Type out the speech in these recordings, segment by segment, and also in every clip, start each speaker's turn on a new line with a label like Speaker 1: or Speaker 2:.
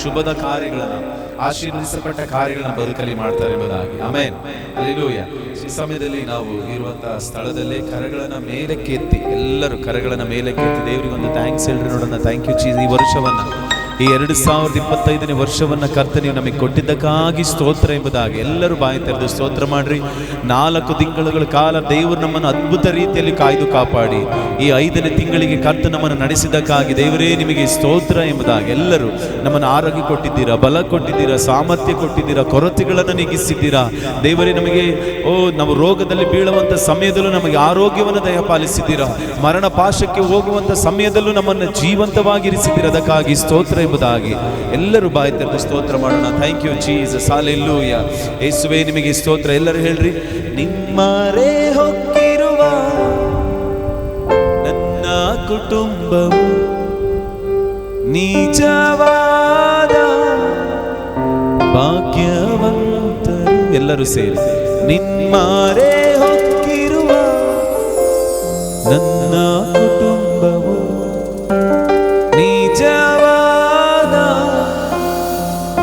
Speaker 1: ಶುಭದ ಕಾರ್ಯಗಳನ್ನು, ಆಶೀರ್ವದಿಸಲ್ಪಟ್ಟ ಕಾರ್ಯಗಳನ್ನು ಬದುಕಲಿ ಮಾಡ್ತಾರೆ ಎಂಬುದಾಗಿ. ಆಮೆನ್. ಹಲ್ಲೆಲೂಯ. ಈ ಸಮಯದಲ್ಲಿ ನಾವು ಇರುವಂತಹ ಸ್ಥಳದಲ್ಲಿ ಕರಗಳನ್ನ ಮೇಲಕ್ಕೆ ಎತ್ತಿ, ಎಲ್ಲರೂ ಕರಗಳನ್ನ ಮೇಲಕ್ಕೆ ಎತ್ತಿ ದೇವರಿಗೆ ಒಂದು ಥ್ಯಾಂಕ್ಸ್ ಹೇಳ್ರಿ ನೋಡೋಣ. Thank you Jesus. ಈ ವರ್ಷವನ್ನ, ಈ 2025ನೇ ವರ್ಷವನ್ನ ಕರ್ತನೆ ನೀವು ನಮಗೆ ಕೊಟ್ಟಿದ್ದಕ್ಕಾಗಿ ಸ್ತೋತ್ರ ಎಂಬುದಾಗಿ ಎಲ್ಲರೂ ಬಾಯಿ ತೆರೆದು ಸ್ತೋತ್ರ ಮಾಡ್ರಿ. 4 ತಿಂಗಳುಗಳ ಕಾಲ ದೇವರು ನಮ್ಮನ್ನು ಅದ್ಭುತ ರೀತಿಯಲ್ಲಿ ಕಾಯ್ದು ಕಾಪಾಡಿ ಈ 5ನೇ ತಿಂಗಳಿಗೆ ಕರ್ತ ನಮ್ಮನ್ನು ನಡೆಸಿದ್ದಕ್ಕಾಗಿ ದೇವರೇ ನಿಮಗೆ ಸ್ತೋತ್ರ ಎಂಬುದಾಗಿ ಎಲ್ಲರೂ ನಮ್ಮನ್ನು ಆರೋಗ್ಯ ಕೊಟ್ಟಿದ್ದೀರಾ, ಬಲ ಕೊಟ್ಟಿದ್ದೀರಾ, ಸಾಮರ್ಥ್ಯ ಕೊಟ್ಟಿದ್ದೀರಾ, ಕೊರತೆಗಳನ್ನು ನೀಗಿಸಿದ್ದೀರಾ ದೇವರೇ. ನಮಗೆ ನಾವು ರೋಗದಲ್ಲಿ ಬೀಳುವಂತ ಸಮಯದಲ್ಲೂ ನಮಗೆ ಆರೋಗ್ಯವನ್ನು ದಯಪಾಲಿಸಿದ್ದೀರಾ. ಮರಣ ಪಾಶಕ್ಕೆ ಹೋಗುವಂತ ಸಮಯದಲ್ಲೂ ನಮ್ಮನ್ನು ಜೀವಂತವಾಗಿರಿಸಿದ್ದೀರಾ. ಅದಕ್ಕಾಗಿ ಸ್ತೋತ್ರ ಎಂಬುದಾಗಿ ಎಲ್ಲರೂ ಬಾಯಿ ತೆರೆದು ಸ್ತೋತ್ರ ಮಾಡೋಣ. Thank you Jesus. ಹಲ್ಲೆಲೂಯಾ. ಯೇಸುವೇ ನಿಮಗೆ ಸ್ತೋತ್ರ. ಎಲ್ಲರೂ ಹೇಳ್ರಿ. ನಿಮ್ಮರೆ ಹೊಕ್ಕಿರುವ ನನ್ನ ಕುಟುಂಬವು ನಿಜವಾದ ಭಾಗ್ಯವಂತರು. ಎಲ್ಲರೂ ಸೇರಿ. ನಿಮ್ಮರೆ ಹೊಕ್ಕಿರುವ ನನ್ನ ಕುಟುಂಬವು ನಿಜವಾದ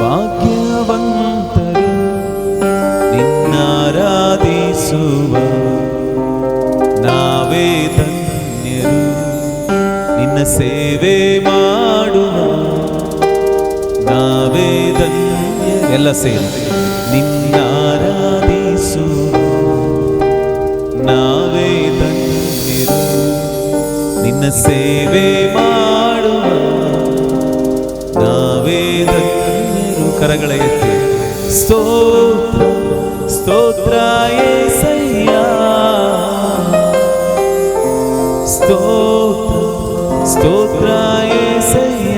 Speaker 1: ಭಾಗ್ಯವಂತರು, ನಿನ್ನಾರಾಧಿಸುವ ನಾವೇ ಧನ್ಯರು, ನಿನ್ನ ಸೇವೆ ಮಾಡುವ ನಾವೇ ಧನ್ಯರು. ಎಲ್ಲ ಸೇರಿ. ನಿನ್ನಾರಾಧಿಸುವ ನಾವೇ ಧನ್ಯರು, ನಿನ್ನ ಸೇವೆ ಮಾಡುವ ನಾವೇ ಧನ್ಯರು. ಕರಗಳ ಎತ್ತಿ ಸ್ತೋತ್ರ ಸ್ತೋತ್ರ యేసయ్య, ಸ್ತೋತ್ರ ಸ್ತೋತ್ರ యేసయ్య.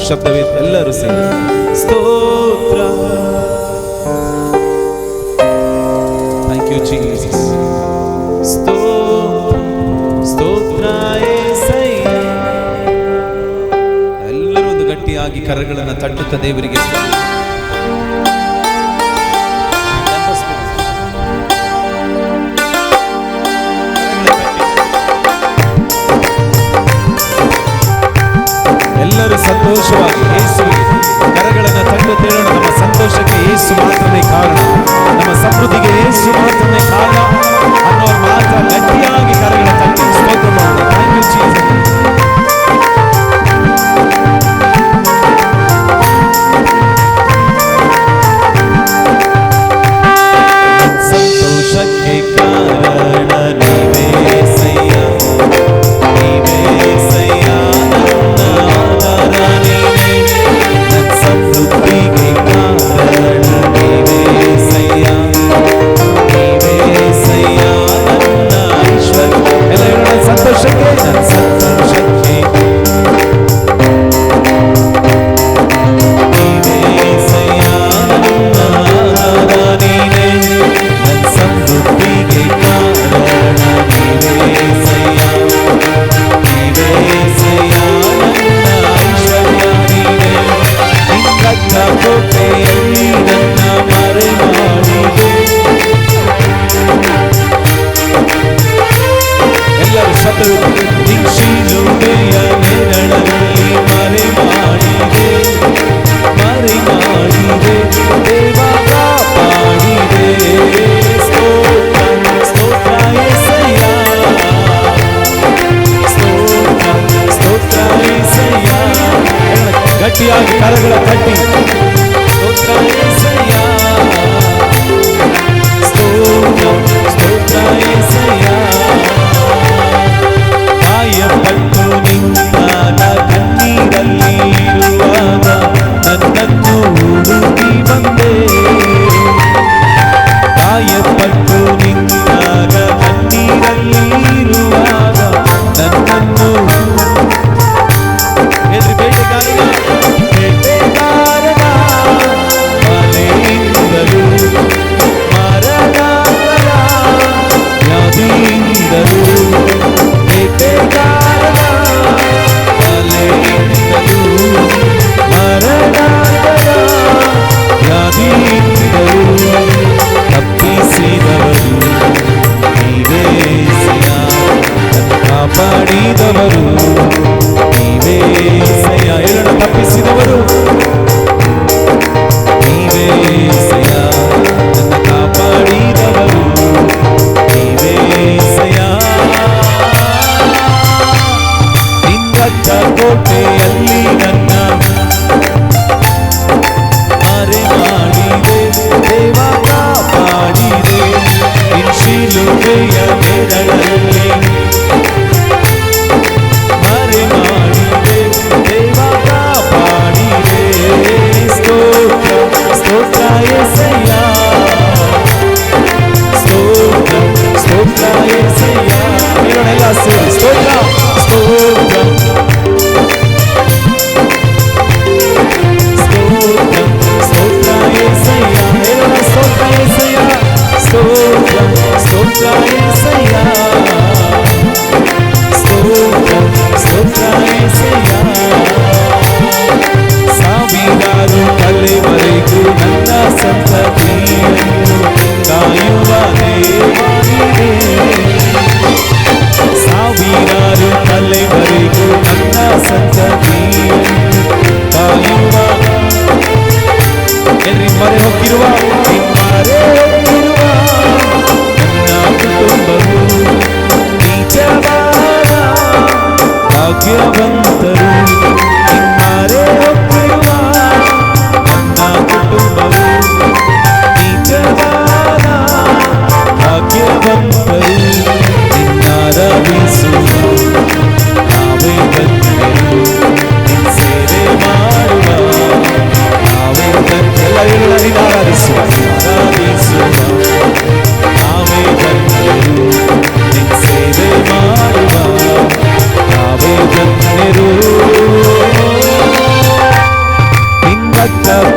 Speaker 1: ಶಬ್ದವೇತ್ ಎಲ್ಲರೂ ಸೇರಿ. ಸ್ತೋತ್ರ. Thank you Jesus. ಸ್ತೋತ್ರ ಸ್ತೋತ್ರ యేసయ్య. ಎಲ್ಲರೂ ಒಂದು ಗಟ್ಟಿಯಾಗಿ ಕರಗಳನ್ನು ತಟ್ಟುತ್ತ ದೇವರಿಗೆ ಎಲ್ಲರೂ ಸಂತೋಷವಾಗಿ ಯೇಸುವಿಗೆ ಕರಗಳನ್ನು ತಟ್ಟುತ್ತೇಳೋಣ. ನಮ್ಮ ಸಂತೋಷಕ್ಕೆ ಯೇಸು ಮಾತ್ರನೇ ಕಾರಣ, ನಮ್ಮ ಸಮೃದ್ಧಿಗೆ ಯೇಸು ಮಾತ್ರನೇ ಕಾರಣ ಅನ್ನೋರು ಮಾತ್ರ ಗಟ್ಟಿಯಾಗಿ ಕರಗಳ ತಟ್ಟಿ ಸ್ತೋತ್ರ ಮಾಡೋಣ. Thank you Jesus. ಸಂತೋಷಕ್ಕೆ ಕಾರಣ ನೀವೇ యేసయ్య, ನೀವೇ యేసయ్య, ನನ್ನ ಆಧಾರ ನೀವೇ, ನನ್ನ ಸಮೃದ್ಧಿಗೆ ಕಾರಣ ನೀವೇ యేసయ్య, ನೀವೇ యేసయ్ಯ, ನನ್ನ ಐಶ್ವರ್ಯ. ಎಲ್ಲ ಹೇಳೋಣ. ಸಂತೋಷಕ್ಕೆ, ನನ್ನ ಸಂತೋಷಕ್ಕೆ ನೀವೇ యేసయ్ಯ, ನನ್ನ ಆಧಾರ ನೀನೇ, ನನ್ನ ಸಮೃದ್ಧಿಗೆ ಕಾರಣ ನೀವೇ యేసయ్య, ನೀವೇ యేసయ్ಯ, ನನ್ನ ಐಶ್ವರ್ಯ ನೀನೇ. ನಿನ್ನ ಕೋಟೆಯಲ್ಲಿ ನನ್ನ ಮರೆ ಮಾಡಿದೆ. ಎಲ್ಲರೂ ಶಬ್ದವಿದೆ. ನಿನ್ನ ಶಿಲುಬೆಯ ನೆರಳಲ್ಲಿ ಮರೆ ಮಾಡಿದೆ, ಮರೆ ಮಾಡಿದೆ, ದೇವ ಕಾಪಾಡಿದೆ. ಸ್ತೋತ್ರ ಸ್ತೋತ್ರ యేసయ్య, ಸ್ತೋತ್ರ ಸ್ತೋತ್ರ యేసయ్ಯ. ಗಟ್ಟಿಯಾಗಿ ಕರಗಳ ತಟ್ಟಿ ಸ್ತೋತ್ರ యేసయ్య, ಸ್ತೋತ್ರ ಸ್ತೋತ್ರ యేసయ్య. ಗಾಯಪಟ್ಟು ನಿಂತಾಗ ಕಣ್ಣೀರಲ್ಲಿ ಇರುವಾಗ ನನ್ನನ್ನು ಹುಡುಕಿ ಬಂದೆ. ಗಾಯಪಟ್ಟು ನಿಂತಾಗ ಕಣ್ಣೀರಲ್ಲಿ ಇರುವಾಗ ನನ್ನನ್ನು ಬೇಟೆಗಾರನ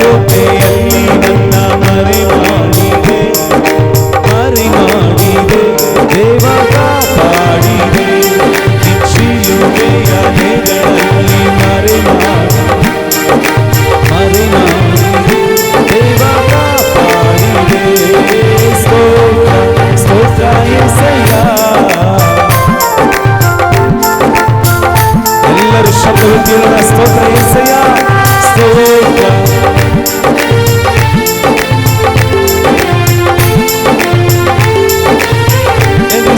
Speaker 1: ಕೋಟೆಯಲ್ಲಿ ನನ್ನ ಮರೆ ಮಾಡಿದೆ ದೇವ ಕಾಪಾಡಿದೆ ಶಿಲುಬೆಯ ನೆರಳಲ್ಲಿ ಮರೆ ಮಾಡಿದೆ ದೇವ ಕಾಪಾಡಿದೆ ಸ್ತೋತ್ರ ಸ್ತೋತ್ರ యేసయ్య ಎಲ್ಲರೂ ಶಬ್ದವೆತ್ತಿ ಹೇಳೋಣ ಸ್ತೋತ್ರ యేసయ్య ಸ್ತೋತ್ರ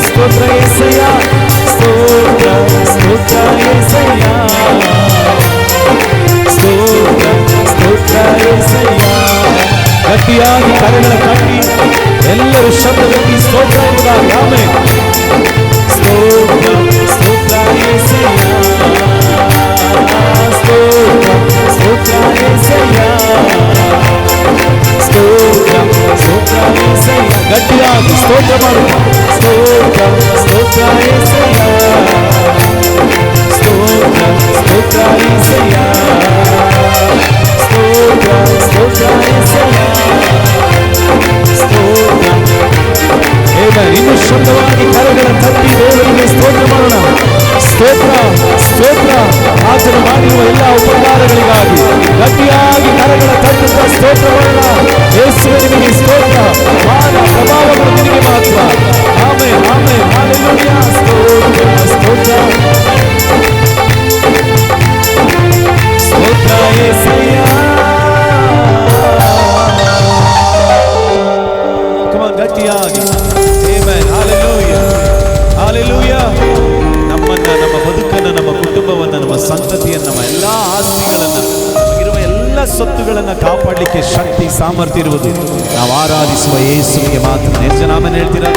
Speaker 1: ಸ್ತೋತ್ರ యేసయ్య ಸ್ತೋತ್ರ ಸ್ತೋತ್ರ యేసయ్య ಸ್ತೋತ್ರ ಸ್ತೋತ್ರ యేసయ్ಯ ಗಟ್ಟಿಯಾಗಿ ಕರಗಳ ಕಟ್ಟಿ ಎಲ್ಲರೂ ಶಬ್ದವೆತ್ತಿ ಸ್ತೋತ್ರ ಎಂಬುದಾಗಿ ಆಮೆನ್ ಸ್ತೋತ್ರ ಸ್ತೋತ್ರ యేసయ్య ಸ್ತೋತ್ರ ಸ್ತೋತ್ರ యేసయ్ಯ ಸ್ತೋತ್ರ ಸ್ತೋತ್ರ యేసయ్య ಗಟ್ಟಿಯಾಗಿ ಸ್ತೋತ್ರ ಮಾಡುವ ಸ್ತೋತ್ರ ಸ್ತೋತ್ರ యేసయ్ಯ ಸ್ತೋತ್ರ ಸ್ತೋತ್ರ యేಸయ్ಯ ಸ್ತೋತ್ರ ಸ್ತೋತ್ರ యేಸయ్ಯ ಸ್ತೋತ್ರ ಇನ್ನು ಶುದ್ಧವಾಗಿ ಕರಗಳ ತಟ್ಟಿ ದೇವರಿಗೆ ಸ್ತೋತ್ರ ಮಾಡೋಣ ಸ್ತೋತ್ರ ಸ್ತೋತ್ರ ಆಚರಣೆ ಮಾಡಿರುವ ಎಲ್ಲ ಉಪಕಾರಗಳಿಗಾಗಿ ಗಟ್ಟಿಯಾಗಿ ಕರಗಳ ತಟ್ಟುತ್ತಾ ಸ್ತೋತ್ರ ಮಾಡೋಣ ಯೇಸುವಿಗೆ ಸ್ತೋತ್ರ ಮಾನ ಪ್ರಭಾವಗಳು ನಿನಗೆ ಮಾತ್ರ ಆಮೆನ್ ಆಮೆನ್ ಹಲ್ಲೆಲೂಯಾ ಸ್ತೋತ್ರ ಸ್ತೋತ್ರ ಸ್ತೋತ್ರ యేసయ్య ಗಟ್ಟಿಯಾಗಿ ಆಮೆನ್ ಹಲ್ಲೆಲೂಯಾ ಹಲ್ಲೆಲೂಯಾ ನಮ್ಮನ್ನ ನಮ್ಮ ಬದುಕನ್ನ ನಮ್ಮ ಕುಟುಂಬವನ್ನ ನಮ್ಮ ಸಂತತಿಯನ್ನ ನಮ್ಮ ಎಲ್ಲಾ ಆಸ್ತಿಗಳನ್ನ ನಮಗಿರುವ ಎಲ್ಲ ಸೊತ್ತುಗಳನ್ನ ಕಾಪಾಡಲಿಕ್ಕೆ ಶಕ್ತಿ ಸಾಮರ್ಥ್ಯ ಇರುವುದು ನಾವು ಆರಾಧಿಸುವ ಯೇಸುವಿಗೆ ಮಾತ್ರ. ಎಷ್ಟು ಜನ ಆಮೆನ್ ಹೇಳ್ತೀರಾ?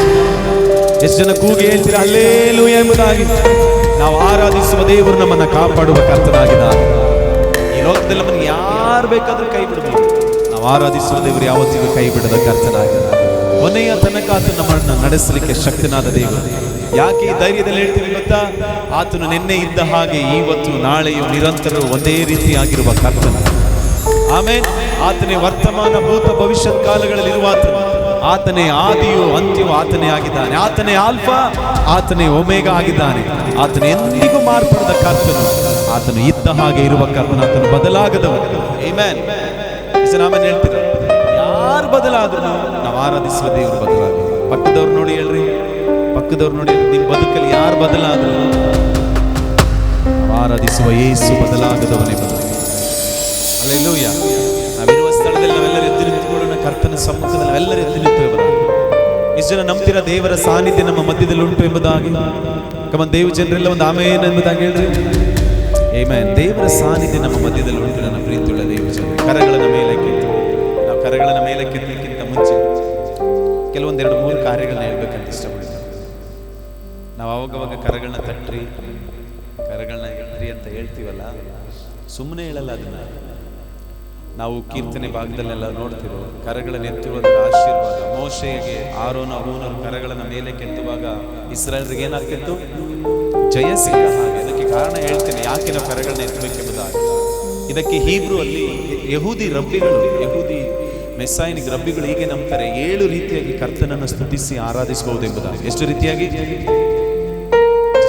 Speaker 1: ಎಷ್ಟು ಜನ ಕೂಗಿ ಹೇಳ್ತೀರಾ ಹಲ್ಲೆಲೂಯಾ ಎಂಬುದಾಗಿ? ನಾವು ಆರಾಧಿಸುವ ದೇವರು ನಮ್ಮನ್ನ ಕಾಪಾಡುವ ಕರ್ತನಾಗಿದ್ದಾನೆ. ಈ ಲೋಕದಲ್ಲಿ ನಮ್ಮನ್ನು ಯಾರು ಬೇಕಾದ್ರೂ ಕೈ ಬಿಡಬಹುದು, ನಾವು ಆರಾಧಿಸುವ ದೇವರು ಯಾವತ್ತಿಗೂ ಕೈ ಬಿಡದ ಕರ್ತನಾಗಿದ್ದಾನೆ. ಕೊನೆಯ ತನಕ ಆತನು ನಮ್ಮನ್ನು ನಡೆಸಲಿಕ್ಕೆ ಶಕ್ತನಾದ ದೇವರು. ಯಾಕೆ ಈ ಧೈರ್ಯದಲ್ಲಿ ಹೇಳ್ತೀವಿ ಗೊತ್ತಾ? ಆತನು ನಿನ್ನೆ ಇದ್ದ ಹಾಗೆ ಇವತ್ತು ನಾಳೆಯು ನಿರಂತರ ಒಂದೇ ರೀತಿಯಾಗಿರುವ ಕರ್ತನ. ಆಮೇಲೆ ಆತನೇ ವರ್ತಮಾನ ಭೂತ ಭವಿಷ್ಯತ್ ಕಾಲಗಳಲ್ಲಿ ಇರುವ ಆತನೇ ಆದಿಯು ಅಂತ್ಯವು ಆತನೇ ಆಗಿದ್ದಾನೆ. ಆತನೇ ಆಲ್ಫಾ ಆತನೇ ಒಮೆಗಾ ಆಗಿದ್ದಾನೆ. ಆತನು ಎಂದಿಗೂ ಮಾರ್ಪಡದ ಕರ್ತನು. ಆತನು ಇದ್ದ ಹಾಗೆ ಇರುವ ಕರ್ತನ. ಆತನು ಬದಲಾಗದವನು. ಆಮೆನ್. ಆಮೆನ್ ಹೇಳ್ತೀರ? ಯಾರು ಬದಲಾದ್ರು ನಾವು ಆರಾಧಿಸುವ ದೇವರು ಬದಲಾಗ. ಪಕ್ಕದವ್ರು ನೋಡಿ ಹೇಳ್ರಿ, ಪಕ್ಕದವ್ರು ನೋಡಿ, ನಿಮ್ಮ ಬದುಕಲ್ಲಿ ಯಾರು ಬದಲಾದ್ರು ಆರಾಧಿಸುವ ಯೇಸು ಬದಲಾಗದವನೇ ಬದಲಾಗ. ಹಲ್ಲೆಲೂಯಾ. ನಾವಿರುವ ಸ್ಥಳದಲ್ಲಿ ನಾವೆಲ್ಲರೂ ಎದ್ದು ನಿಂತುಕೊಳ್ಳೋಣ. ಕರ್ತನ ಸಮ್ಮುಖದಲ್ಲಿ ನಾವೆಲ್ಲರೂ ಎದ್ದು ನಿಂತುಕೊಳ್ಳೋಣ. ಇಷ್ಟು ಜನ ನಂಬ್ತಿರ ದೇವರ ಸಾನ್ನಿಧ್ಯ ನಮ್ಮ ಮಧ್ಯದಲ್ಲಿ ಉಂಟು ಎಂಬುದಾಗಿ? ಕಮನ್ ದೇವ ಜನರೆಲ್ಲ ಒಂದು ಆಮೇನ್ ಎಂಬುದಾಗಿ ಹೇಳ್ರಿ. ಆಮೆನ್. ದೇವರ ಸಾನ್ನಿಧ್ಯ ನಮ್ಮ ಮಧ್ಯದಲ್ಲಿ ಉಂಟು ನನ್ನ ಪ್ರೀತಿಯುಳ್ಳ ದೇವ ಜನರೇ. ಕರಗಳನ್ನು ಮೇಲಕ್ಕೆತ್ತು. ನಾವು ಕರಗಳನ್ನು ಮೇಲಕ್ಕೆತ್ತಲಿಕ್ಕಿಂತ ಮುಂಚೆ ಕೆಲವೊಂದು 2-3 ಕಾರ್ಯಗಳನ್ನ ಹೇಳ್ಬೇಕಂತ ಇಷ್ಟಪಡ್ತೀವಿ. ನಾವು ಅವಾಗವಾಗ ಕರಗಳನ್ನ ತಟ್ರಿ, ಕರಗಳನ್ನ ಎತ್ರಿ ಅಂತ ಹೇಳ್ತೀವಲ್ಲ, ಸುಮ್ಮನೆ ಹೇಳಲ್ಲ ಅದನ್ನ. ನಾವು ಕೀರ್ತನೆ ಭಾಗದಲ್ಲೆಲ್ಲ ನೋಡ್ತೀವಿ, ಕರಗಳನ್ನು ಎತ್ತುವುದರ ಆಶೀರ್ವಾದ. ಮೋಶೆಗೆ ಆರೋನ ಹೂನರು ಕರಗಳನ್ನು ಮೇಲೆ ಕೆತ್ತುವಾಗ ಇಸ್ರಾಯೇಲರಿಗೆ ಏನಾಗ್ತಿತ್ತು? ಜಯ ಸಿಕ್ಕ ಹಾಗೆ. ಅದಕ್ಕೆ ಕಾರಣ ಹೇಳ್ತೇನೆ ಯಾಕೆ ನಾವು ಕರಗಳನ್ನ ಎತ್ತಬೇಕೆಂಬುದಾಗಿ. ಇದಕ್ಕೆ ಹೀಬ್ರೂ ಅಲ್ಲಿ ಯಹೂದಿ ರಬ್ಬಿಗಳು, ಯಹೂದಿ ಮೆಸ್ಸಾಯನಿಗೆ ರಬ್ಬಿಗಳು ಹೀಗೆ ನಂಬ್ತಾರೆ, 7 ರೀತಿಯಾಗಿ ಕರ್ತನನ್ನು ಸ್ತುತಿಸಿ ಆರಾಧಿಸಬಹುದು ಎಂಬುದಾಗಿ. ಎಷ್ಟು ರೀತಿಯಾಗಿ?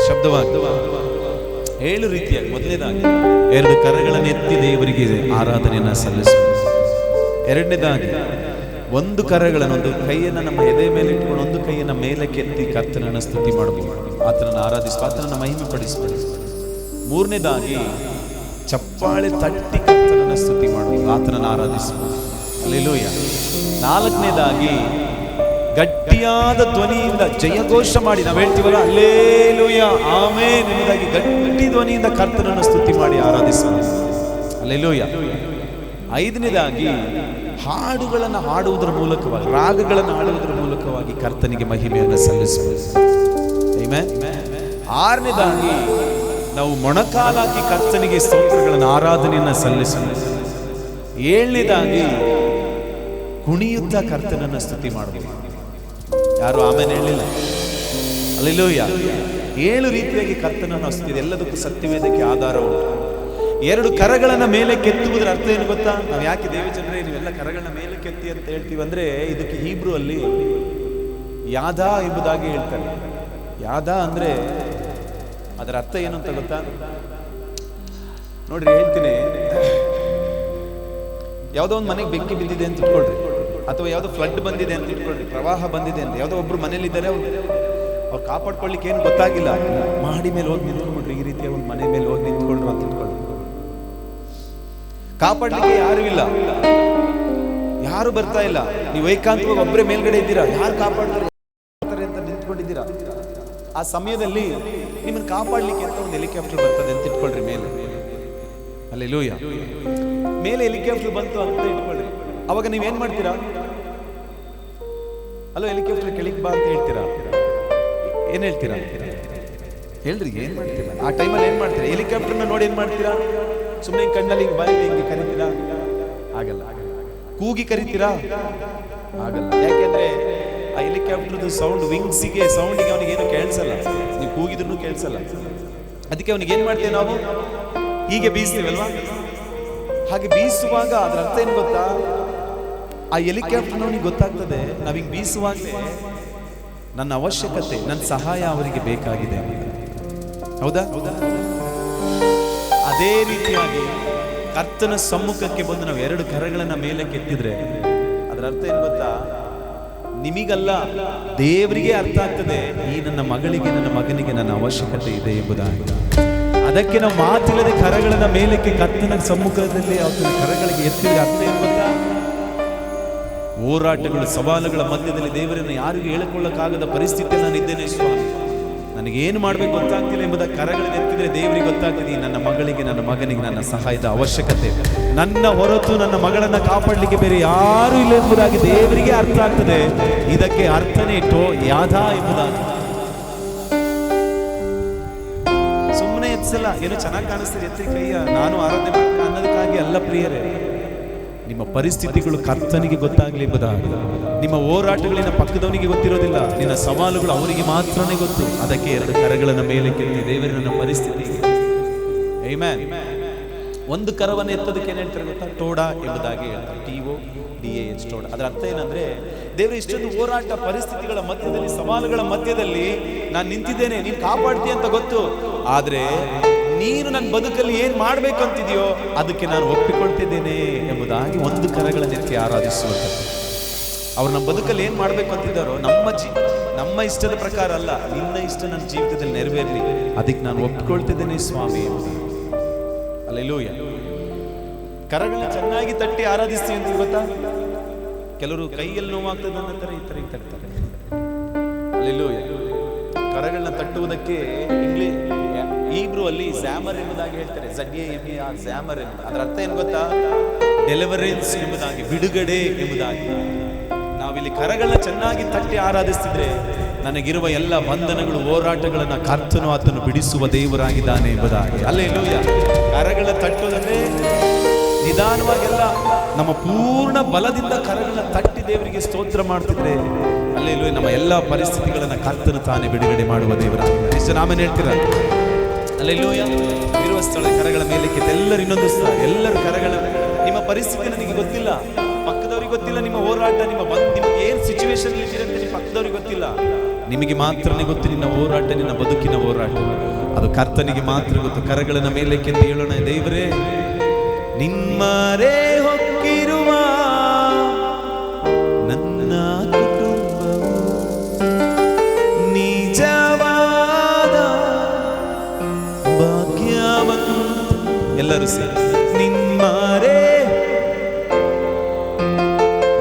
Speaker 1: ಶಬ್ದವಾಗಿ 7 ರೀತಿಯಾಗಿ. ಮೊದಲನೇದಾಗಿ 2 ಕರಗಳನ್ನು ಎತ್ತಿ ದೇವರಿಗೆ ಆರಾಧನೆಯನ್ನ ಸಲ್ಲಿಸಬಹುದು. ಎರಡನೇದಾಗಿ 1 ಕರಗಳನ್ನು, 1 ಕೈಯನ್ನು ನಮ್ಮ ಎದೆ ಮೇಲೆ ಇಟ್ಕೊಂಡು 1 ಕೈಯನ್ನು ಮೇಲೆ ಕೆತ್ತಿ ಕರ್ತನನ್ನು ಸ್ತುತಿ ಮಾಡಬಹುದು, ಆತನನ್ನು ಆರಾಧಿಸಬಹುದು, ಆತನನ್ನು ಮಹಿಮೆ ಪಡಿಸಬಹುದು. 3ನೇದಾಗಿ ಚಪ್ಪಾಳೆ ತಟ್ಟಿ ಕರ್ತನನ್ನು ಸ್ತುತಿ ಮಾಡಬಹುದು, ಆತನನ್ನು ಆರಾಧಿಸಬಹುದು. ಹಲ್ಲೆಲೂಯಾ. 4ನೇದಾಗಿ ಗಟ್ಟಿಯಾದ ಧ್ವನಿಯಿಂದ ಜಯಘೋಷ ಮಾಡಿ ನಾವು ಹೇಳ್ತೀವಲ್ಲ, ಹಲ್ಲೆಲೂಯಾ ಆಮೆನ್ ಎಂಬುದಾಗಿ ಗಟ್ಟಿ ಧ್ವನಿಯಿಂದ ಕರ್ತನನ್ನು ಸ್ತುತಿ ಮಾಡಿ ಆರಾಧಿಸಬಹುದು. ಹಲ್ಲೆಲೂಯಾ. 5ನೇದಾಗಿ ಹಾಡುಗಳನ್ನು ಹಾಡುವುದರ ಮೂಲಕವಾಗಿ, ರಾಗಗಳನ್ನು ಹಾಡುವುದರ ಮೂಲಕವಾಗಿ ಕರ್ತನಿಗೆ ಮಹಿಮೆಯನ್ನು ಸಲ್ಲಿಸಬಹುದು. ಆಮೆನ್. 6ನೇದಾಗಿ ನಾವು ಮೊಣಕಾಲಾಕಿ ಕರ್ತನಿಗೆ ಸ್ತೋತ್ರಗಳನ್ನು ಆರಾಧನೆಯನ್ನು ಸಲ್ಲಿಸಬಹುದು. 7ನೇದಾಗಿ ಕುಣಿಯುತ್ತಾ ಕರ್ತನನ್ನು ಸ್ತುತಿ ಮಾಡಬಹುದು. ಯಾರು ಆಮೇಲೆ ಹೇಳಿಲ್ಲ? ಹಲ್ಲೆಲೂಯಾ. 7 ರೀತಿಯಾಗಿ ಕರ್ತನನ್ನು ಸ್ತುತಿ. ಎಲ್ಲದಕ್ಕೂ ಸತ್ಯವೇದಕ್ಕೆ ಆಧಾರ ಉಂಟು. ಎರಡು ಕರಗಳನ್ನ ಮೇಲೆ ಕೆತ್ತುವುದರ ಅರ್ಥ ಏನು ಗೊತ್ತಾ? ನಾವು ಯಾಕೆ ದೇವಜನರೇ ನೀವೆಲ್ಲ ಕರಗಳನ್ನ ಮೇಲೆ ಕೆತ್ತಿ ಅಂತ ಹೇಳ್ತೀವಿ ಅಂದ್ರೆ, ಇದಕ್ಕೆ ಹೀಬ್ರು ಅಲ್ಲಿ ಯಾದ ಎಂಬುದಾಗಿ ಹೇಳ್ತಾರೆ. ಯಾದ ಅಂದ್ರೆ ಅದರ ಅರ್ಥ ಏನು ಅಂತ ಗೊತ್ತಾ? ನೋಡ್ರಿ ಹೇಳ್ತೀನಿ. ಯಾವುದೋ ಒಂದು ಮನೆಗೆ ಬೆಂಕಿ ಬಿದ್ದಿದೆ ಅಂತ ಇಟ್ಕೊಳ್ರಿ, ಅಥವಾ ಯಾವುದೋ ಫ್ಲಡ್ ಬಂದಿದೆ ಅಂತ ಇಟ್ಕೊಳ್ರಿ, ಪ್ರವಾಹ ಬಂದಿದೆ ಅಂತ, ಯಾವುದೋ ಒಬ್ರು ಮನೇಲಿದ್ದಾರೆ, ಅವ್ರು ಕಾಪಾಡ್ಕೊಳ್ಳಿಕ್ಕೆ ಏನು ಗೊತ್ತಾಗಿಲ್ಲ, ಮಾಡಿ ಮೇಲೆ ಹೋಗಿ ನಿಂತ್ಕೊಂಡ್ಬಿಟ್ರಿ, ಈ ರೀತಿಯ ಒಂದು ಮನೆ ಮೇಲೆ ಹೋಗಿ ನಿಂತ್ಕೊಂಡ್ರು ಅಂತ ಇಟ್ಕೊಳ್ರಿ. ಕಾಪಾಡ್ಲಿಕ್ಕೆ ಯಾರು ಇಲ್ಲ, ಯಾರು ಬರ್ತಾ ಇಲ್ಲ, ನೀವು ಏಕಾಂತವಾಗಿ ಒಬ್ಬರೇ ಮೇಲ್ಗಡೆ ಇದ್ದೀರಾ, ಯಾರು ಕಾಪಾಡ್ತಾರೆ ಅಂತ ನಿಂತ್ಕೊಂಡಿದ್ದೀರಾ. ಆ ಸಮಯದಲ್ಲಿ ನಿಮ್ಮನ್ನು ಕಾಪಾಡ್ಲಿಕ್ಕೆ ಅಂತ ಒಂದು ಹೆಲಿಕಾಪ್ಟರ್ ಬರ್ತದೆ ಅಂತ ಇಟ್ಕೊಳ್ರಿ ಮೇಲೆ. ಹಲ್ಲೆಲೂಯಾ. ಮೇಲೆ ಹೆಲಿಕಾಪ್ಟರ್ ಬಂತು ಅಂತ ಇಟ್ಕೊಳ್ರಿ. ಅವಾಗ ನೀವೇನ್ ಮಾಡ್ತೀರಾ? ಅಲ್ಲೋ ಹೆಲಿಕಾಪ್ಟರ್ ಕೆಳಗೆ ಬಾ ಅಂತ ಹೇಳ್ತೀರಾ? ಏನ್ ಹೇಳ್ತೀರಾ? ಹೇಳ್ರಿ, ಏನ್ ಮಾಡ್ತೀರಾ? ಆ ಟೈಮಲ್ಲಿ ಏನ್ ಮಾಡ್ತೀರಾ? ಹೆಲಿಕಾಪ್ಟರ್ನ ನೋಡಿ ಏನ್ ಮಾಡ್ತೀರಾ? ಸುಮ್ಮನೆ ಕಣ್ಣಲ್ಲಿ ಹಿಂಗೆ ಬಾಯಿ ಹಿಂಗೆ ಕರಿತೀರಾ? ಆಗಲ್ಲ. ಕೂಗಿ ಕರಿತೀರಾ? ಆಗಲ್ಲ. ಯಾಕೆಂದ್ರೆ ಆ ಹೆಲಿಕಾಪ್ಟರ್ದು ಸೌಂಡ್, ವಿಂಗ್ಸಿಗೆ ಸೌಂಡಿಗೆ ಅವನಿಗೆ ಏನು ಕೇಳಿಸಲ್ಲ, ನೀವು ಕೂಗಿದ್ರು ಕೇಳಿಸಲ್ಲ. ಅದಕ್ಕೆ ಅವನಿಗೆ ಏನ್ ಮಾಡ್ತೇವೆ ನಾವು? ಹೀಗೆ ಬೀಸ್ತೀವಲ್ವಾ? ಹಾಗೆ ಬೀಸುವಾಗ ಅದರ ಅರ್ಥ ಏನು ಗೊತ್ತಾ? ಆ ಹೆಲಿಕಾಪ್ಟರ್ ಅವನಿಗೆ ಗೊತ್ತಾಗ್ತದೆ, ನಾವಿಂಗ್ ಬೀಸುವಾಗಲೇ ನನ್ನ ಅವಶ್ಯಕತೆ, ನನ್ನ ಸಹಾಯ ಅವರಿಗೆ ಬೇಕಾಗಿದೆ. ಹೌದಾ? ಅದೇ ರೀತಿಯಾಗಿ ಕರ್ತನ ಸಮ್ಮುಖಕ್ಕೆ ಬಂದು ನಾವು ಎರಡು ಕರಗಳನ್ನ ಮೇಲೆ ಕೆತ್ತಿದ್ರೆ ಅದರ ಅರ್ಥ ಏನು ಗೊತ್ತಾ? ನಿಮಗಲ್ಲ, ದೇವರಿಗೆ ಅರ್ಥ ಆಗ್ತದೆ, ಈ ನನ್ನ ಮಗಳಿಗೆ, ನನ್ನ ಮಗನಿಗೆ ನನ್ನ ಅವಶ್ಯಕತೆ ಇದೆ ಎಂಬುದಾಗಿ. ಅದಕ್ಕೆ ನಾವು ಮಾತಿಲ್ಲದೆ ಕರಗಳನ್ನ ಮೇಲಕ್ಕೆ ಕರ್ತನ ಸಮ್ಮುಖದಲ್ಲಿ ಅವನ ಕರಗಳಿಗೆ ಎತ್ತಿದ ಅರ್ಥ ಏನು ಗೊತ್ತಾ? ಹೋರಾಟಗಳು, ಸವಾಲುಗಳ ಮಧ್ಯದಲ್ಲಿ ದೇವರನ್ನು ಯಾರಿಗೂ ಹೇಳಿಕೊಳ್ಳಕ್ಕಾಗದ ಪರಿಸ್ಥಿತಿ ನಾನಿದ್ದೇನೆ ಸ್ವಾಮಿ, ನನಗೇನು ಮಾಡ್ಬೇಕು ಗೊತ್ತಾಗ್ತಿಲ್ಲ ಎಂಬುದಾಗಿ ಕರಗಳನ್ನು ಎತ್ತಿದ್ರೆ ದೇವರಿಗೆ ಗೊತ್ತಾಗ್ತದೆ, ನನ್ನ ಮಗಳಿಗೆ, ನನ್ನ ಮಗನಿಗೆ ನನ್ನ ಸಹಾಯದ ಅವಶ್ಯಕತೆ, ನನ್ನ ಹೊರತು ನನ್ನ ಮಗಳನ್ನ ಕಾಪಾಡಲಿಕ್ಕೆ ಬೇರೆ ಯಾರು ಇಲ್ಲ ಎಂಬುದಾಗಿ ದೇವರಿಗೆ ಅರ್ಥ ಆಗ್ತದೆ. ಇದಕ್ಕೆ ಅರ್ಥನೇ ಯಾದ ಎಂಬುದಾಗಿ. ಸುಮ್ಮನೆ ಎತ್ಸಲ್ಲ, ಏನೋ ಚೆನ್ನಾಗಿ ಕಾಣಿಸ್ತಾರೆ ಎತ್ತಿ ಕೈಯ, ನಾನು ಆರಾಧನೆ ಮಾಡ್ತೀನಿ ಅನ್ನೋದಕ್ಕಾಗಿ ಅಲ್ಲ ಪ್ರಿಯರೇ. ನಿಮ್ಮ ಪರಿಸ್ಥಿತಿಗಳು ಕರ್ತನಿಗೆ ಗೊತ್ತಾಗ್ಲಿ ಎಂಬುದಾಗಿ. ನಿಮ್ಮ ಹೋರಾಟಗಳಿನ ಪಕ್ಕದವನಿಗೆ ಗೊತ್ತಿರೋದಿಲ್ಲ, ನಿನ್ನ ಸವಾಲುಗಳು ಅವರಿಗೆ ಮಾತ್ರನೇ ಗೊತ್ತು. ಅದಕ್ಕೆ ಎರಡು ಕರಗಳನ್ನ ಮೇಲೆ ಕೆತ್ತಿ ದೇವರ ಪರಿಸ್ಥಿತಿಗೆ. ಆಮೆನ್. ಒಂದು ಕರವನ್ನು ಎತ್ತೋದಕ್ಕೆ ಏನ್ ಹೇಳ್ತಾರೆ ಗೊತ್ತಾ? ಟೋಡ ಎಂಬುದಾಗಿ ಹೇಳ್ತಾರೆ. TODAH, ಟೋಡ. ಅದರ ಅರ್ಥ ಏನಂದ್ರೆ, ದೇವರು ಇಷ್ಟೊಂದು ಹೋರಾಟ ಪರಿಸ್ಥಿತಿಗಳ ಮಧ್ಯದಲ್ಲಿ, ಸವಾಲುಗಳ ಮಧ್ಯದಲ್ಲಿ ನಾನು ನಿಂತಿದ್ದೇನೆ, ನೀನು ಕಾಪಾಡ್ತೀಯ ಅಂತ ಗೊತ್ತು. ಆದ್ರೆ ನೀನು ನನ್ನ ಬದುಕಲ್ಲಿ ಏನ್ ಮಾಡ್ಬೇಕಂತಿದೆಯೋ ಅದಕ್ಕೆ ನಾನು ಒಪ್ಪಿಕೊಳ್ತಿದ್ದೇನೆ ಎಂಬುದಾಗಿ ಒಂದು ಕರಗಳನ್ನು ಎತ್ತಿ ಆರಾಧಿಸುವಂಥದ್ದು. ಅವ್ರು ನಮ್ಮ ಬದುಕಲ್ಲಿ ಏನ್ ಮಾಡ್ಬೇಕು ಅಂತಿದ್ದಾರೋ, ನಮ್ಮ ಇಷ್ಟದ ಪ್ರಕಾರ ಅಲ್ಲ, ನಿನ್ನ ಇಷ್ಟ ನನ್ನ ಜೀವಿತದಲ್ಲಿ ನೆರವೇರಲಿ, ಅದಕ್ಕೆ ನಾನು ಒಪ್ಪಿಕೊಳ್ತಿದ್ದೇನೆ ಸ್ವಾಮಿ. ಹಲ್ಲೆಲೂಯಾ. ಕರಗಳನ್ನ ಚೆನ್ನಾಗಿ ತಟ್ಟಿ ಆರಾಧಿಸ್ತೀವಿ ಅಂತ ಗೊತ್ತಾ? ಕೆಲವರು ಕೈಯಲ್ಲಿ ನೋವಾಗ್ತದೆ ಅನ್ನೋ ಈ ತರ ತಟ್ತಾರೆ. ಹಲ್ಲೆಲೂಯಾ. ಕರಗಳನ್ನ ತಟ್ಟುವುದಕ್ಕೆ ಹೀಬ್ರು ಅಲ್ಲಿ ಜ್ಯಾಮರ್ ಎಂಬುದಾಗಿ ಹೇಳ್ತಾರೆ. ZAMER, ಜ್ಯಾಮರ್ ಎಂಬುದು. ಅದರ ಅರ್ಥ ಏನು ಗೊತ್ತಾ? ಡೆಲಿವರೆನ್ಸ್ ಎಂಬುದಾಗಿ, ಬಿಡುಗಡೆ ಎಂಬುದಾಗಿ. ನಾವಿಲ್ಲಿ ಕರಗಳನ್ನ ಚೆನ್ನಾಗಿ ತಟ್ಟಿ ಆರಾಧಿಸ್ತಿದ್ರೆ ನನಗಿರುವ ಎಲ್ಲ ಬಂಧನಗಳು, ಹೋರಾಟಗಳನ್ನ ಕರ್ತನು ಆತನು ಬಿಡಿಸುವ ದೇವರಾಗಿದ್ದಾನೆ ಎಂಬುದಾಗಿ. ಹಲ್ಲೆಲೂಯಾ. ಕರಗಳ ತಟ್ಟುವುದಂದ್ರೆ ನಿಧಾನವಾಗೆಲ್ಲ ನಮ್ಮ ಪೂರ್ಣ ಬಲದಿಂದ ಕರಗಳನ್ನ ತಟ್ಟಿ ದೇವರಿಗೆ ಸ್ತೋತ್ರ ಮಾಡ್ತಿದ್ರೆ ಹಲ್ಲೆಲೂಯಾ, ನಮ್ಮ ಎಲ್ಲ ಪರಿಸ್ಥಿತಿಗಳನ್ನ ಕರ್ತನು ತಾನೇ ಬಿಡುಗಡೆ ಮಾಡುವ ದೇವರಾಗಿದ್ದಾನೆ. ಎಷ್ಟು ನಾಮನೇ ಹೇಳ್ತೀರ? ಹಲ್ಲೆಲೂಯಾ. ಇರುವ ಸ್ಥಳ ಕರಗಳ ಮೇಲೆ ಎಲ್ಲರೂ ಇನ್ನೊಂದು ಸ್ಥಳ, ಎಲ್ಲರೂ ಕರಗಳ. ನಿಮ್ಮ ಪರಿಸ್ಥಿತಿ ನನಗೆ ಗೊತ್ತಿಲ್ಲ, ಪಕ್ಕದವ್ರಿಗೆ ಗೊತ್ತಿಲ್ಲ, ನಿಮ್ಮ ಹೋರಾಟ, ನಿಮಗೆ ಏನ್ ಸಿಚುವೇಶನ್ ಇದ್ದೀರಂತ ನಿಮ್ಮ ಪಕ್ಕದವ್ರಿಗೆ ಗೊತ್ತಿಲ್ಲ, ನಿಮಗೆ ಮಾತ್ರನೇ ಗೊತ್ತು. ನಿನ್ನ ಹೋರಾಟ, ನಿನ್ನ ಬದುಕಿನ ಹೋರಾಟ, ಅದು ಕರ್ತನಿಗೆ ಮಾತ್ರ ಗೊತ್ತು. ಕರಗಳನ್ನ ಮೇಲೆ ಕೆತ್ತಿ ಹೇಳೋಣ, ದೇವರೇ ನಿಮ್ಮರೇ ಹೊಕ್ಕಿರುವ ನನ್ನ ಕುಟುಂಬವು ನಿಜವಾದ ಭಾಗ್ಯವಂತ. ಎಲ್ಲರೂ ಸೇರಿ ನಿಮ್ಮರೇ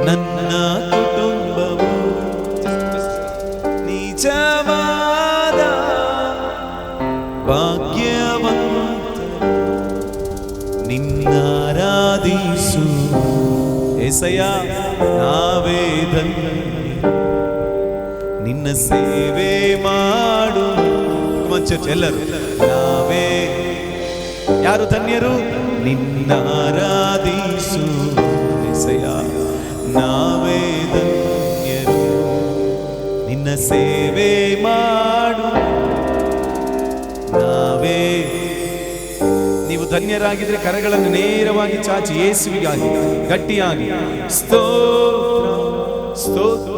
Speaker 1: ನನ್ನ ಕುಟುಂಬವು ನಿಜವಾದ ಭಾಗ್ಯವಂತ, ನಿನ್ನಾರಾಧಿಸು ಏಸಯ್ಯ, ನಾವೇ ಧನ್ಯ, ನಿನ್ನ ಸೇವೆ ಮಾಡು. ಎಲ್ಲರೂ ನಾವೇ ಯಾರು ಧನ್ಯರು? ನಿನ್ನಾರಾಧಿಸು ಏಸಯ್ಯ, ನಾವೇ ಧನ್ಯರು, ನಿನ್ನ ಸೇವೆ ಮಾಡು. ನಾವೇ, ನೀವು ಧನ್ಯ ಧನ್ಯರಾಗಿದ್ರೆ ಕರಗಳನ್ನು ನೇರವಾಗಿ ಚಾಚಿ ಯೇಸುವಿಗಾಗಿ ಗಟ್ಟಿಯಾಗಿ ಸ್ತೋತ್ರ ಸ್ತೋತ್ರ.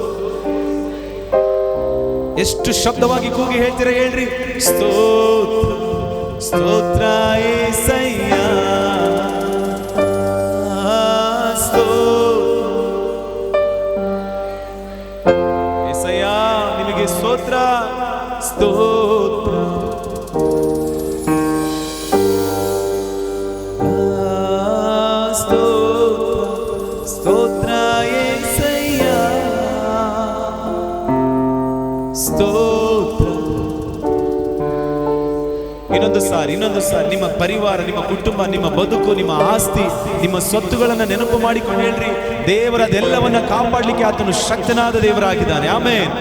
Speaker 1: ಎಷ್ಟು ಶಬ್ದವಾಗಿ ಕೂಗಿ ಹೇಳ್ತೀರಾ ಹೇಳ್ರಿ, ಸ್ತೋತ್ರ ಸ್ತೋತ್ರ యేసయ్య యేసయ్య ನಿಮಗೆ ಸ್ತೋತ್ರ ಸ್ತೋತ್ರ ಸ್ತೋತ್ರ యేసయ్య ಸ್ತೋತ್ರ. ಇನ್ನೊಂದು ಸಾರಿ ನಿಮ್ಮ ಪರಿವಾರ, ನಿಮ್ಮ ಕುಟುಂಬ, ನಿಮ್ಮ ಬದುಕು, ನಿಮ್ಮ ಆಸ್ತಿ, ನಿಮ್ಮ ಸ್ವತ್ತುಗಳನ್ನ ನೆನಪು ಮಾಡಿಕೊಂಡು ಹೇಳ್ರಿ, ದೇವರದೆಲ್ಲವನ್ನ ಕಾಪಾಡಲಿಕ್ಕೆ ಆತನು ಶಕ್ತನಾದ ದೇವರಾಗಿದ್ದಾನೆ. ಆಮೆನ್.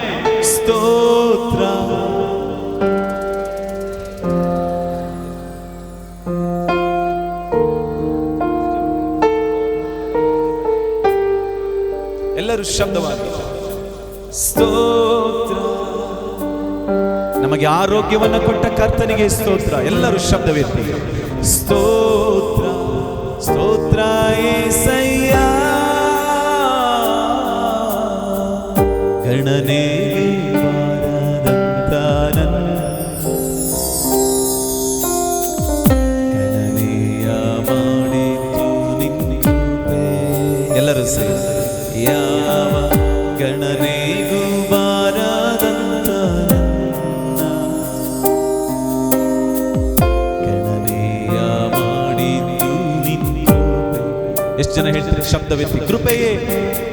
Speaker 1: ಸ್ತೋತ್ರ. ಎಲ್ಲರೂ ಶಬ್ದವಾಗಿ ಸ್ತೋತ್ರ. ನಮಗೆ ಆರೋಗ್ಯವನ್ನು ಕೊಟ್ಟ ಕರ್ತನಿಗೆ ಸ್ತೋತ್ರ. ಎಲ್ಲರೂ ಶಬ್ದವೆತ್ತಿ ಸ್ತೋತ್ರ ಸ್ತೋತ್ರ యేసయ్య ಗಣನೆಗೆ ಬಾರದಂತ ಗಣನೆಯ ಮಾಡಿತು ನಿನ್ನೂಪೆ. ಎಲ್ಲರೂ ಸೇರಿ ಯಾವ ಗಣನೆಗೂ ಬಾರದಂತ ಗಣನೆಯ ಮಾಡಿತು ನಿನ್ನೂಪೆ. ಎಷ್ಟು ಜನ ಹೇಳ್ತಾರೆ ಶಬ್ದವೆತ್ತಿ ಕೃಪೆಯೇ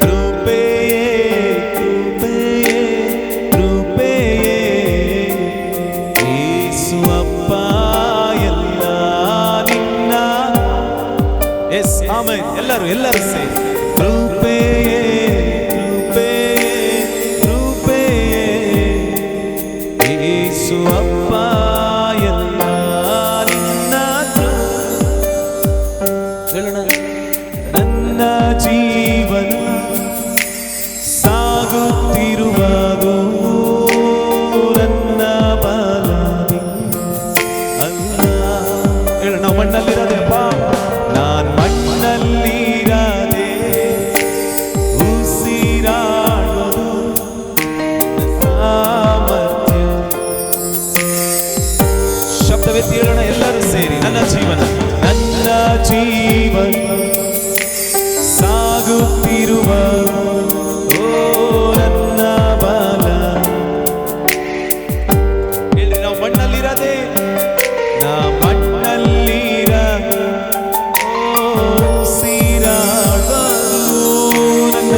Speaker 1: ಕೃಪೆಯೇ ಕೃಪೆಯೇ ಕೃಪೆಯೇ ಯೇಸು ಅಪ್ಪ ಎಲ್ಲ ನಿನ್ನ. Yes amen. ಎಲ್ಲರೂ ಸೇರಿ ಕೃಪೆಯೇ ಕೃಪೆಯೇ ಕೃಪೆಯೇ ಯೇಸು ಅಪ್ಪ ಎಲ್ಲ ನಿನ್ನ. ನನ್ನ ಜೀವನ ಸಾಗುತ್ತಿರುವಾಗೂ ನನ್ನ ಬಲದಿ ಅಲ್ಲ. ಹೇಳ, ನಾವು ಮಣ್ಣಲ್ಲಿರೋದಪ್ಪ, ನಾನು ಮಣ್ಣಲ್ಲಿರದೆ ಉಸಿರಾಡೋದು ಸಾಮರ್ಥ್ಯ. ಶಬ್ದವೆತ್ತಿ ಹೇಳೋಣ ಎಲ್ಲರೂ ಸೇರಿ, ನನ್ನ ಜೀವನ ಸಾಗುತ್ತಿರುವ ಓ ನನ್ನ ಬಲ. ಹೇಳಿ, ನಾವು ಮಣ್ಣಲ್ಲಿರದೆ, ನಾ ಮಣ್ಣಲ್ಲಿರ ಉಸಿರಾಡೋದು ನನ್ನ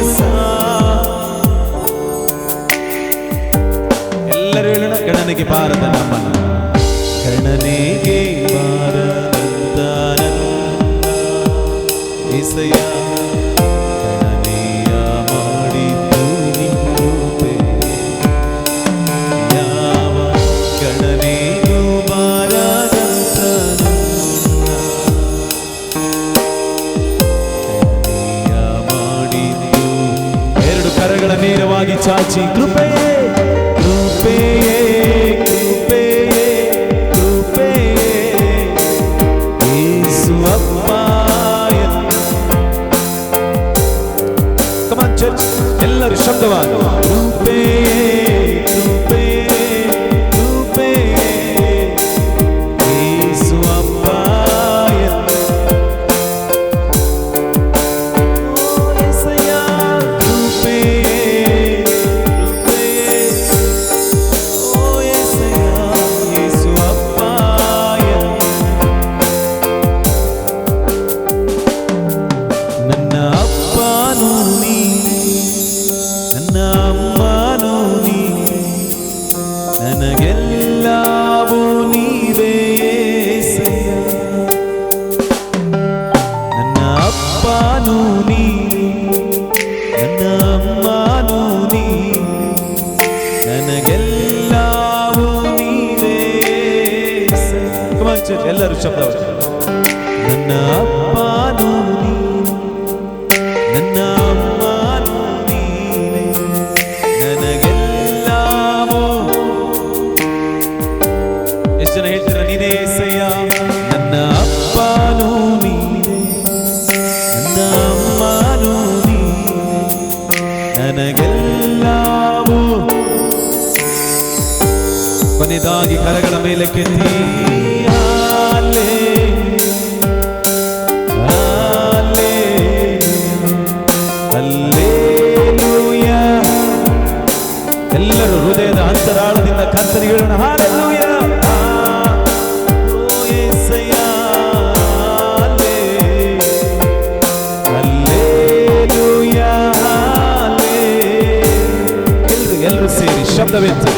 Speaker 1: ಎಲ್ಲರೂ ಹೇಳೋಣ, ಗಣನೆಗೆ ಬಾರದ ನಮ್ಮನ್ನ, ಗಣನೆಗೆ ಬಾರದಂತ యేసయ్య ಗಣನೆಯ ಮಾಡಿತು ನಿನ್ನೂಪೆ. ಯಾವ ಗಣನೆಗೂ ಬಾರದಂತ ಗಣನೆಯ ಮಾಡಿತು. ಎರಡು ಕರಗಳ ನೇರವಾಗಿ ಚಾಚಿ ಕೃಪೆಯೇ ಕೃಪೆಯೇ ಕೃಪೆಯೇ ಕೃಪೆಯೇ ಯೇಸು ಅಪ್ಪ. ಎಲ್ಲರೂ ಶಬ್ದವಾಗಿ ಕೃಪೆಯೇ ಕೃಪೆಯೇ ಕೃಪೆಯೇ ಯೇಸು ಅಪ್ಪ. యేసయ్య ಕೃಪೆಯೇ ಕೃಪೆಯೇ ಓ యేసయ్య ಯೇಸು ಅಪ್ಪ. ನನ್ನ ಅಪ್ಪನೂ ನೀನೇ, ನನ್ನ ಅಮ್ಮನೂ ನೀನೇ, ನನಗೆಲ್ಲವೂ ನೀವೇ యేసయ్య. ನನ್ನ ಅಪ್ಪನೂ ನೀನೇ, ನನ್ನ ಅಮ್ಮನೂ ನೀನೇ, ನನಗೆಲ್ಲವೂ ನೀವೇ యేసయ్య. ಎಲ್ಲರೂ ಶಬ್ದ, ನನ್ನ ಅಪ್ಪನೂ ನೀನೇ, ನನ್ನ ಅಮ್ಮನೂ ನೀನೇ, ನನಗೆಲ್ಲವೂ. ಎಷ್ಟು ಜನ ಹೇಳ್ತೀರ ನೀನೇ యేసయ్య. ನನ್ನ ಅಪ್ಪನೂ ನನಗೆಲ್ಲವೂ. ಕೊನೆಯದಾಗಿ ಕರಗಳ ಮೇಲೆ ಕೆತ್ತಿ ಎಲ್ಲರೂ ಹೃದಯದ ಅಂತರಾಳದಿಂದ ಕರ್ತನಿಗೆ ಹೇಳೋಣ ಹಲ್ಲೆಲೂಯಾ. ಎಲ್ಲರೂ ಸೇರಿ ಶಬ್ದವೆತ್ತಿ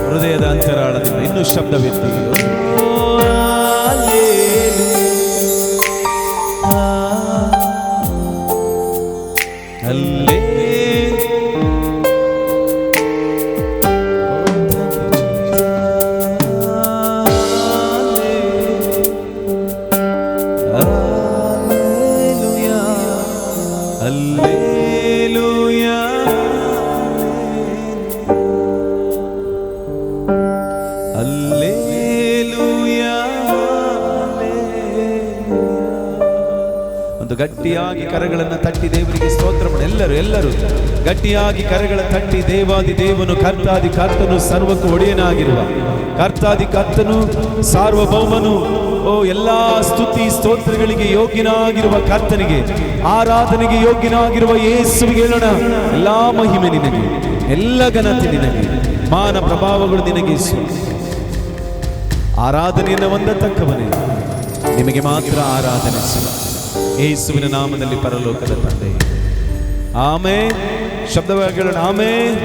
Speaker 1: ಹೃದಯದ ಅಂತರಾಳದಿಂದ ಇನ್ನೂ ಶಬ್ದವೆತ್ತಿ ಒಂದು ಗಟ್ಟಿಯಾಗಿ ಕರಗಳನ್ನು ತಟ್ಟಿ ದೇವರಿಗೆ ಸ್ತೋತ್ರ ಮಾಡಿ. ಎಲ್ಲರೂ ಗಟ್ಟಿಯಾಗಿ ಕರಗಳ ತಟ್ಟಿ ದೇವಾದಿ ದೇವನು ಕರ್ತಾದಿ ಕರ್ತನು ಸರ್ವಕ್ಕೂ ಒಡೆಯನಾಗಿರುವ ಕರ್ತಾದಿ ಕರ್ತನು ಸಾರ್ವಭೌಮನು ಎಲ್ಲಾ ಸ್ತುತಿ ಸ್ತೋತ್ರಗಳಿಗೆ ಯೋಗ್ಯನಾಗಿರುವ ಕರ್ತನಿಗೆ, ಆರಾಧನೆಗೆ ಯೋಗ್ಯನಾಗಿರುವ ಯೇಸುವಿಗೆ ಹೇಳೋಣ ಎಲ್ಲಾ ಮಹಿಮೆ ನಿನಗೆ, ಎಲ್ಲ ಘನತೆ ನಿನಗೆ, ಮಾನ ಪ್ರಭಾವಗಳು ನಿನಗೆ. ಆರಾಧನೆಯನ್ನು ಹೊಂದತಕ್ಕವನೇ ನಿಮಗೆ ಮಾತ್ರ ಆರಾಧನೆ ಯೇಸುವಿನ ನಾಮದಲ್ಲಿ ಪರಲೋಕದ ತಂದೆ. ಆಮೆನ್. ಶಬ್ದವಾಗಿ ಹೇಳೋಣ amen.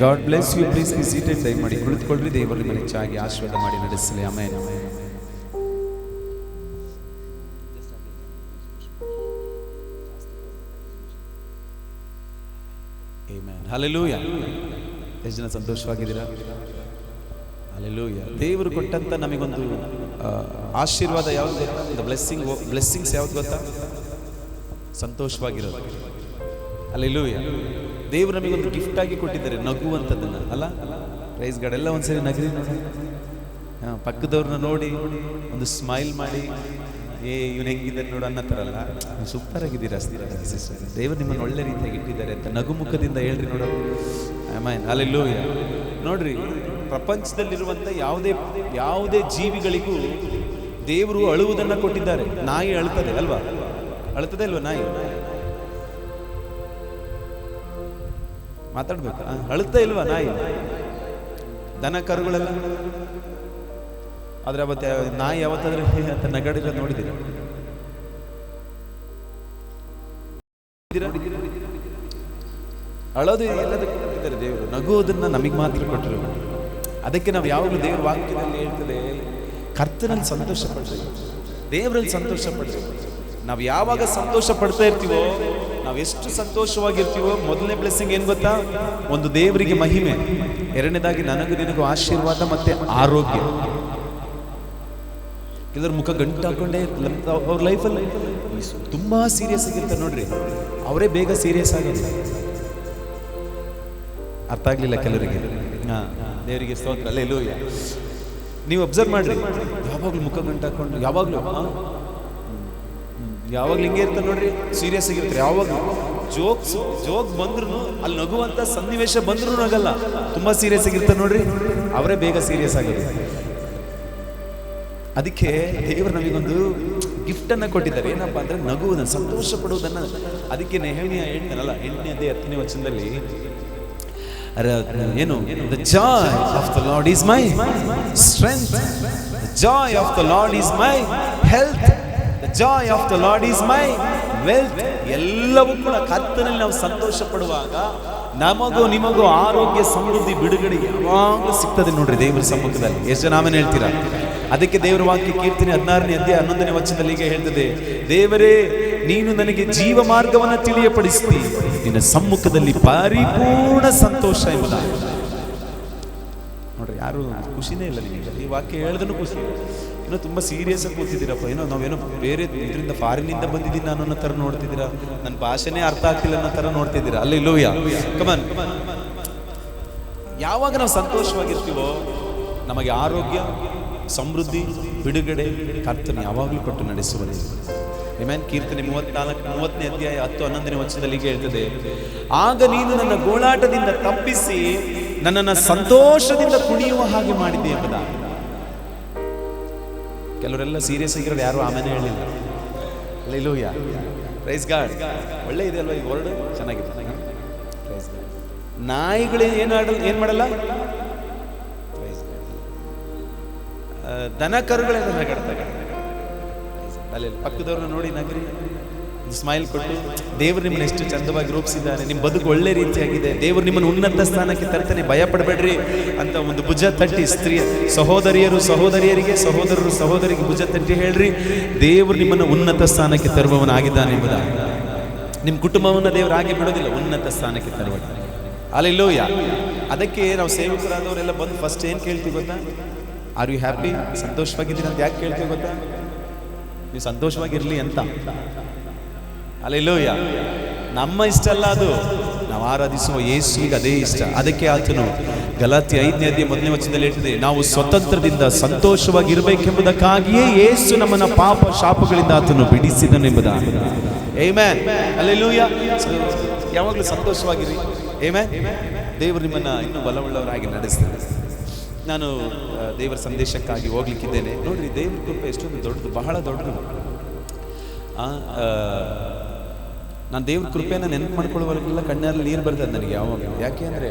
Speaker 1: God bless you. Please be seated. ದಯಮಾಡಿ ಕುಳಿತುಕೊಳ್ಳ್ರಿ. ದೇವರು ನಿಮ್ಮನ್ನು ಹೆಚ್ಚಾಗಿ ಆಶೀರ್ವಾದ ಮಾಡಿ ನಡೆಸಲಿ. ಆಮೆನ್. ಆಮೆನ್. ಹಲ್ಲೆಲೂಯಾ. ಎಷ್ಟು ಜನ ಸಂತೋಷವಾಗಿದ್ದೀರಾ? ಹಲ್ಲೆಲೂಯಾ. ದೇವರು ಕೊಟ್ಟಂತ ನಮಗೊಂದು ಆಶೀರ್ವಾದ ಯಾವ್ದು ಗೊತ್ತಾ? ಬ್ಲೆಸ್ಸಿಂಗ್ಸ್ ಯಾವ್ದು ಗೊತ್ತಾ? ಸಂತೋಷವಾಗಿರೋದು. ಹಲ್ಲೆಲೂಯಾ. ದೇವರು ನಮಗೊಂದು ಗಿಫ್ಟ್ ಆಗಿ ಕೊಟ್ಟಿದ್ದಾರೆ, ನಗುವಂಥದ್ದನ್ನ ಅಲ್ಲ. Praise God. ಎಲ್ಲ ಒಂದ್ಸರಿ ನಗರಿ, ಪಕ್ಕದವ್ರನ್ನ ನೋಡಿ ಒಂದು ಸ್ಮೈಲ್ ಮಾಡಿ, ಇವನು ಹೆಂಗಿದ್ದಾರೆ ನೋಡು ಅನ್ನತ್ತಾರಲ್ಲ, ಸೂಪರ್ ಆಗಿದ್ದೀರಾ ಸಿಸ್ಟರ್, ದೇವರು ನಿಮ್ಮನ್ನು ಒಳ್ಳೆ ರೀತಿಯಾಗಿ ಇಟ್ಟಿದ್ದಾರೆ ಅಂತ ನಗು ಮುಖದಿಂದ ಹೇಳ್ರಿ ನೋಡು. ಆಮೆನ್. ಹಲ್ಲೆಲೂಯಾ. ನೋಡ್ರಿ, ಪ್ರಪಂಚದಲ್ಲಿರುವಂಥ ಯಾವುದೇ ಜೀವಿಗಳಿಗೂ ದೇವರು ಅಳುವುದನ್ನು ಕೊಟ್ಟಿದ್ದಾರೆ. ನಾಯಿ ಅಳ್ತದೆ ಅಲ್ವಾ? ಅಳ್ತದೆ ಅಲ್ವಾ ನಾಯಿ? ಮಾತಾಡ್ಬೇಕು. ಅಳುತ್ತಾ ಇಲ್ವಾ ನಾಯಿ? ದನ ಕರುಗಳೆಲ್ಲ. ಆದ್ರೆ ಅವತ್ತು ನಾಯಿ ಯಾವತ್ತಾದ್ರೆ ಅಂತ ನಗಡಿರ ನೋಡಿದ್ದೀರ? ಅಳೋದು ಎಲ್ಲದಕ್ಕೂ ಕೊಟ್ಟಿದ್ದಾರೆ ದೇವರು, ನಗುವುದನ್ನ ನಮಗೆ ಮಾತ್ರ ಕೊಟ್ಟರು. ಅದಕ್ಕೆ ನಾವು ಯಾವಾಗಲೂ ದೇವರ ವಾಕ್ಯದಲ್ಲಿ ಹೇಳ್ತದೆ, ಕರ್ತನಲ್ಲಿ ಸಂತೋಷ ಪಡ್ರಿ, ದೇವರಲ್ಲಿ ಸಂತೋಷ ಪಡ್ರಿ. ನಾವು ಯಾವಾಗ ಸಂತೋಷ ಪಡ್ತಾ ಇರ್ತೀವೋ, ನಾವು ಎಷ್ಟು ಸಂತೋಷವಾಗಿರ್ತೀವೋ, ಮೊದಲನೇ ಬ್ಲೆಸ್ಸಿಂಗ್ ಏನ್ ಗೊತ್ತಾ? ಒಂದು ದೇವರಿಗೆ ಮಹಿಮೆ, ಎರಡನೇದಾಗಿ ನನಗೂ ನಿನಗೂ ಆಶೀರ್ವಾದ ಮತ್ತೆ ಆರೋಗ್ಯ. ಕೆಲವರು ಮುಖ ಗಂಟು ಹಾಕೊಂಡೇ ಅವ್ರ ಲೈಫಲ್ಲಿ ತುಂಬಾ ಸೀರಿಯಸ್ ಆಗಿರ್ತಾರೆ ನೋಡ್ರಿ, ಅವರೇ ಬೇಗ ಸೀರಿಯಸ್ ಆಗೋದು. ಅರ್ಥ ಆಗ್ಲಿಲ್ಲ ಕೆಲವರಿಗೆ. ದೇವರಿಗೆ ಸ್ತೋತ್ರ. ಹಲ್ಲೆಲೂಯಾ. ನೀವು ಅಬ್ಸರ್ವ್ ಮಾಡ್ರಿ, ಯಾವಾಗ್ಲೂ ಮುಖ ಗಂಟು ಹಾಕೊಂಡು ಯಾವಾಗ್ಲೂ ಹಿಂಗೆ ಇರ್ತಾರೆ ನೋಡ್ರಿ, ಸೀರಿಯಸ್ ಆಗಿರ್ತಾರೆ. ಯಾವಾಗ್ಲೂ ಜೋಕ್ ಬಂದ್ರು, ಅಲ್ಲಿ ನಗುವಂತ ಸನ್ನಿವೇಶ ಬಂದ್ರು ನಗಲ್ಲ, ತುಂಬಾ ಸೀರಿಯಸ್ ಆಗಿರ್ತಾರೆ ನೋಡ್ರಿ, ಅವರೇ ಬೇಗ ಸೀರಿಯಸ್ ಆಗೋದು. ಅದಕ್ಕೆ ದೇವರು ನಮಗೊಂದು ಗಿಫ್ಟ್ ಅನ್ನ ಕೊಟ್ಟಿದ್ದಾರೆ. ಏನಪ್ಪಾ ಅಂದ್ರೆ ನಗುವುದನ್ನು, ಸಂತೋಷ ಪಡುವುದನ್ನ. ಅದಕ್ಕೆ ನೆಹಮ್ಯ ಹೇಳ್ತಾನಲ್ಲ 8ನೇ ಅಧ್ಯಾಯ 10ನೇ ವಚನದಲ್ಲಿ, ಏನು, the joy of the Lord is my strength, the joy of the Lord is my health, the joy of the Lord is my wealth. ಎಲ್ಲವೂ ಕೂಡ ಕರ್ತನಲ್ಲಿ ನಾವು ಸಂತೋಷ ಪಡುವಾಗ ನಮಗೂ ನಿಮಗೂ ಆರೋಗ್ಯ, ಸಮೃದ್ಧಿ, ಬಿಡುಗಡೆ ಯಾವಾಗಲೂ ಸಿಗ್ತದೆ ನೋಡ್ರಿ ದೇವರ ಸಮ್ಮುಖದಲ್ಲಿ. ಎಷ್ಟು ಜನ ಆಮೇಲೆ ಹೇಳ್ತೀರಾ? ಅದಕ್ಕೆ ದೇವರ ವಾಕ್ಯ ಕೀರ್ತನೆ 16ನೇ ಅಧ್ಯಾಯ 11ನೇ ವಚನದಲ್ಲಿ ಹೀಗೆ ಹೇಳ್ತದೆ, ದೇವರೇ ನೀನು ನನಗೆ ಜೀವ ಮಾರ್ಗವನ್ನು ತಿಳಿಯಪಡಿಸ್ತಿ, ನಿನ್ನ ಸಮ್ಮುಖದಲ್ಲಿ ಪರಿಪೂರ್ಣ ಸಂತೋಷ ಎಂಬುದಾಗಿ. ನೋಡ್ರಿ, ಯಾರು ಖುಷಿನೇ ಇಲ್ಲ ನಿಮಗೆ ಈ ವಾಕ್ಯ ಹೇಳಿದ್ರು ಖುಷಿ. ಏನೋ ತುಂಬಾ ಸೀರಿಯಸ್ ಆಗಿ ಕೂತಿದ್ದೀರಪ್ಪ, ಏನೋ ನಾವೇನೋ ಬೇರೆ ಇದರಿಂದ ಫಾರಿನಿಂದ ಬಂದಿದ್ದೀನಿ ನಾನು ಅನ್ನೋ ಥರ ನೋಡ್ತಿದ್ದೀರಾ, ನನ್ನ ಭಾಷೆನೇ ಅರ್ಥ ಆಗ್ತಿಲ್ಲ ಅನ್ನೋ ಥರ ನೋಡ್ತಿದ್ದೀರಾ. ಹಲ್ಲೆಲೂಯಾ. ಕಮಾನ್. ಯಾವಾಗ ನಾವು ಸಂತೋಷವಾಗಿರ್ತೀವೋ ನಮಗೆ ಆರೋಗ್ಯ, ಸಮೃದ್ಧಿ, ಬಿಡುಗಡೆ ಕರ್ತನು ಯಾವಾಗಲೂ ಕೊಟ್ಟು ನಡೆಸುವ ಆಮೆನ್. ಕೀರ್ತನೆ 34 ಅಧ್ಯಾಯ 10-11 ವಚನದಲ್ಲಿ ಹೇಳ್ತದೆ, ಆಗ ನೀನು ನನ್ನ ಗೋಳಾಟದಿಂದ ತಪ್ಪಿಸಿ ನನ್ನನ್ನು ಸಂತೋಷದಿಂದ ಕುಣಿಯುವ ಹಾಗೆ ಮಾಡಿದ್ದೆ ಎಂಬುದಾಗಿ. ಕೆಲವರೆಲ್ಲ ಸೀರಿಯಸ್ ಆಗಿರೋರು ಯಾರು ಆಮೇಲೆ ಹೇಳಿಲ್ಲ. Hallelujah, praise God. ಒಳ್ಳೆ ಇದೆ ಅಲ್ವಾ ಈ ವರ್ಡ್, ಚೆನ್ನಾಗಿದೆ. ನಾಯಿಗಳು ಏನ್ ಮಾಡಲ್ಲ, ದನ ಕರುಗಳೆಲ್ಲ ನಗಾಡ್ತಾರೆ. ಅಲ್ಲಿ ಪಕ್ಕದವ್ರನ್ನ ನೋಡಿ ನಗರಿ, ಸ್ಮೈಲ್ ಕೊಟ್ಟು, ದೇವರು ನಿಮ್ಮನ್ನು ಎಷ್ಟು ಚಂದವಾಗಿ ರೂಪಿಸಿದ್ದಾನೆ, ನಿಮ್ಮ ಬದುಕು ಒಳ್ಳೆ ರೀತಿಯಾಗಿದೆ, ದೇವರು ನಿಮ್ಮನ್ನು ಉನ್ನತ ಸ್ಥಾನಕ್ಕೆ ತರ್ತಾನೆ, ಭಯ ಪಡಬೇಡ್ರಿ ಅಂತ ಒಂದು ಭುಜ ತಟ್ಟಿ, ಸ್ತ್ರೀ ಸಹೋದರಿಯರಿಗೆ, ಸಹೋದರಿಗೆ ಭುಜ ತಟ್ಟಿ ಹೇಳ್ರಿ, ದೇವರು ನಿಮ್ಮನ್ನು ಉನ್ನತ ಸ್ಥಾನಕ್ಕೆ ತರುವವನಾಗಿದ್ದಾನೆ ಎಂಬುದಾಗಿ. ನಿಮ್ಮ ಕುಟುಂಬವನ್ನು ದೇವರು ಹಾಗೆ ಬಿಡೋದಿಲ್ಲ, ಉನ್ನತ ಸ್ಥಾನಕ್ಕೆ ತರುವ. ಹಲ್ಲೆಲೂಯಾ. ಅದಕ್ಕೆ ನಾವು ಸೇವಕರಾದವರೆಲ್ಲ ಬಂದು ಫಸ್ಟ್ ಏನು ಕೇಳ್ತೀವಿ ಗೊತ್ತಾ? Are you happy? ಸಂತೋಷವಾಗಿದ್ದೀನಿ ಅಂತ ಯಾಕೆ ಕೇಳ್ತೀವಿ ಗೊತ್ತಾ? ನೀವು ಸಂತೋಷವಾಗಿರ್ಲಿ ಅಂತ. ಹಲ್ಲೆಲೂಯಾ. ನಮ್ಮ ಇಷ್ಟ ಅಲ್ಲ ಅದು, ನಾವು ಆರಾಧಿಸುವ ಯೇಸುವಿಗೆ ಅದೇ ಇಷ್ಟ. ಅದಕ್ಕೆ ಆತನು ಗಲಾತ್ಯ 5ನೇ ಅಧ್ಯಾಯ 1ನೇ ವಚನದಲ್ಲಿ ಹೇಳ್ತದೆ, ನಾವು ಸ್ವತಂತ್ರದಿಂದ ಸಂತೋಷವಾಗಿರಬೇಕೆಂಬುದಕ್ಕಾಗಿಯೇ ಯೇಸು ನಮ್ಮನ್ನ ಪಾಪ ಶಾಪಗಳಿಂದ ಆತನು ಬಿಡಿಸಿದನೆಂಬುದಾಗಿ. ಆಮೆನ್. ಹಲ್ಲೆಲೂಯಾ. ಯಾವಾಗಲೂ ಸಂತೋಷವಾಗಿರಿ. ಆಮೆನ್. ದೇವರು ನಿಮ್ಮನ್ನ ಇನ್ನೂ ಬಲವುಳ್ಳವರಾಗಿ ನಡೆಸ್ತಾರೆ. ನಾನು ದೇವರ ಸಂದೇಶಕ್ಕಾಗಿ ಹೋಗ್ಲಿಕ್ಕಿದ್ದೇನೆ. ನೋಡ್ರಿ, ದೇವರ ಕೃಪೆ ಎಷ್ಟೊಂದು ದೊಡ್ಡದು, ಬಹಳ ದೊಡ್ಡದು. ನಾನು ದೇವ್ರ ಕೃಪೆನ ನೆನಪು ಮಾಡ್ಕೊಳ್ಳುವಾಗೆಲ್ಲ ಕಣ್ಣಲ್ಲಿ ನೀರು ಬರ್ತದೆ ನನಗೆ ಯಾವಾಗ. ಯಾಕೆ ಅಂದರೆ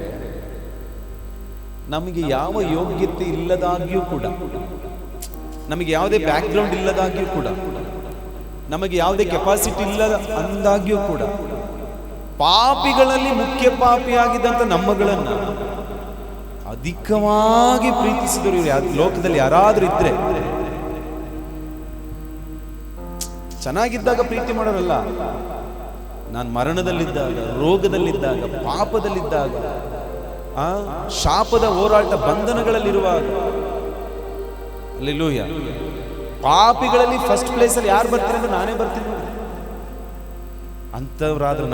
Speaker 1: ನಮಗೆ ಯಾವ ಯೋಗ್ಯತೆ ಇಲ್ಲದಾಗಿಯೂ ಕೂಡ, ನಮಗೆ ಯಾವುದೇ ಬ್ಯಾಕ್ಗ್ರೌಂಡ್ ಇಲ್ಲದಾಗಿಯೂ ಕೂಡ, ನಮಗೆ ಯಾವುದೇ ಕೆಪಾಸಿಟಿ ಇಲ್ಲದ ಅಂದಾಗಿಯೂ ಕೂಡ, ಪಾಪಿಗಳಲ್ಲಿ ಮುಖ್ಯ ಪಾಪಿಯಾಗಿದ್ದಂಥ ನಮ್ಮಗಳನ್ನು ಅಧಿಕವಾಗಿ ಪ್ರೀತಿಸಿದರು ಲೋಕದಲ್ಲಿ ಯಾರಾದ್ರೂ ಇದ್ರೆ. ಚೆನ್ನಾಗಿದ್ದಾಗ ಪ್ರೀತಿ ಮಾಡೋರಲ್ಲ, ನಾನು ಮರಣದಲ್ಲಿದ್ದಾಗ, ರೋಗದಲ್ಲಿದ್ದಾಗ, ಪಾಪದಲ್ಲಿದ್ದಾಗ, ಶಾಪದ ಹೋರಾಟ ಬಂಧನಗಳಲ್ಲಿರುವಾಗ, ಹಲ್ಲೆಲೂಯಾ, ಪಾಪಿಗಳಲ್ಲಿ ಫಸ್ಟ್ ಪ್ಲೇಸಲ್ಲಿ ಯಾರು ಬರ್ತಾರೆ ಅಂದ್ರೆ ನಾನೇ ಬರ್ತೀನಿ. ಅಂಥವರಾದ್ರೂ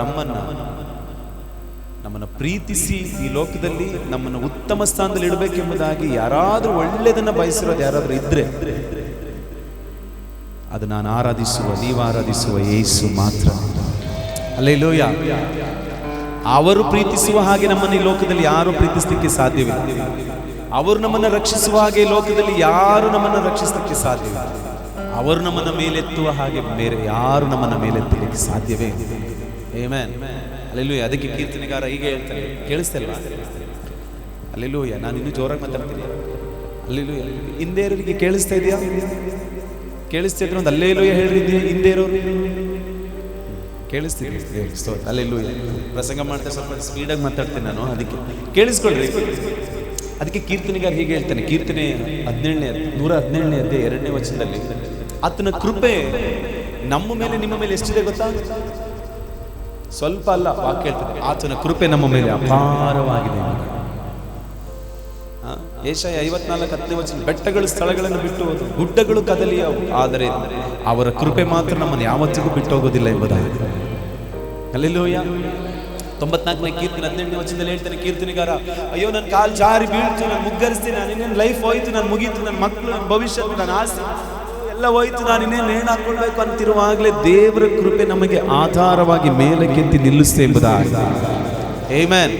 Speaker 1: ನಮ್ಮನ್ನು ಪ್ರೀತಿಸಿ ಈ ಲೋಕದಲ್ಲಿ ನಮ್ಮನ್ನು ಉತ್ತಮ ಸ್ಥಾನದಲ್ಲಿ ಇಡಬೇಕೆಂಬುದಾಗಿ ಯಾರಾದ್ರೂ ಒಳ್ಳೆಯದನ್ನ ಬಯಸಿರೋದು ಯಾರಾದ್ರೂ ಇದ್ರೆ ಅದು ನಾನು ಆರಾಧಿಸುವ, ನೀವು ಆರಾಧಿಸುವ ಯೇಸು ಮಾತ್ರ. ಹಲ್ಲೆಲೂಯಾ. ಅವರು ಪ್ರೀತಿಸುವ ಹಾಗೆ ನಮ್ಮನ್ನು ಈ ಲೋಕದಲ್ಲಿ ಯಾರು ಪ್ರೀತಿಸಲಿಕ್ಕೆ ಸಾಧ್ಯವಿಲ್ಲ. ಅವರು ನಮ್ಮನ್ನು ರಕ್ಷಿಸುವ ಹಾಗೆ ಈ ಲೋಕದಲ್ಲಿ ಯಾರು ನಮ್ಮನ್ನು ರಕ್ಷಿಸಲಿಕ್ಕೆ ಸಾಧ್ಯವಿಲ್ಲ. ಅವರು ನಮ್ಮನ್ನು ಮೇಲೆತ್ತುವ ಹಾಗೆ ಬೇರೆ ಯಾರು ನಮ್ಮನ್ನು ಮೇಲೆತ್ತಲಿಕ್ಕೆ ಸಾಧ್ಯವೇ? ಆಮೆನ್. ಹಲ್ಲೆಲೂಯಾ. ಅದಕ್ಕೆ ಕೀರ್ತನೆಗಾರ ಹೀಗೆ ಹೇಳ್ತಾರೆ, ಕೇಳಿಸ್ತಾ ಇಲ್ವಾ? ಹಲ್ಲೆಲೂಯಾ. ನಾನು ಇನ್ನೂ ಜೋರಾಗಿ ಮಾತಾಡ್ತೀನಿ. ಹಲ್ಲೆಲೂಯಾ. ಹಿಂದೆ ಇರೋರಿಗೆ ಕೇಳಿಸ್ತಾ ಇದೆಯಾ? ಕೇಳಿಸ್ತಾ ಇದ್ರೆ ಒಂದು ಹಲ್ಲೆಲೂಯಾ ಹೇಳ್ರಿ. ಹಿಂದೆ ಇರೋರು ಕೇಳಿಸ್ತೀವಿ? ಹಲ್ಲೆಲೂಯಾ. ಪ್ರಸಂಗ ಮಾಡ್ತಾ ಸ್ವಲ್ಪ ಸ್ಪೀಡಾಗಿ ಮಾತಾಡ್ತೀನಿ ನಾನು, ಅದಕ್ಕೆ ಕೇಳಿಸ್ಕೊಳ್ರಿ. ಅದಕ್ಕೆ ಕೀರ್ತನೆಗಾರ ಹೀಗೆ ಹೇಳ್ತಾನೆ, ಕೀರ್ತನೆ 117ನೇ ಅಧ್ಯಾಯ 2ನೇ ವಚನದಲ್ಲಿ, ಆತನ ಕೃಪೆ ನಮ್ಮ ಮೇಲೆ ನಿಮ್ಮ ಮೇಲೆ ಎಷ್ಟಿದೆ ಗೊತ್ತಾ? ಸ್ವಲ್ಪ ಅಲ್ಲ, ವಾಕ್ಯ ಹೇಳ್ತದೆ, ಆತನ ಕೃಪೆ ನಮ್ಮ ಮೇಲೆ ಅಪಾರವಾಗಿದೆ. ಯೆಶಾಯ 54:10ನೇ ವಚನ, ಬೆಟ್ಟಗಳು ಸ್ಥಳಗಳನ್ನು ಬಿಟ್ಟು ಹೋದು, ಗುಡ್ಡಗಳು ಕದಲಿಯವು, ಆದರೆ ಅವರ ಕೃಪೆ ಮಾತ್ರ ನಮ್ಮನ್ನು ಯಾವತ್ತಿಗೂ ಬಿಟ್ಟು ಹೋಗೋದಿಲ್ಲ ಎಂಬುದಾಗಿ. ಹಲ್ಲೆಲೂಯಾ. 94ನೇ ಕೀರ್ತನೆ 18ನೇ ವಚನದಲ್ಲಿ ಹೇಳ್ತಾನೆ ಕೀರ್ತನೆಗಾರ, ಅಯ್ಯೋ ನನ್ನ ಕಾಲು ಜಾರಿ ಬೀಳ್ತು, ನಾನು ಮುಗ್ಗರಿಸ್ತೀನಿ, ನಾನು ಇನ್ನೇನು ಲೈಫ್ ಹೋಯ್ತು, ನಾನು ಮುಗೀತು, ನನ್ನ ಮಕ್ಕಳು, ನನ್ನ ಭವಿಷ್ಯ, ನನ್ನ ಆಸೆ ಎಲ್ಲ ಹೋಯ್ತು, ನಾನು ಇನ್ನೇನು ನೇಣು ಹಾಕೊಳ್ಬೇಕು ಅಂತಿರುವಾಗಲೇ ದೇವರ ಕೃಪೆ ನಮಗೆ ಆಧಾರವಾಗಿ ಮೇಲಕ್ಕೆತ್ತಿ ನಿಲ್ಲಿಸುತ್ತೆ ಎಂಬುದಾಗಿ. ಆಮೆನ್.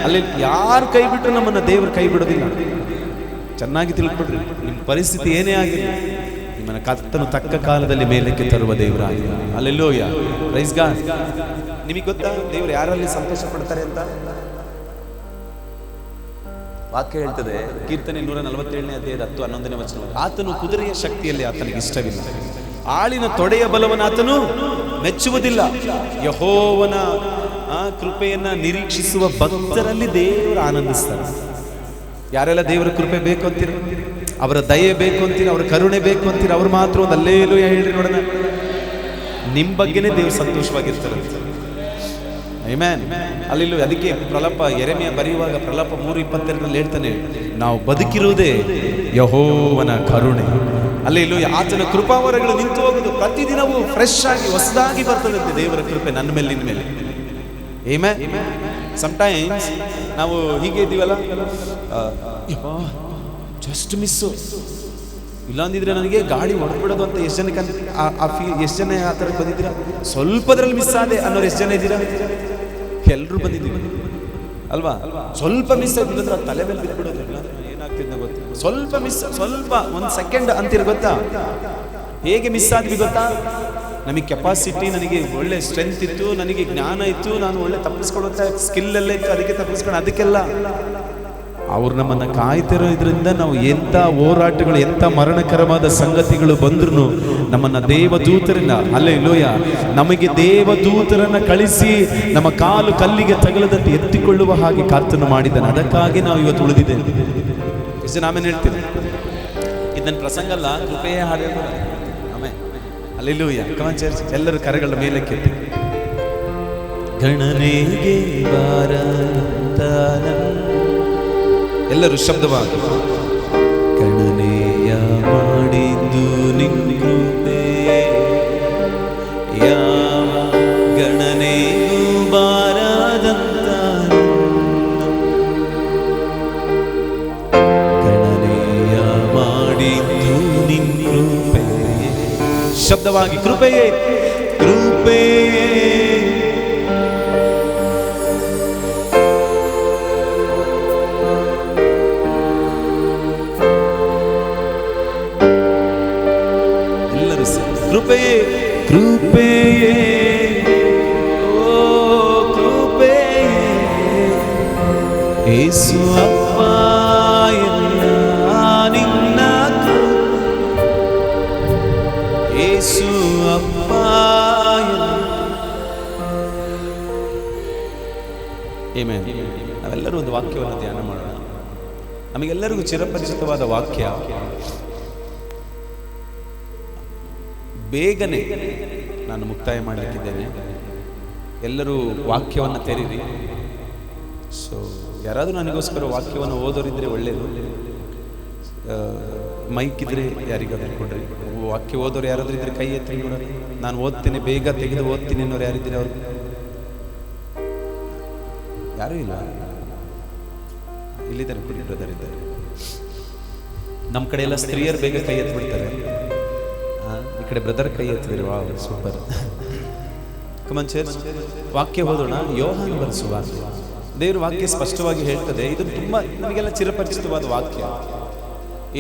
Speaker 1: ಅಲ್ಲಿ ಯಾರು ಕೈ ಬಿಟ್ಟರು ನಮ್ಮನ್ನು ದೇವರು ಕೈ ಬಿಡೋದಿಲ್ಲ. ಚೆನ್ನಾಗಿ ತಿಳ್ಕೊಡ್ರಿ, ನಿಮ್ಮ ಪರಿಸ್ಥಿತಿ ಏನೇ ಆಗಿರಲಿ, ನಿಮ್ಮನ್ನ ಕರ್ತನು ತಕ್ಕ ಕಾಲದಲ್ಲಿ ಮೇಲಕ್ಕೆ ತರುವ ದೇವರಾಗಿ. ಹಲ್ಲೆಲೂಯಾ. Praise God. ನಿಮಗೆ ಗೊತ್ತಾ ದೇವರು ಯಾರಲ್ಲಿ ಸಂತೋಷ ಪಡ್ತಾರೆ ಅಂತ? ವಾಕ್ಯ ಹೇಳ್ತದೆ, ಕೀರ್ತನೆ 147ನೇ ಅಧ್ಯಾಯದ 10-11ನೇ ವಚನ, ಆತನು ಕುದುರೆಯ ಶಕ್ತಿಯಲ್ಲಿ ಆತನಿಗೆ ಇಷ್ಟವಿಲ್ಲ, ಆಳಿನ ತೊಡೆಯ ಬಲವನ್ನು ಆತನು ಮೆಚ್ಚುವುದಿಲ್ಲ. ಯೆಹೋವನ ಕೃಪೆಯನ್ನ ನಿರೀಕ್ಷಿಸುವ ಭಕ್ತರಲ್ಲಿ ದೇವರು ಆನಂದಿಸ್ತಾರೆ. ಯಾರೆಲ್ಲ ದೇವರ ಕೃಪೆ ಬೇಕು ಅಂತೀರ, ಅವರ ದಯೆ ಬೇಕು ಅಂತೀರ, ಅವರ ಕರುಣೆ ಬೇಕು ಅಂತೀರ, ಅವ್ರು ಮಾತ್ರ ಒಂದು ಹಲ್ಲೆಲೂಯಾ ಹೇಳ್ರಿ ನೋಡೋಣ. ನಿಮ್ಮ ಬಗ್ಗೆನೇ ದೇವರು ಸಂತೋಷವಾಗಿರ್ತಾರೆ. ಆಮೆನ್. ಹಲ್ಲೆಲೂಯಾ. ಅದಕ್ಕೆ ಪ್ರಲಾಪ ಯೆರೆಮೀಯ ಬರೆಯುವಾಗ ಪ್ರಲಾಪ 3:22ರಲ್ಲಿ ಹೇಳ್ತಾನೆ, ನಾವು ಬದುಕಿರುವುದೇ ಯೆಹೋವನ ಕರುಣೆ. ಹಲ್ಲೆಲೂಯಾ. ಆತನ ಕೃಪಾವರಗಳು ನಿಂತು ಹೋಗುದು, ಪ್ರತಿದಿನವೂ ಫ್ರೆಶ್ ಆಗಿ ಹೊಸದಾಗಿ ಬರ್ತದಂತೆ ದೇವರ ಕೃಪೆ ನನ್ನ ಮೇಲೆ, ನಿನ್ನ ಮೇಲೆ. ಆಮೆನ್. ಸಮಟೈಮ್ಸ್ ನಾವು ಹೀಗೆ ಇದ್ದೀವಲ್ಲ, ಜಸ್ಟ್ ಮಿಸ್ಸು. ಇಲ್ಲಾಂದಿದ್ರೆ ನನಗೆ ಗಾಡಿ ಹೊಡೆದ್ಬಿಡೋದು ಅಂತ ಎಷ್ಟು ಜನಕ್ಕೆ ಎಷ್ಟು ಜನ ಆ ಥರ ಬಂದಿದ್ದೀರಾ? ಸ್ವಲ್ಪದ್ರಲ್ಲಿ ಮಿಸ್ ಆದೆ ಅನ್ನೋರು ಎಷ್ಟು ಜನ ಇದ್ದೀರಾ? ಎಲ್ಲರೂ ಬಂದಿದ್ದೀವಿ ಅಲ್ವಾ? ಸ್ವಲ್ಪ ಮಿಸ್ ಆಗಿದ್ರೆ ತಲೆ ಮೇಲೆ ಬಿಟ್ಬಿಡೋದಿಲ್ಲ, ಏನಾಗ್ತಿದ್ದ ಗೊತ್ತಿಲ್ಲ. ಸ್ವಲ್ಪ ಮಿಸ್, ಸ್ವಲ್ಪ ಒಂದು ಸೆಕೆಂಡ್ ಅಂತಿರ್ ಗೊತ್ತಾ? ಹೇಗೆ ಮಿಸ್ ಆದ್ವಿ ಗೊತ್ತಾ? ನಮಗೆ ಕೆಪಾಸಿಟಿ, ನನಗೆ ಒಳ್ಳೆ ಸ್ಟ್ರೆಂತ್ ಇತ್ತು, ನನಗೆ ಜ್ಞಾನ ಇತ್ತು, ನಾನು ಒಳ್ಳೆ ತಪ್ಪಿಸ್ಕೊಳ್ಳುವಂಥ ಸ್ಕಿಲ್ ಎಲ್ಲ ಇತ್ತು, ಅದಕ್ಕೆ ತಪ್ಪಿಸ್ಕೊಂಡು ಅದಕ್ಕೆಲ್ಲ ಅವ್ರು ನಮ್ಮನ್ನು ಕಾಯ್ತಿರೋ ಇದರಿಂದ ನಾವು ಎಂಥ ಹೋರಾಟಗಳು, ಎಂಥ ಮರಣಕರವಾದ ಸಂಗತಿಗಳು ಬಂದ್ರೂ ನಮ್ಮನ್ನು ದೇವದೂತರನ್ನ, ಹಲ್ಲೆಲೂಯಾ, ನಮಗೆ ದೇವದೂತರನ್ನ ಕಳಿಸಿ ನಮ್ಮ ಕಾಲು ಕಲ್ಲಿಗೆ ತಗಲದಂತೆ ಎತ್ತಿಕೊಳ್ಳುವ ಹಾಗೆ ಕರ್ತನು ಮಾಡಿದ್ದಾನೆ. ಅದಕ್ಕಾಗಿ ನಾವು ಇವತ್ತು ಉಳಿದಿದ್ದೇವೆ. ಎಷ್ಟು ನಾವೇನು ಹೇಳ್ತೀನಿ, ಇದು ನನ್ನ ಪ್ರಸಂಗ ಅಲ್ಲ, ಕೃಪೆಯ ಹಾಡು. ಆಮೇಲೆ ಹಲ್ಲೆಲೂಯಾ. ಕಮಾನ್ ಚರ್ಚ್, ಎಲ್ಲರೂ ಕರೆಗಳ ಮೇಲೆ ಕೆತ್ತಿ ಗಣನೆಗೆ ಬಾರದಂತ ಎಲ್ಲರೂ ಶಬ್ದವಾಗಿ ಗಣನೆಯ ಮಾಡಿದ್ದು ನಿನ್ನ ಕೃಪೆ, ಯಾವ ಗಣನೆಗೂ ಬಾರದಂತ ಗಣನೆಯ ಮಾಡಿದ್ದು ನಿನ್ನ ಕೃಪೆ. ಶಬ್ದವಾಗಿ ಕೃಪೆಯೇ ಕೃಪೆಯೇ ಕೃಪೆಯೇ ಕೃಪೆಯೇ ಓ ಕೃಪೆಯೇ ಯೇಸು ಅಪ್ಪ ಎಲ್ಲ ನಿನ್ನ ಯೇಸು ಅಪ್ಪ. ಆಮೆನ್. ನಾವೆಲ್ಲರೂ ಒಂದು ವಾಕ್ಯವನ್ನು ಧ್ಯಾನ ಮಾಡೋಣ. ನಮಗೆಲ್ಲರಿಗೂ ಚಿರಪರಿಚಿತವಾದ ವಾಕ್ಯ. ಬೇಗನೆ ನಾನು ಮುಕ್ತಾಯ ಮಾಡಲಿಕ್ಕಿದ್ದೇನೆ. ಎಲ್ಲರೂ ವಾಕ್ಯವನ್ನು ತೆರೀರಿ. ಸೊ ಯಾರಾದರೂ ನನಗೋಸ್ಕರ ವಾಕ್ಯವನ್ನು ಓದೋರಿದ್ರೆ ಒಳ್ಳೆಯದು. ಮೈಕ್ ಇದ್ರೆ ಯಾರಿಗಾದ್ರೂ ಕೊಡ್ರಿ. ವಾಕ್ಯ ಓದೋರು ಯಾರಾದ್ರೂ ಇದ್ರೆ ಕೈ ಎತ್ತಿ ನೋಡ್ರಿ. ನಾನು ಓದ್ತೀನಿ, ಬೇಗ ತೆಗೆದು ಓದ್ತೀನಿ ಅನ್ನೋರು ಯಾರಿದ್ದೀರಿ? ಅವ್ರು ಯಾರೂ ಇಲ್ಲ. ಇಲ್ಲಿದ್ದಾರೆ, ಕುಡಿ ಬ್ರದರ್ ಇದ್ದಾರೆ. ನಮ್ಮ ಕಡೆ ಎಲ್ಲ ಸ್ತ್ರೀಯರು ಬೇಗ ಕೈ ಎತ್ಬಿಡ್ತಾರೆ. ಈ ಕಡೆ ಬ್ರದರ್ ಕೈ ಎತ್ತಿದ್ರು. ವಾ, ಸೂಪರ್. ಕಮಾನ್ ಚರ್ಚ್, ವಾಕ್ಯ ಓದೋಣ. ಯೋಹಾನ ಬರೆದ ಸುವಾರ್ತೆ. ದೇವರ ವಾಕ್ಯ ಸ್ಪಷ್ಟವಾಗಿ ಹೇಳ್ತದೆ. ಇದು ತುಂಬಾ ನಮಗೆಲ್ಲ ಚಿರಪರಿಚಿತವಾದ ವಾಕ್ಯ.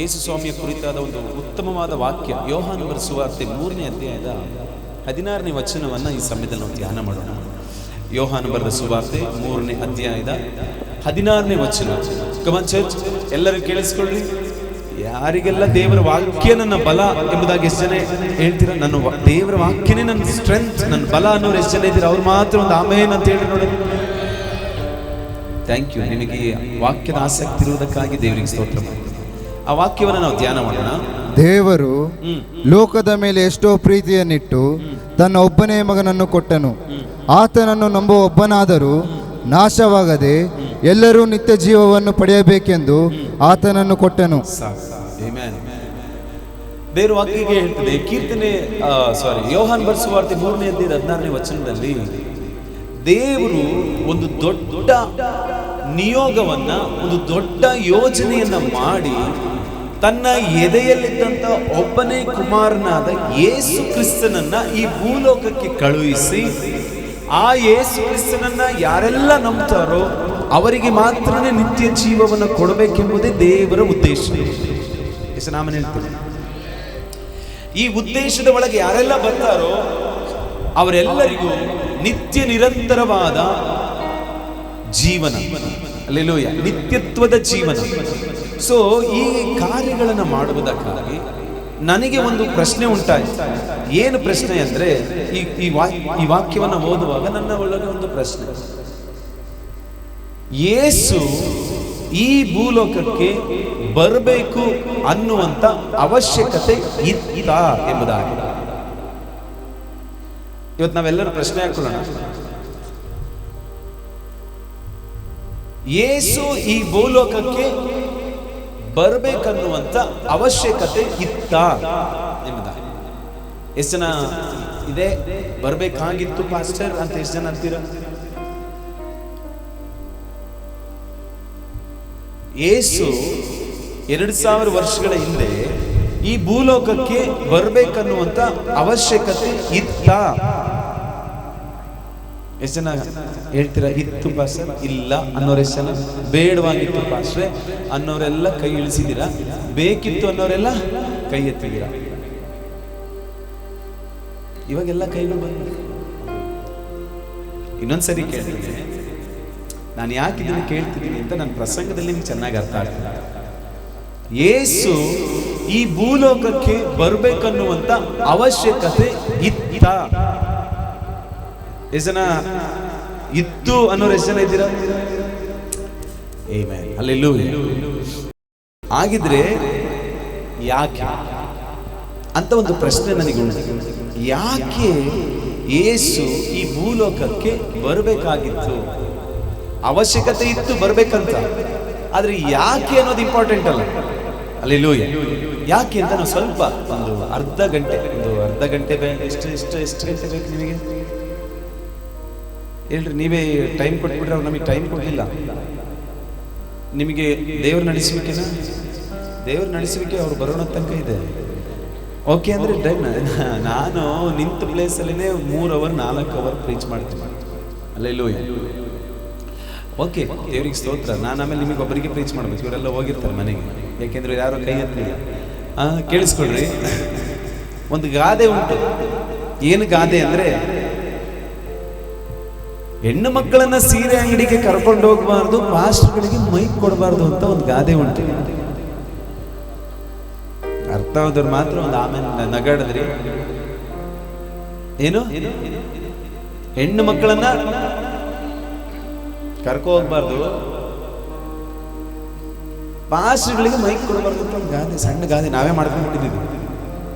Speaker 1: ಯೇಸು ಸ್ವಾಮಿಯ ಕುರಿತಾದ ಒಂದು ಉತ್ತಮವಾದ ವಾಕ್ಯ. ಯೋಹಾನ ಬರೆದ ಸುವಾರ್ತೆ 3ನೇ ಅಧ್ಯಾಯದ 16ನೇ ವಚನವನ್ನು ಈ ಸಮಯದಲ್ಲಿ ನಾವು ಧ್ಯಾನ ಮಾಡೋಣ. ಯೋಹಾನ ಬರೆದ ಸುವಾರ್ತೆ 3ನೇ ಅಧ್ಯಾಯದ 16ನೇ ವಚನ. ಕಮಾನ್ ಚರ್ಚ್, ಎಲ್ಲರೂ ಕೇಳಿಸ್ಕೊಳ್ರಿ. ಯಾರಿಗೆಲ್ಲ ದೇವರ ವಾಕ್ಯ ನನ್ನ ಬಲ ಎಂಬುದಾಗಿ ಎಷ್ಟು ಜನ ಹೇಳ್ತೀರಾ? ನನ್ನ ದೇವರ ವಾಕ್ಯನೇ ನನ್ನ ಸ್ಟ್ರೆಂತ್, ನನ್ನ ಬಲ ಅನ್ನೋರು ಎಷ್ಟು ಜನ ಇದ್ದೀರಾ? ಅವ್ರು ಮಾತ್ರ ಒಂದು ಆಮೇನ್ ಅಂತ ಹೇಳಿ ನೋಡಿ. Thank you. ನಿಮಗೆ ವಾಕ್ಯದ ಆಸಕ್ತಿ ಇರುವುದಕ್ಕಾಗಿ ದೇವರಿಗೆ ಸ್ತೋತ್ರ. ಆ ವಾಕ್ಯವನ್ನು ನಾವು ಧ್ಯಾನ ಮಾಡೋಣ.
Speaker 2: ದೇವರು ಲೋಕದ ಮೇಲೆ ಎಷ್ಟೋ ಪ್ರೀತಿಯನ್ನಿಟ್ಟು ತನ್ನ ಒಬ್ಬನೇ ಮಗನನ್ನು ಕೊಟ್ಟನು. ಆತನನ್ನು ನಂಬುವ ಒಬ್ಬನಾದರೂ ನಾಶವಾಗದೆ ಎಲ್ಲರೂ ನಿತ್ಯ ಜೀವವನ್ನು ಪಡೆಯಬೇಕೆಂದು ಆತನನ್ನು ಕೊಟ್ಟನು.
Speaker 1: ದೇವರ ವಾಕ್ಯಕ್ಕೆ ಹೇಳ್ತದೆ. ಕೀರ್ತನೆ ಯೋಹಾನ ಬರೆದ ಸುವಾರ್ತೆ 3ನೇ ಅಧ್ಯಾಯದ 16ನೇ ವಚನದಲ್ಲಿ ದೇವರು ಒಂದು ದೊಡ್ಡ ನಿಯೋಗವನ್ನ, ಒಂದು ದೊಡ್ಡ ಯೋಜನೆಯನ್ನ ಮಾಡಿ ತನ್ನ ಎದೆಯಲ್ಲಿದ್ದಂಥ ಒಬ್ಬನೇ ಕುಮಾರನಾದ ಯೇಸು ಕ್ರಿಸ್ತನನ್ನ ಈ ಭೂಲೋಕಕ್ಕೆ ಕಳುಹಿಸಿ, ಆ ಯೇಸು ಕ್ರಿಸ್ತನನ್ನ ಯಾರೆಲ್ಲ ನಂಬ್ತಾರೋ ಅವರಿಗೆ ಮಾತ್ರನೇ ನಿತ್ಯ ಜೀವವನ್ನು ಕೊಡಬೇಕೆಂಬುದೇ ದೇವರ ಉದ್ದೇಶ. ಎಷ್ಟು ನಾಮನ ಹೇಳ್ತೀನಿ. ಈ ಉದ್ದೇಶದ ಒಳಗೆ ಯಾರೆಲ್ಲ ಬರ್ತಾರೋ ಅವರೆಲ್ಲರಿಗೂ ನಿತ್ಯ ನಿರಂತರವಾದ ಜೀವನ, ಹಲ್ಲೆಲೂಯಾ, ನಿತ್ಯತ್ವದ ಜೀವನ. ಸೊ ಈ ಕಾರ್ಯಗಳನ್ನು ಮಾಡುವುದಕ್ಕಾಗಿ ನನಗೆ ಒಂದು ಪ್ರಶ್ನೆ ಉಂಟಾಯಿತು. ಏನು ಪ್ರಶ್ನೆ ಅಂದ್ರೆ, ಈ ವಾಕ್ಯವನ್ನು ಓದುವಾಗ ನನ್ನ ಒಳಗೆ ಒಂದು ಪ್ರಶ್ನೆ, ಯೇಸು ಈ ಭೂಲೋಕಕ್ಕೆ ಬರಬೇಕು ಅನ್ನುವಂತ ಅವಶ್ಯಕತೆ ಇತ್ತ ಎಂಬುದಾಗಿ ಇವತ್ತು ನಾವೆಲ್ಲರೂ ಪ್ರಶ್ನೆ ಹಾಕೊಳ್ಳೋಣ. ಯೇಸು ಈ ಭೂಲೋಕಕ್ಕೆ ಬರಬೇಕನ್ನುವಂತ ಅವಶ್ಯಕತೆ ಇತ್ತ ಎಂಬುದಾಗಿ. ಎಷ್ಟು ಜನ ಇದೆ ಬರಬೇಕಾಗಿತ್ತು ಪಾಸ್ಟರ್ ಅಂತ ಎಷ್ಟು ಜನ ಅಂತೀರ? ಯೇಸು 2000 ವರ್ಷಗಳ ಹಿಂದೆ ಈ ಭೂಲೋಕಕ್ಕೆ ಬರ್ಬೇಕನ್ನುವಂತ ಅವಶ್ಯಕತೆ ಇತ್ತ? ಎಷ್ಟು ಜನ ಹೇಳ್ತೀರಾ ಇತ್ತು ಪಾಸ್ಟರ್? ಇಲ್ಲ ಅನ್ನೋರು ಎಷ್ಟು ಜನ? ಬೇಡವಾಗಿತ್ತು ಪಾಸ್ಟ್ರೆ ಅನ್ನೋರೆಲ್ಲ ಕೈ ಇಳಿಸಿದ್ದೀರಾ, ಬೇಕಿತ್ತು ಅನ್ನೋರೆಲ್ಲ ಕೈ ಎತ್ತಿದ್ದೀರಾ. ಇವಾಗೆಲ್ಲ ಕೈಗಳು ಬಂದ. ಇನ್ನೊಂದ್ಸರಿ ಕೇಳ್ತೀನಿ, ನಾನು ಯಾಕೆ ಇದನ್ನು ಕೇಳ್ತಿದ್ದೀನಿ ಅಂತ ನನ್ನ ಪ್ರಸಂಗದಲ್ಲಿ ನಿಮ್ಗೆ ಚೆನ್ನಾಗಿ ಅರ್ಥ ಆಗ್ತದೆ. ಯೇಸು ಈ ಭೂಲೋಕಕ್ಕೆ ಬರ್ಬೇಕನ್ನುವಂತ ಅವಶ್ಯಕತೆ ಇತ್ತ? ಎಷ್ಟು ಜನ ಇತ್ತು ಅನ್ನೋರು ಎಷ್ಟು ಜನ ಇದ್ದೀರಾ? Amen, hallelujah. ಆಗಿದ್ರೆ ಯಾಕೆ ಅಂತ ಒಂದು ಪ್ರಶ್ನೆ ನನಗೆ ಉಂಟು. ಯಾಕೆ ಯೇಸು ಈ ಭೂಲೋಕಕ್ಕೆ ಬರಬೇಕಾಗಿತ್ತು? ಅವಶ್ಯಕತೆ ಇತ್ತು ಬರ್ಬೇಕಂತ, ಆದ್ರೆ ಯಾಕೆ ಅನ್ನೋದು ಇಂಪಾರ್ಟೆಂಟ್ ಅಲ್ಲ. ಹಲ್ಲೆಲೂಯಾ. ಯಾಕೆ ಅಂತ ನಾವು ಸ್ವಲ್ಪ ಒಂದು ಅರ್ಧ ಗಂಟೆ ಎಷ್ಟು ಗಂಟೆ ಬೇಕು ನಿಮಗೆ? ಹೇಳ್ರಿ, ನೀವೇ ಟೈಮ್ ಕೊಟ್ಬಿಟ್ರೆ ಅವ್ರು ನಮಗೆ ಟೈಮ್ ಕೊಡಲಿಲ್ಲ. ನಿಮಗೆ ದೇವ್ರ ನಡೆಸುವಿಕೆನಾ? ದೇವ್ರ ನಡೆಸುವಿಕೆ ಅವ್ರು ಬರೋಣ ತನಕ ಇದೆ. ಓಕೆ ಅಂದ್ರೆ ಟೈಮ್. ನಾನು ನಿಂತ ಪ್ಲೇಸಲ್ಲೇ 3 ಅವರ್ 4 ಅವರ್ ಪ್ರೀಚ್ ಮಾಡ್ತೀನಿ. ಹಲ್ಲೆಲೂಯಾ. ಓಕೆ, ದೇವ್ರಿಗೆ ಸ್ತೋತ್ರ. ನಾನು ಆಮೇಲೆ ನಿಮಗೆ ಒಬ್ಬರಿಗೆ ಪ್ರೀಚ್ ಮಾಡ್ಬೇಕು. ಇವರೆಲ್ಲ ಹೋಗಿರ್ತಾರೆ ಮನೆಗೆ, ಯಾಕೆಂದ್ರೆ ಯಾರು ಕೈ ಎತ್ತಲಿಲ್ಲ. ಕೇಳಿಸ್ಕೊಳ್ರಿ, ಒಂದು ಗಾದೆ ಉಂಟು. ಏನು ಗಾದೆ ಅಂದ್ರೆ, ಹೆಣ್ಣು ಮಕ್ಕಳನ್ನ ಸೀರೆ ಅಂಗಡಿಗೆ ಕರ್ಕೊಂಡು ಹೋಗಬಾರ್ದು, ಪಾಸ್ಟರ್ಗಳಿಗೆ ಮೈಕ್ ಕೊಡಬಾರ್ದು ಅಂತ ಒಂದು ಗಾದೆ ಉಂಟು. ಅರ್ಥ ಆದವ್ರು ಮಾತ್ರ ಒಂದು ಆಮೇಲೆ ನಗಾಡಿದ್ರಿ. ಏನು? ಹೆಣ್ಣು ಮಕ್ಕಳನ್ನ ಕರ್ಕೊ ಹೋಗ್ಬಾರ್ದು, ಪಾಸ್ಟರ್ಗಳಿಗೆ ಮೈಕ್ ಕೊಡಬಾರ್ದು ಅಂತ ಒಂದು ಗಾದೆ, ಸಣ್ಣ ಗಾದೆ ನಾವೇ ಮಾಡ್ಕೊಂಡ್ಬಿಟ್ಟಿದ್ದೀವಿ.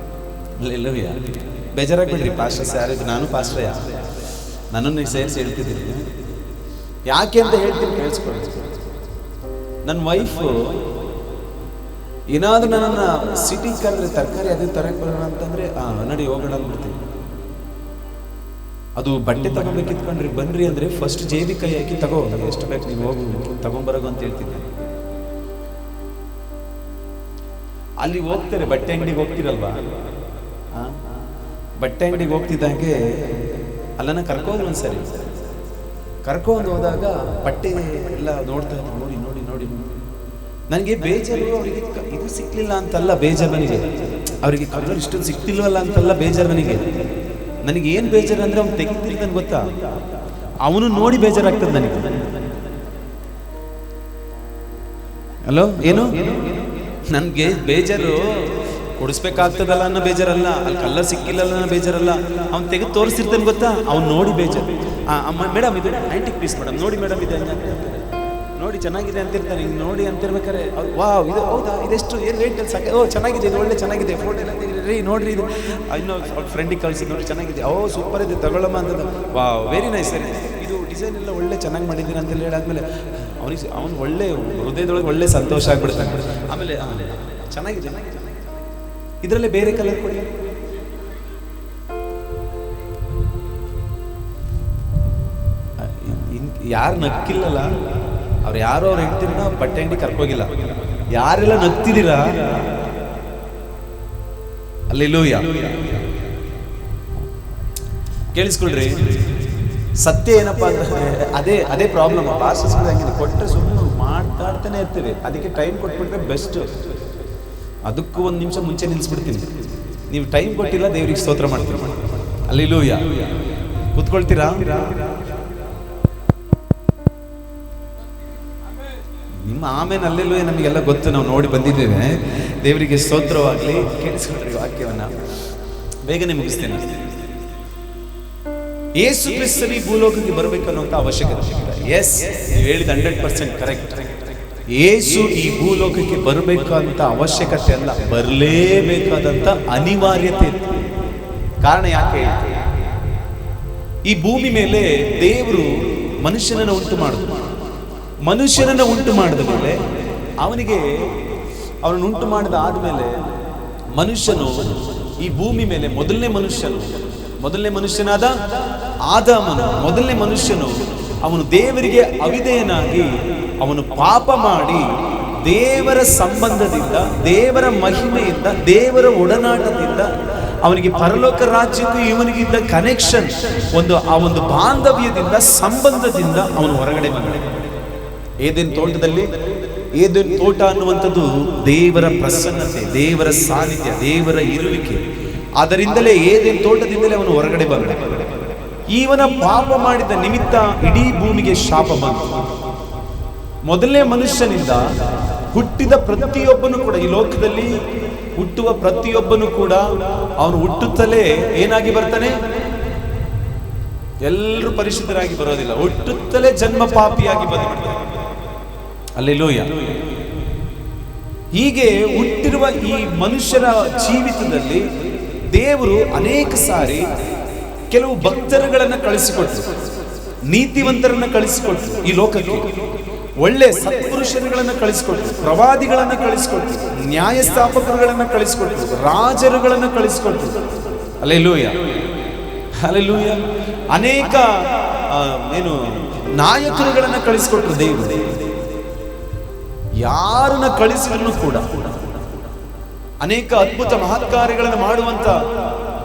Speaker 1: ಇಲ್ಲವೇ ಬೇಜಾರಾಗ್ಬಿಡ್ರಿ ಪಾಸ್ಟರ್ಸ್ ಯಾರಿದ್ರು, ನಾನು ಪಾಸ್ಟರ್ ನನ್ನನ್ನು ಸೇರಿಸಿ ಹೇಳ್ತಿದ್ದೀನಿ. ಯಾಕೆ ಅಂತ ಹೇಳ್ತೀನಿ, ಕೇಳಿಸ್ಕೊಳ್ಳಿ. ನನ್ನ ವೈಫು ಏನಾದ್ರೂ ನನ್ನನ್ನು ಸಿಟಿ ಕರೆದ್ರೆ ತರಕಾರಿ ಅದು ತರಕ್ಕೆ ಬರೋಣ ಅಂತಂದ್ರೆ ನಡಿ ಹೋಗೋಣ ಅಂದ್ಬಿಡ್ತೀನಿ. ಅದು ಬಟ್ಟೆ ತಗೋಬೇಕಿತ್ಕೊಂಡ್ರಿ ಬನ್ರಿ ಅಂದ್ರೆ ಫಸ್ಟ್ ಜೇಬಿ ಕೈ ಹಾಕಿ ತಗೋ, ಎಷ್ಟು ಬೇಕು ನೀವು ಹೋಗು ತಗೊಂಬರೋಗು ಅಂತ ಹೇಳ್ತೀನಿ. ಅಲ್ಲಿ ಹೋಗ್ತಾರೆ, ಬಟ್ಟೆ ಅಂಗಡಿಗೆ ಹೋಗ್ತಿರಲ್ವಾ, ಬಟ್ಟೆ ಅಂಗಡಿಗೆ ಹೋಗ್ತಿದ್ದಾಗೆ ಅಲ್ಲನ್ನ ಕರ್ಕೋದ್ರು ಒಂದ್ಸರಿ. ಕರ್ಕೊಂಡು ಹೋದಾಗ ಬಟ್ಟೆ ಎಲ್ಲ ನೋಡ್ತಾ ಇದ್ರು, ನೋಡಿ ನೋಡಿ ನೋಡಿ ನನಗೆ ಬೇಜಾರು. ಅವರಿಗೆ ಇದು ಸಿಕ್ಲಿಲ್ಲ ಅಂತಲ್ಲ ಬೇಜಾರು ನನಗೆ, ಅವರಿಗೆ ಕಲರ್ ಇಷ್ಟೊಂದು ಸಿಕ್ತಿಲ್ವಲ್ಲ ಅಂತಲ್ಲ ಬೇಜಾರು ನನಗೆ. ನನಗೆ ಏನು ಬೇಜಾರು ಅಂದ್ರೆ ಅವ್ನು ತೆಗಿತಿರ್ತಾನೆ ಗೊತ್ತಾ, ಅವನು ನೋಡಿ ಬೇಜಾರಾಗ್ತದೆ ನನಗೆ. ಹಲೋ, ಏನು? ನನಗೆ ಬೇಜಾರು ಕೊಡಿಸ್ಬೇಕಾಗ್ತದಲ್ಲ ಅನ್ನೋ ಬೇಜಾರಲ್ಲ, ಅಲ್ಲಿ ಕಲರ್ ಸಿಕ್ಕಿಲ್ಲಲ್ಲ ಅನ್ನೋ ಬೇಜಾರಲ್ಲ, ಅವ್ನು ತೆಗೆದು ತೋರಿಸಿರ್ತಾನೆ ಗೊತ್ತಾ, ಅವ್ನು ನೋಡಿ ಬೇಜಾರು. ಅಮ್ಮ ಮೇಡಮ್ ಇದು ಆಂಟಿಕ್ ಪೀಸ್ ಮೇಡಮ್, ನೋಡಿ ಮೇಡಮ್ ಇದೆ ನೋಡಿ ಚೆನ್ನಾಗಿದೆ ಅಂತಿರ್ತಾನೆ. ಹಿಂಗೆ ನೋಡಿ ಅಂತಿರ್ಬೇಕಾರೆ ಅವ್ರು ವಾವ್ ಇದು ಹೌದಾ, ಇದೆಷ್ಟು ಏನು ರೇಟಲ್ಲಿ ಸಾಕು, ಓ ಚೆನ್ನಾಗಿದೆ, ಇದು ಒಳ್ಳೆ ಚೆನ್ನಾಗಿದೆ, ಫೋಟೋ ಎಲ್ಲ ರೀ ನೋಡ್ರಿ, ಇದು ಇನ್ನೂ ಅವ್ರ ಫ್ರೆಂಡಿಗೆ ಕಳಿಸಿ ನೋಡಿ ಚೆನ್ನಾಗಿದೆ, ಓ ಸೂಪರ್ ಇದೆ ತಗೊಳ್ಳಮ್ಮ ಅಂತದ, ವಾವ್ ವೆರಿ ನೈಸ್, ಸರಿ ಇದು ಡಿಸೈನ್ ಎಲ್ಲ ಒಳ್ಳೆ ಚೆನ್ನಾಗಿ ಮಾಡಿದ್ದೀನಿ ಅಂತ ಹೇಳಾದ್ಮೇಲೆ ಅವನು ಒಳ್ಳೆ ಹೃದಯದೊಳಗೆ ಒಳ್ಳೆ ಸಂತೋಷ ಆಗ್ಬಿಡ್ತಾನೆ. ಆಮೇಲೆ ಚೆನ್ನಾಗಿದೆ, ಇದರಲ್ಲೇ ಬೇರೆ ಕಲರ್ ಕೊಡಿ. ಯಾರು ನಕ್ಕಿಲ್ಲಲ್ಲ ಅವ್ರು ಯಾರೋ ಅವ್ರು ಹೆಂಡ್ತಿರನ್ನ ಬಟ್ಟೆ ಅಂಗಡಿ ಕರ್ಕೋಗಿಲ್ಲ. ಯಾರೆಲ್ಲ ನಗ್ತಿದ್ದೀರಾ ಹಲ್ಲೆಲೂಯಾ, ಕೇಳಿಸ್ಕೊಳ್ರಿ. ಸತ್ಯ ಏನಪ್ಪಾ ಅಂದ್ರೆ ಅದೇ ಪ್ರಾಬ್ಲಮ್. ಪಾಸ್ಟರ್ಸ್ ಹಂಗಿದೆ, ಕೊಟ್ಟರೆ ಸುಮ್ಮನೆ ಮಾತಾಡ್ತಾನೆ ಇರ್ತೀವಿ. ಅದಕ್ಕೆ ಟೈಮ್ ಕೊಟ್ಬಿಟ್ರೆ ಬೆಸ್ಟ್. ಅದಕ್ಕೂ 1 ನಿಮಿಷ ಮುಂಚೆ ನಿಲ್ಲಿಸ್ಬಿಡ್ತೀನಿ. ನೀವು ಟೈಮ್ ಕೊಟ್ಟಿಲ್ಲ, ದೇವ್ರಿಗೆ ಸ್ತೋತ್ರ ಮಾಡ್ತೀರಿ. ಹಲ್ಲೆಲೂಯಾ. ಕೂತ್ಕೊಳ್ತೀರಾ? ನಿಮ್ಮ ಆಮೇಲೆ ಹಲ್ಲೆಲೂಯಾ ನಮಗೆಲ್ಲ ಗೊತ್ತು, ನಾವು ನೋಡಿ ಬಂದಿದ್ದೇವೆ. ದೇವರಿಗೆ ಸ್ತೋತ್ರವಾಗಲಿ. ಕೇಳಿಸ್ಕೊಳ್ರಿ ವಾಕ್ಯವನ್ನ, ಬೇಗನೆ ಮುಗಿಸ್ತೇನೆ. ಯೇಸು ಕ್ರಿಸ್ತರು ಈ ಭೂಲೋಕಕ್ಕೆ ಬರಬೇಕನ್ನುವಂತ ಅವಶ್ಯಕತೆ ಇದೆ. ಎಸ್, ನೀವು ಹೇಳಿದ 100% ಕರೆಕ್ಟ್. ಯೇಸು ಈ ಭೂಲೋಕಕ್ಕೆ ಬರಬೇಕಂತ ಅವಶ್ಯಕತೆ ಅಲ್ಲ, ಬರಲೇಬೇಕಾದಂತ ಅನಿವಾರ್ಯತೆ ಇತ್ತು. ಕಾರಣ ಯಾಕೆ? ಈ ಭೂಮಿ ಮೇಲೆ ದೇವರು ಮನುಷ್ಯನನ್ನು ಉಂಟು ಮಾಡಿದ ಮೇಲೆ ಅವನನ್ನು ಉಂಟು ಮಾಡಿದ ಆದ್ಮೇಲೆ ಮನುಷ್ಯನು ಈ ಭೂಮಿ ಮೇಲೆ ಮೊದಲನೇ ಮನುಷ್ಯನಾದ ಆದಾಮನು, ಮೊದಲನೇ ಮನುಷ್ಯನು ಅವನು ದೇವರಿಗೆ ಅವಿಧೇಯನಾಗಿ ಅವನು ಪಾಪ ಮಾಡಿ ದೇವರ ಸಂಬಂಧದಿಂದ, ದೇವರ ಮಹಿಮೆಯಿಂದ, ದೇವರ ಒಡನಾಟದಿಂದ, ಅವನಿಗೆ ಪರಲೋಕ ರಾಜ್ಯಕ್ಕೂ ಇವನಿಗಿದ್ದ ಕನೆಕ್ಷನ್, ಆ ಒಂದು ಬಾಂಧವ್ಯದಿಂದ, ಸಂಬಂಧದಿಂದ ಅವನು ಹೊರಗಡೆ ಬಂದ. ಏದೇನ್ ತೋಟದಲ್ಲಿ, ಏದೇನ್ ತೋಟ ಅನ್ನುವಂಥದ್ದು ದೇವರ ಪ್ರಸನ್ನತೆ, ದೇವರ ಸಾನ್ನಿಧ್ಯ, ದೇವರ ಇರುವಿಕೆ. ಅದರಿಂದಲೇ ಏದೇನ್ ತೋಟದಿಂದಲೇ ಅವನು ಹೊರಗಡೆ ಬಂದ. ಇವನ ಪಾಪ ಮಾಡಿದ ನಿಮಿತ್ತ ಇಡೀ ಭೂಮಿಗೆ ಶಾಪ ಬಂತು. ಮೊದಲನೇ ಮನುಷ್ಯನಿಂದ ಹುಟ್ಟಿದ ಪ್ರತಿಯೊಬ್ಬನು ಕೂಡ, ಈ ಲೋಕದಲ್ಲಿ ಹುಟ್ಟುವ ಪ್ರತಿಯೊಬ್ಬನು ಕೂಡ ಅವನು ಹುಟ್ಟುತ್ತಲೇ ಏನಾಗಿ ಬರ್ತಾನೆ? ಎಲ್ಲರೂ ಪರಿಶುದ್ಧರಾಗಿ ಬರೋದಿಲ್ಲ, ಹುಟ್ಟುತ್ತಲೇ ಜನ್ಮ ಪಾಪಿಯಾಗಿ ಬಂದ್ಬಿಡ್ತಾನೆ. ಹಲ್ಲೆಲೂಯಾ. ಹೀಗೆ ಹುಟ್ಟಿರುವ ಈ ಮನುಷ್ಯರ ಜೀವಿತದಲ್ಲಿ ದೇವರು ಅನೇಕ ಸಾರಿ ಕೆಲವು ಭಕ್ತರುಗಳನ್ನ ಕಳಿಸಿಕೊಟ್ರು, ನೀತಿವಂತರನ್ನ ಕಳಿಸಿಕೊಟ್ರು, ಈ ಲೋಕಕ್ಕೆ ಒಳ್ಳೆ ಸತ್ಪುರುಷರುಗಳನ್ನ ಕಳಿಸಿಕೊಟ್ರು, ಪ್ರವಾದಿಗಳನ್ನ ಕಳಿಸಿಕೊಟ್ರು, ನ್ಯಾಯಸ್ಥಾಪಕರುಗಳನ್ನ ಕಳಿಸಿಕೊಟ್ರು, ರಾಜರುಗಳನ್ನ ಕಳಿಸಿಕೊಟ್ರು. Hallelujah, hallelujah. ಅನೇಕ ನಾಯಕರುಗಳನ್ನ ಕಳಿಸಿಕೊಟ್ರು ದೇವರು. ಯಾರನ್ನ ಕಳಿಸಿದ್ರು ಕೂಡ ಅನೇಕ ಅದ್ಭುತ ಮಹತ್ಕಾರ್ಯಗಳನ್ನು ಮಾಡುವಂತ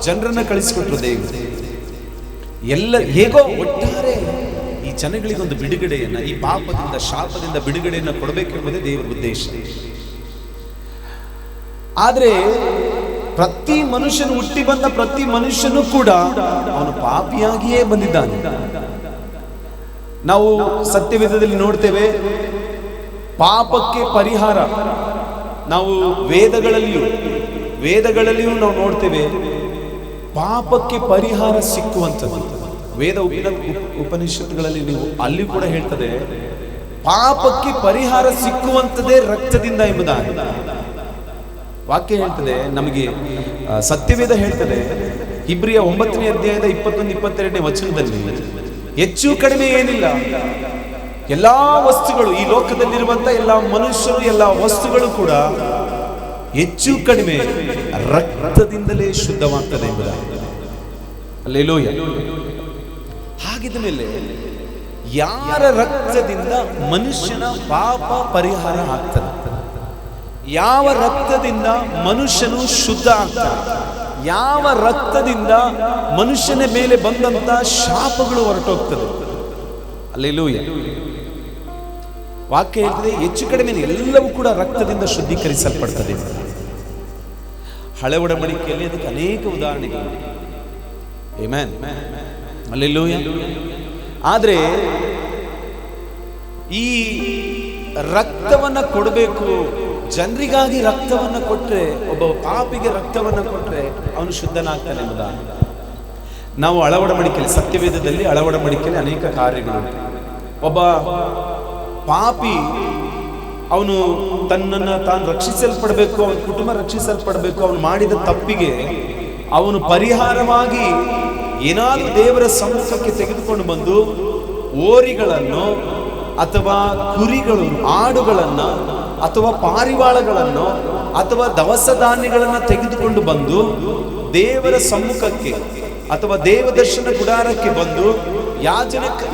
Speaker 1: ಜನರನ್ನ ಕಳಿಸಿಕೊಟ್ರು ದೇವರು. ಹೇಗೋ ಒಟ್ಟಾರೆ ಈ ಜನಗಳಿಗೊಂದು ಬಿಡುಗಡೆಯನ್ನ, ಈ ಪಾಪದಿಂದ, ಶಾಪದಿಂದ ಬಿಡುಗಡೆಯನ್ನ ಕೊಡಬೇಕೆಂಬುದೇ ದೇವರ ಉದ್ದೇಶ. ಆದ್ರೆ ಪ್ರತಿ ಮನುಷ್ಯನು, ಹುಟ್ಟಿ ಬಂದ ಪ್ರತಿ ಮನುಷ್ಯನು ಕೂಡ ಅವನು ಪಾಪಿಯಾಗಿಯೇ ಬಂದಿದ್ದಾನೆ. ನಾವು ಸತ್ಯವೇದದಲ್ಲಿ ನೋಡ್ತೇವೆ, ಪಾಪಕ್ಕೆ ಪರಿಹಾರ. ನಾವು ವೇದಗಳಲ್ಲಿಯೂ ನಾವು ನೋಡ್ತೇವೆ, ಪಾಪಕ್ಕೆ ಪರಿಹಾರ ಸಿಕ್ಕುವಂಥದ್ದು. ವೇದ ಉಪನಿಷತ್ತುಗಳಲ್ಲಿ ನೀವು ಅಲ್ಲಿ ಕೂಡ ಹೇಳ್ತದೆ, ಪಾಪಕ್ಕೆ ಪರಿಹಾರ ಸಿಕ್ಕುವಂಥದ್ದೇ ರಕ್ತದಿಂದ ಎಂಬುದಾಗಿ ವಾಕ್ಯ ಹೇಳ್ತದೆ. ನಮಗೆ ಸತ್ಯವೇದ ಹೇಳ್ತದೆ, ಇಬ್ರಿಯ 9ನೇ ಅಧ್ಯಾಯದ 21-22ನೇ ವಚನದಲ್ಲಿ ಹೆಚ್ಚು ಕಡಿಮೆ ಏನಿಲ್ಲ, ಎಲ್ಲಾ ವಸ್ತುಗಳು, ಈ ಲೋಕದಲ್ಲಿರುವಂತ ಎಲ್ಲಾ ಮನುಷ್ಯರು, ಎಲ್ಲಾ ವಸ್ತುಗಳು ಕೂಡ ಹೆಚ್ಚು ಕಡಿಮೆ ರಕ್ತದಿಂದಲೇ ಶುದ್ಧವಾಗ್ತದೆ ಎಂಬುದಾಗಿ. ಹಲ್ಲೆಲೂಯಾ. ಹಾಗಿದ್ದ ಮೇಲೆ ಯಾರ ರಕ್ತದಿಂದ ಮನುಷ್ಯನ ಪಾಪ ಪರಿಹಾರ ಆಗ್ತದೆ? ಯಾವ ರಕ್ತದಿಂದ ಮನುಷ್ಯನು ಶುದ್ಧ ಆಗ್ತಾನೆ? ಯಾವ ರಕ್ತದಿಂದ ಮನುಷ್ಯನ ಮೇಲೆ ಬಂದಂತ ಶಾಪಗಳು ಹೊರಟೋಗ್ತದೆ? ಹಲ್ಲೆಲೂಯಾ. ವಾಕ್ಯ ಹೇಳ್ತದೆ, ಹೆಚ್ಚು ಕಡಿಮೆ ಎಲ್ಲವೂ ಕೂಡ ರಕ್ತದಿಂದ ಶುದ್ಧೀಕರಿಸಲ್ಪಡ್ತದೆ. ಹಳೆ ಒಡಂಬಡಿಕೆಯಲ್ಲಿ ಅದಕ್ಕೆ ಅನೇಕ ಉದಾಹರಣೆಗಳು. Amen, hallelujah. ಆದ್ರೆ ಈ ರಕ್ತವನ್ನ ಕೊಡಬೇಕು, ಜನರಿಗಾಗಿ ರಕ್ತವನ್ನ ಕೊಟ್ರೆ, ಒಬ್ಬ ಪಾಪಿಗೆ ರಕ್ತವನ್ನ ಕೊಟ್ರೆ ಅವನು ಶುದ್ಧನಾಗ್ತಾನೆ ಎಂಬುದಾಗಿ ನಾವು ಒಡಂಬಡಿಕೆಯಲ್ಲಿ, ಸತ್ಯವೇದದಲ್ಲಿ ಒಡಂಬಡಿಕೆಯಲ್ಲಿ ಅನೇಕ ಕಾರ್ಯಗಳು. ಒಬ್ಬ ಪಾಪಿ ಅವನು ತನ್ನನ್ನು ತಾನು ರಕ್ಷಿಸಲ್ಪಡಬೇಕು, ಅವನ ಕುಟುಂಬ ರಕ್ಷಿಸಲ್ಪಡಬೇಕು. ಅವನು ಮಾಡಿದ ತಪ್ಪಿಗೆ ಅವನು ಪರಿಹಾರವಾಗಿ ಏನಾದರೂ ದೇವರ ಸಮ್ಮುಖಕ್ಕೆ ತೆಗೆದುಕೊಂಡು ಬಂದು ಓರಿಗಳನ್ನು ಅಥವಾ ಕುರಿಗಳು, ಆಡುಗಳನ್ನು ಅಥವಾ ಪಾರಿವಾಳಗಳನ್ನು ಅಥವಾ ದವಸ ಧಾನ್ಯಗಳನ್ನು ತೆಗೆದುಕೊಂಡು ಬಂದು ದೇವರ ಸಮ್ಮುಖಕ್ಕೆ ಅಥವಾ ದೇವದರ್ಶನ ಗುಡಾರಕ್ಕೆ ಬಂದು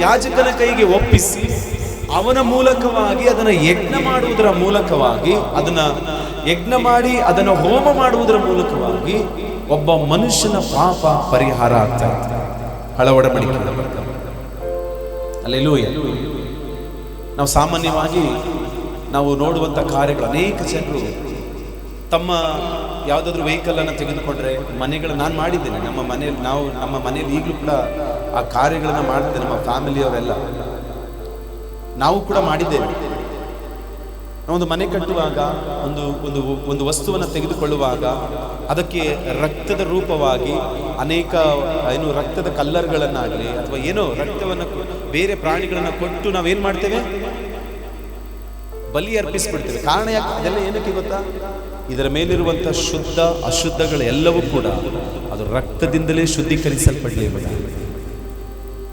Speaker 1: ಯಾಜಕನ ಕೈಗೆ ಒಪ್ಪಿಸಿ, ಅವನ ಮೂಲಕವಾಗಿ ಅದನ್ನು ಯಜ್ಞ ಮಾಡುವುದರ ಮೂಲಕವಾಗಿ, ಅದನ್ನ ಯಜ್ಞ ಮಾಡಿ ಅದನ್ನು ಹೋಮ ಮಾಡುವುದರ ಮೂಲಕವಾಗಿ ಒಬ್ಬ ಮನುಷ್ಯನ ಪಾಪ ಪರಿಹಾರ ಆಗ್ತಾ ಇತ್ತು. ಹಳೆ ಒಡಂಬಡಿಕೆ. ಹಲ್ಲೆಲೂಯಾ. ನಾವು ಸಾಮಾನ್ಯವಾಗಿ ನಾವು ನೋಡುವಂತ ಕಾರ್ಯಗಳು, ಅನೇಕ ಜನರು ತಮ್ಮ ಯಾವುದಾದ್ರೂ ವೆಹಿಕಲ್ ಅನ್ನು ತೆಗೆದುಕೊಂಡ್ರೆ, ನಾನು ಮಾಡಿದ್ದೇನೆ ನಮ್ಮ ಮನೆಯಲ್ಲಿ ಈಗಲೂ ಕೂಡ ಆ ಕಾರ್ಯಗಳನ್ನ ಮಾಡ್ತೇನೆ. ನಮ್ಮ ಫ್ಯಾಮಿಲಿಯವರೆಲ್ಲ ನಾವು ಕೂಡ ಮಾಡಿದ್ದೇವೆ. ಒಂದು ಮನೆ ಕಟ್ಟುವಾಗ, ಒಂದು ವಸ್ತುವನ್ನು ತೆಗೆದುಕೊಳ್ಳುವಾಗ ಅದಕ್ಕೆ ರಕ್ತದ ರೂಪವಾಗಿ ಅನೇಕ ರಕ್ತದ ಕಲ್ಲರ್ಗಳನ್ನಾಗಲಿ ಅಥವಾ ಏನೋ ರಕ್ತವನ್ನು ಬೇರೆ ಪ್ರಾಣಿಗಳನ್ನು ಕೊಟ್ಟು ನಾವೇನ್ ಮಾಡ್ತೇವೆ? ಬಲಿ ಅರ್ಪಿಸ್ಬಿಡ್ತೇವೆ. ಕಾರಣ ಯಾಕೆ? ಅದೆಲ್ಲ ಏನಕ್ಕೆ ಗೊತ್ತಾ? ಇದರ ಮೇಲಿರುವಂತ ಶುದ್ಧ ಅಶುದ್ಧಗಳು ಎಲ್ಲವೂ ಕೂಡ ಅದು ರಕ್ತದಿಂದಲೇ ಶುದ್ಧೀಕರಿಸಲ್ಪಡಲಿ.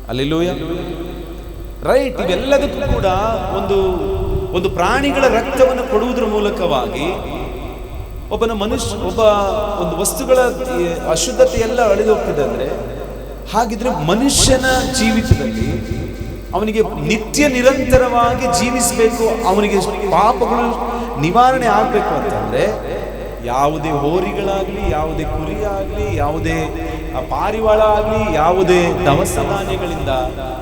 Speaker 1: ಹಲ್ಲೆಲೂಯಾ. ರೈಟ್. ಇವೆಲ್ಲದಕ್ಕೂ ಕೂಡ ಒಂದು ಪ್ರಾಣಿಗಳ ರಕ್ತವನ್ನು ಕೊಡುವುದರ ಮೂಲಕವಾಗಿ ಒಬ್ಬ ಒಂದು ವಸ್ತುಗಳ ಅಶುದ್ಧತೆ ಎಲ್ಲ ಅಳಿದು ಹೋಗ್ತದೆ. ಅಂದ್ರೆ ಹಾಗಿದ್ರೆ ಮನುಷ್ಯನ ಜೀವಿತದಲ್ಲಿ ಅವನಿಗೆ ನಿತ್ಯ ನಿರಂತರವಾಗಿ ಜೀವಿಸಬೇಕು, ಅವನಿಗೆ ಪಾಪಗಳು ನಿವಾರಣೆ ಆಗ್ಬೇಕು ಅಂತಂದ್ರೆ ಯಾವುದೇ ಹೋರಿಗಳಾಗ್ಲಿ, ಯಾವುದೇ ಕುರಿ ಆಗ್ಲಿ, ಯಾವುದೇ ಪಾರಿವಾಳ ಆಗ್ಲಿ, ಯಾವುದೇ ದವಸ ಧಾನ್ಯಗಳಿಂದ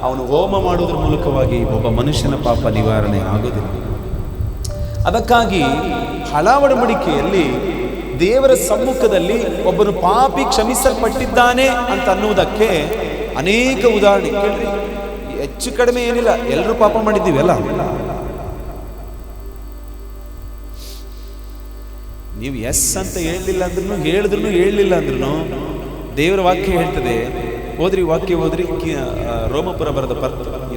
Speaker 1: ಅವನು ಹೋಮ ಮಾಡುವುದರ ಮೂಲಕವಾಗಿ ಒಬ್ಬ ಮನುಷ್ಯನ ಪಾಪ ನಿವಾರಣೆ ಆಗೋದಿಲ್ಲ. ಅದಕ್ಕಾಗಿ ಹಳ ಒಡಂಬಡಿಕೆಯಲ್ಲಿ ದೇವರ ಸಮ್ಮುಖದಲ್ಲಿ ಒಬ್ಬನು ಪಾಪಿ ಕ್ಷಮಿಸಲ್ಪಟ್ಟಿದ್ದಾನೆ ಅಂತ ಅನ್ನುವುದಕ್ಕೆ ಅನೇಕ ಉದಾಹರಣೆ ಕೇಳ್ರಿ. ಹೆಚ್ಚು ಕಡಿಮೆ ಏನಿಲ್ಲ, ಎಲ್ಲರೂ ಪಾಪ ಮಾಡಿದ್ದೀವಿ ಅಲ್ಲ. ನೀವು ಎಸ್ ಅಂತ ಹೇಳಲಿಲ್ಲ ಅಂದ್ರೂ, ಹೇಳಲಿಲ್ಲ ಅಂದ್ರೂ ದೇವರ ವಾಕ್ಯ ಹೇಳ್ತದೆ. ಓದ್ರಿ ವಾಕ್ಯ ಓದ್ರಿ.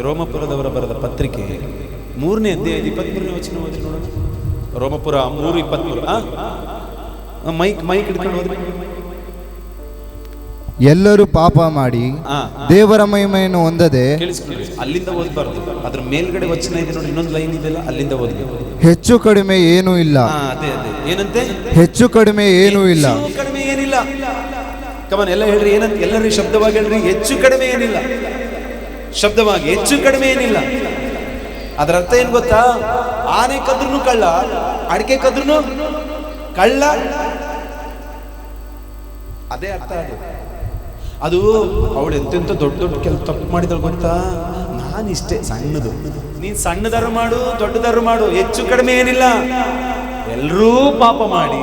Speaker 1: ರೋಮಪುರದವರ ಬರೆದ ಪತ್ರಿಕೆ 3ನೇ ಅಧ್ಯಾಯ 23ನೇ ವಚನ ಓದ್ರಿ ನೋಡೋಣ. ರೋಮಪುರ 3:23. ಮೈಕ್ ಹಿಡ್ಕೊಂಡು ಹೋದ್ರಿ.
Speaker 2: ಎಲ್ಲರೂ ಪಾಪ ಮಾಡಿ ದೇವರ ಮಹಿಮೆಯನ್ನು ಹೊಂದದೆ.
Speaker 1: ಕೇಳಿಸ್ಕೊಳ್ಳಿ, ಅಲ್ಲಿಂದ ಓದ್ಬಾರ್ದು, ಅದ್ರ ಮೇಲ್ಗಡೆ ವಚನ ಇದೆ ನೋಡಿ, ಇನ್ನೊಂದು ಲೈನ್ ಇದೆಲ್ಲ, ಅಲ್ಲಿಂದ ಓದ್ಬೇಕು.
Speaker 2: ಹೆಚ್ಚು ಕಡಿಮೆ ಏನೂ ಇಲ್ಲ.
Speaker 1: ಅದೇ ಏನಂತೆ?
Speaker 2: ಹೆಚ್ಚು ಕಡಿಮೆ ಏನೂ ಇಲ್ಲ.
Speaker 1: ಕಡಿಮೆ ಏನಿಲ್ಲ. ಕಮನ್ ಎಲ್ಲ ಹೇಳ್ರಿ, ಏನಂತ ಎಲ್ಲರೂ ಶಬ್ದವಾಗಿ ಹೇಳ್ರಿ. ಹೆಚ್ಚು ಕಡಿಮೆ ಏನಿಲ್ಲ. ಶಬ್ದವಾಗಿ ಹೆಚ್ಚು ಕಡಿಮೆ ಏನಿಲ್ಲ. ಅದರ ಅರ್ಥ ಏನ್ ಗೊತ್ತಾ? ಆನೆ ಕದ್ರೂ ಕಳ್ಳ, ಅಡಿಕೆ ಕದ್ರೂ ಕಳ್ಳ, ಅದೇ ಅರ್ಥ. ಅದು ಅವಳು ಎಂತೆಂತ ದೊಡ್ಡ ದೊಡ್ಡ ಕೆಲಸ ತಪ್ಪು ಮಾಡಿದಳು ಗೊತ್ತಾ? ನಾನಿಷ್ಟೇ ಸಣ್ಣದು, ನೀನ್ ಸಣ್ಣದಾರು ಮಾಡು, ದೊಡ್ಡದಾರು ಮಾಡು, ಹೆಚ್ಚು ಕಡಿಮೆ ಏನಿಲ್ಲ. ಎಲ್ಲರೂ ಪಾಪ ಮಾಡಿ